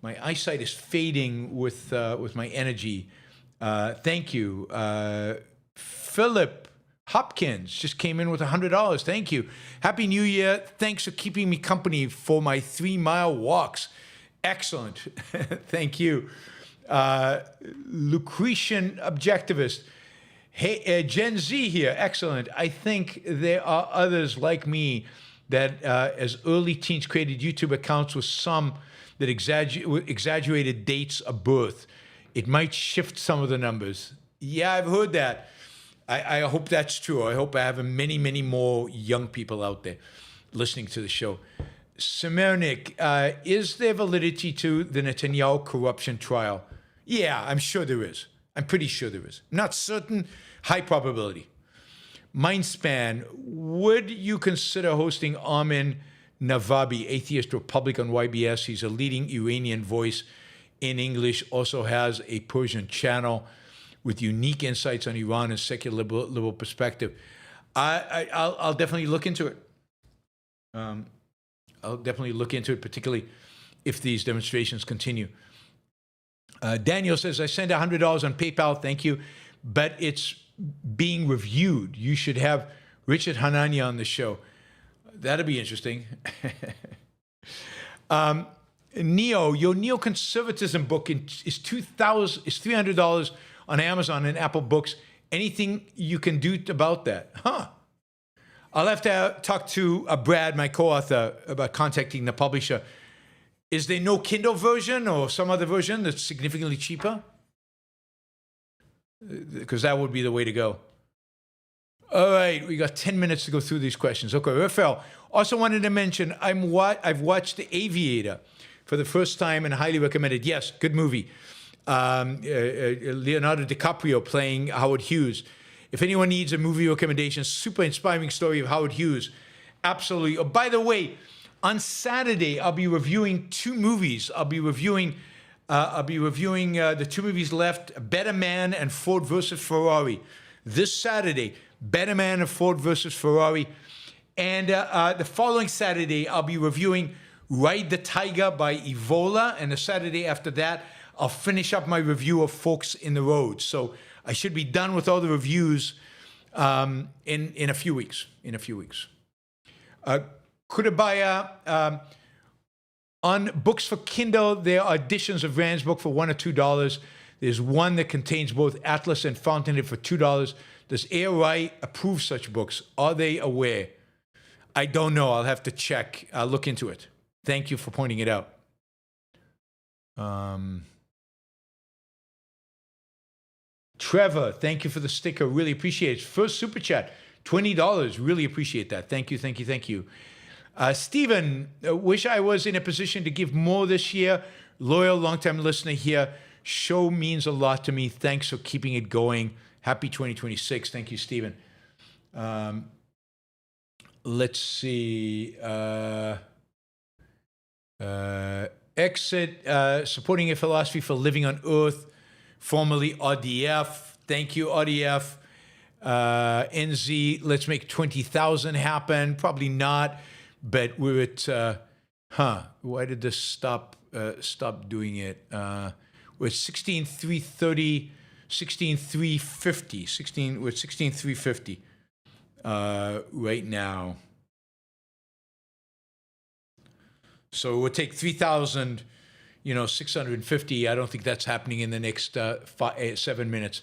eyesight is fading with my energy. Thank you. Philip Hopkins just came in with $100. Thank you. Happy New Year. Thanks for keeping me company for my 3-mile walks. Excellent. Thank you. Lucretian objectivist. Hey, Gen Z here. Excellent. I think there are others like me that as early teens created YouTube accounts with some that exaggerated dates of birth. It might shift some of the numbers. Yeah, I've heard that. I hope that's true. I hope I have many, many more young people out there listening to the show. Semernik, is there validity to the Netanyahu corruption trial? Yeah, I'm sure there is. I'm pretty sure there is. Not certain, high probability. Mindspan, would you consider hosting Armin Navabi, atheist Republic, on YBS? He's a leading Iranian voice in English, also has a Persian channel with unique insights on Iran and secular liberal perspective. I'll definitely look into it. I'll definitely look into it, particularly if these demonstrations continue. Daniel says, I sent $100 on PayPal, thank you, but it's being reviewed. You should have Richard Hanania on the show. That'll be interesting. Neo, your neoconservatism book is $300 on Amazon and Apple Books. Anything you can do about that? Huh. I'll have to talk to Brad, my co-author, about contacting the publisher. Is there no Kindle version or some other version that's significantly cheaper? Because that would be the way to go. All right, we got 10 minutes to go through these questions. Okay, Rafael, also wanted to mention I've watched The Aviator for the first time and highly recommend it. Yes, good movie. Leonardo DiCaprio playing Howard Hughes. If anyone needs a movie recommendation, super inspiring story of Howard Hughes. Absolutely. Oh, by the way, on Saturday, I'll be reviewing two movies. I'll be reviewing the two movies left, Better Man and Ford versus Ferrari. This Saturday, Better Man and Ford versus Ferrari. And the following Saturday, I'll be reviewing Ride the Tiger by Evola. And the Saturday after that, I'll finish up my review of Forks in the Road. So I should be done with all the reviews in a few weeks. Kudabaya, on books for Kindle, there are editions of Rand's book for $1 or $2. There's one that contains both Atlas and Fountainhead for $2. Does ARI approve such books? Are they aware? I don't know. I'll have to check. I'll look into it. Thank you for pointing it out. Trevor, thank you for the sticker. Really appreciate it. First super chat, $20. Really appreciate that. Thank you. Stephen, wish I was in a position to give more this year. Loyal, long-time listener here. Show means a lot to me. Thanks for keeping it going. Happy 2026. Thank you, Stephen. Let's see. Exit, supporting a philosophy for living on Earth, formerly RDF. Thank you, RDF. NZ, let's make 20,000 happen. Probably not, but we're at, why did this stop doing it? We're at 16,330, 16,350, we're at 16,350 right now. So it would take 3,650. I don't think that's happening in the next 7 minutes.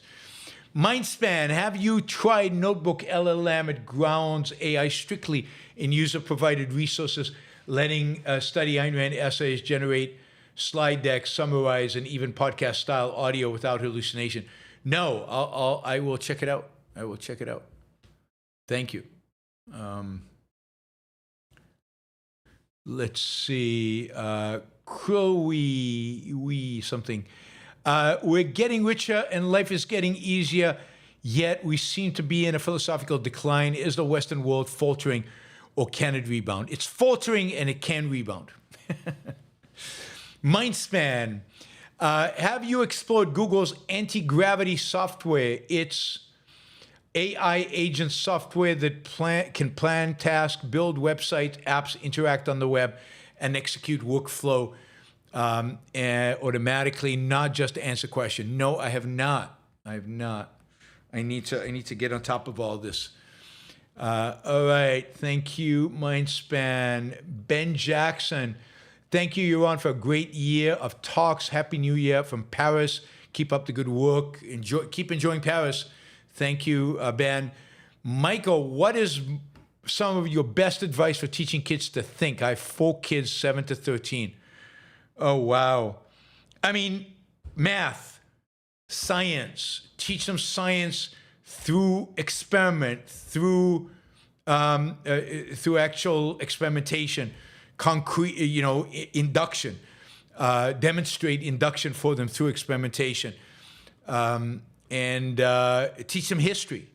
Mindspan, have you tried Notebook LLM? It grounds AI strictly in user-provided resources, letting study Ayn Rand essays, generate slide decks, summarize, and even podcast-style audio without hallucination. No, I will check it out. Thank you. Let's see. Crowy something. We're getting richer and life is getting easier, yet we seem to be in a philosophical decline. Is the Western world faltering or can it rebound? It's faltering and it can rebound. Mindspan. Have you explored Google's anti-gravity software? It's AI agent software that can plan tasks, build websites, apps, interact on the web, and execute workflow automatically, not just to answer questions. No, I have not. I need to get on top of all this. All right. Thank you, Mindspan. Ben Jackson. Thank you, Yaron, for a great year of talks. Happy New Year from Paris. Keep up the good work. Keep enjoying Paris. Thank you, Ben. Michael, what is some of your best advice for teaching kids to think? I have 4 kids, 7 to 13. Oh, wow. I mean, math, science, teach them science through experiment, through actual experimentation, concrete, induction. Demonstrate induction for them through experimentation, and teach them history.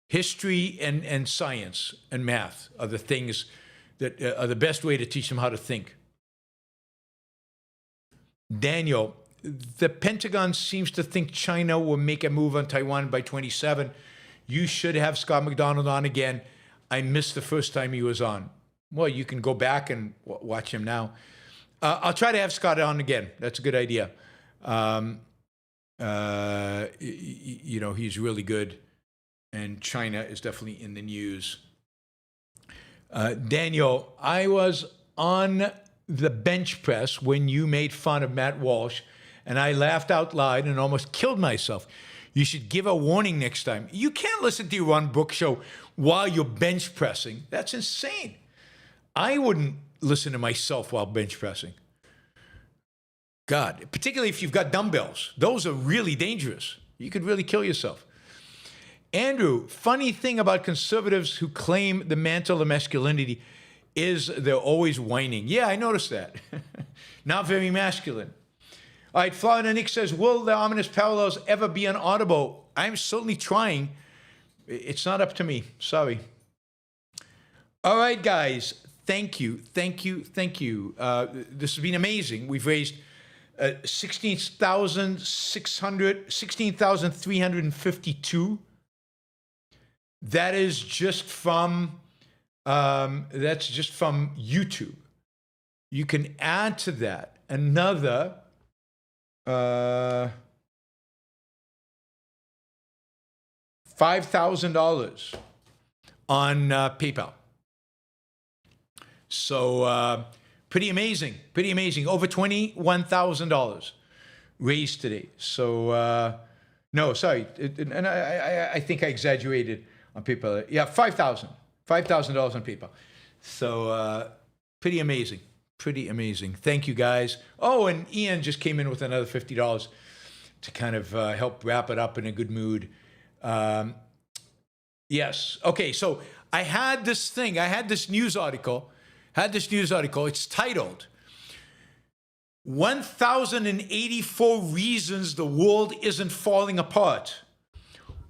History and science and math are the things that are the best way to teach them how to think. Daniel, the Pentagon seems to think China will make a move on Taiwan by 27. You should have Scott McDonald on again. I missed the first time he was on. Well, you can go back and watch him now. I'll try to have Scott on again. That's a good idea. He's really good. And China is definitely in the news. Daniel, I was on the bench press when you made fun of Matt Walsh, and I laughed out loud and almost killed myself. You should give a warning next time. You can't listen to Yaron Brook Show while you're bench pressing. That's insane. I wouldn't listen to myself while bench pressing. God, particularly if you've got dumbbells. Those are really dangerous. You could really kill yourself. Andrew, funny thing about conservatives who claim the mantle of masculinity is they're always whining. Yeah, I noticed that. Not very masculine. All right, Florida Nick says, will the ominous parallels ever be on Audible? I'm certainly trying. It's not up to me. Sorry. All right, guys. Thank you. This has been amazing. We've raised $16,352. That is just from YouTube. You can add to that another $5,000 on PayPal. So pretty amazing. Over $21,000 raised today. So no, sorry, and I think I exaggerated on PayPal. Yeah, $5,000 on PayPal. So pretty amazing. Thank you, guys. Oh, and Ian just came in with another $50 to kind of help wrap it up in a good mood. Yes. Okay, so I had this news article. It's titled 1,084 Reasons the World Isn't Falling Apart.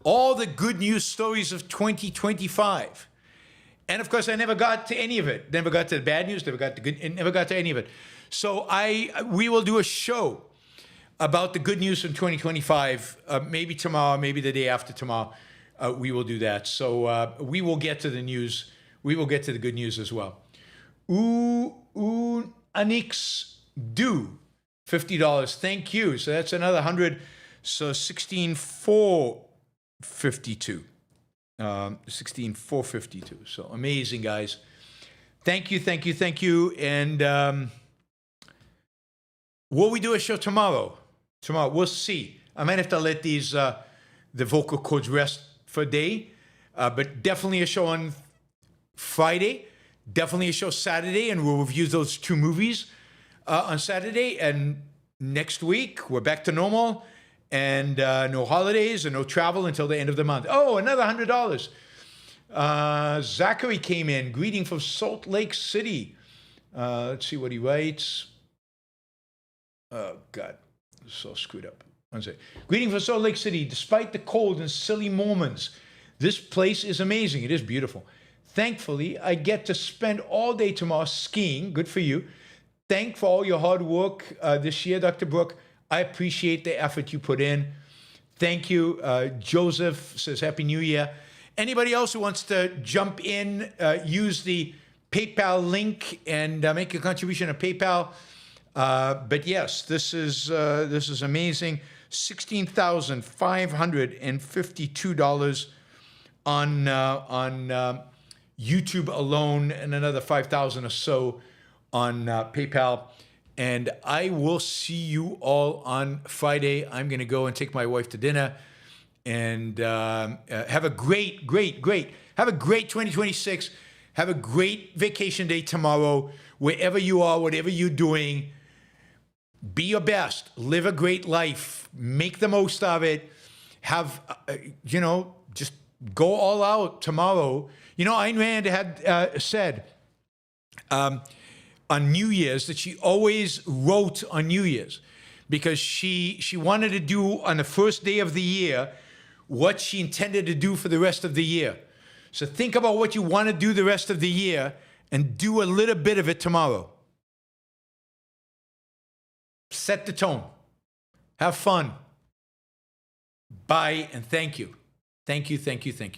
All the good news stories of 2025. And of course, I never got to any of it. Never got to the bad news, never got to good, and never got to any of it. So we will do a show about the good news from 2025. Maybe tomorrow, maybe the day after tomorrow, we will do that. So we will get to the news. We will get to the good news as well. Anix do $50. Thank you. So that's another 100. So 16,452. 16,452. So amazing, guys. Thank you. And will we do a show tomorrow? We'll see. I might have to let these the vocal cords rest for a day, but definitely a show on Friday. Definitely a show Saturday, and we'll review those two movies on Saturday. And next week we're back to normal. And no holidays and no travel until the end of the month. Oh, another $100. Zachary came in. Greeting from Salt Lake City. Let's see what he writes. Oh, God. This is so screwed up. One second. Greeting from Salt Lake City. Despite the cold and silly Mormons, this place is amazing. It is beautiful. Thankfully, I get to spend all day tomorrow skiing. Good for you. Thank for all your hard work this year, Dr. Brook. I appreciate the effort you put in. Thank you. Joseph says, Happy New Year. Anybody else who wants to jump in, use the PayPal link and make a contribution to PayPal. But yes, this is amazing. $16,552 on YouTube alone, and another 5,000 or so on PayPal. And I will see you all on Friday. I'm going to go and take my wife to dinner and have a great 2026. Have a great vacation day tomorrow, wherever you are, whatever you're doing. Be your best. Live a great life. Make the most of it. Have, just go all out tomorrow. Ayn Rand had said on New Year's that she always wrote on New Year's because she wanted to do on the first day of the year what she intended to do for the rest of the year. So think about what you want to do the rest of the year and do a little bit of it tomorrow. Set the tone. Have fun. Bye and thank you. Thank you, thank you, thank you.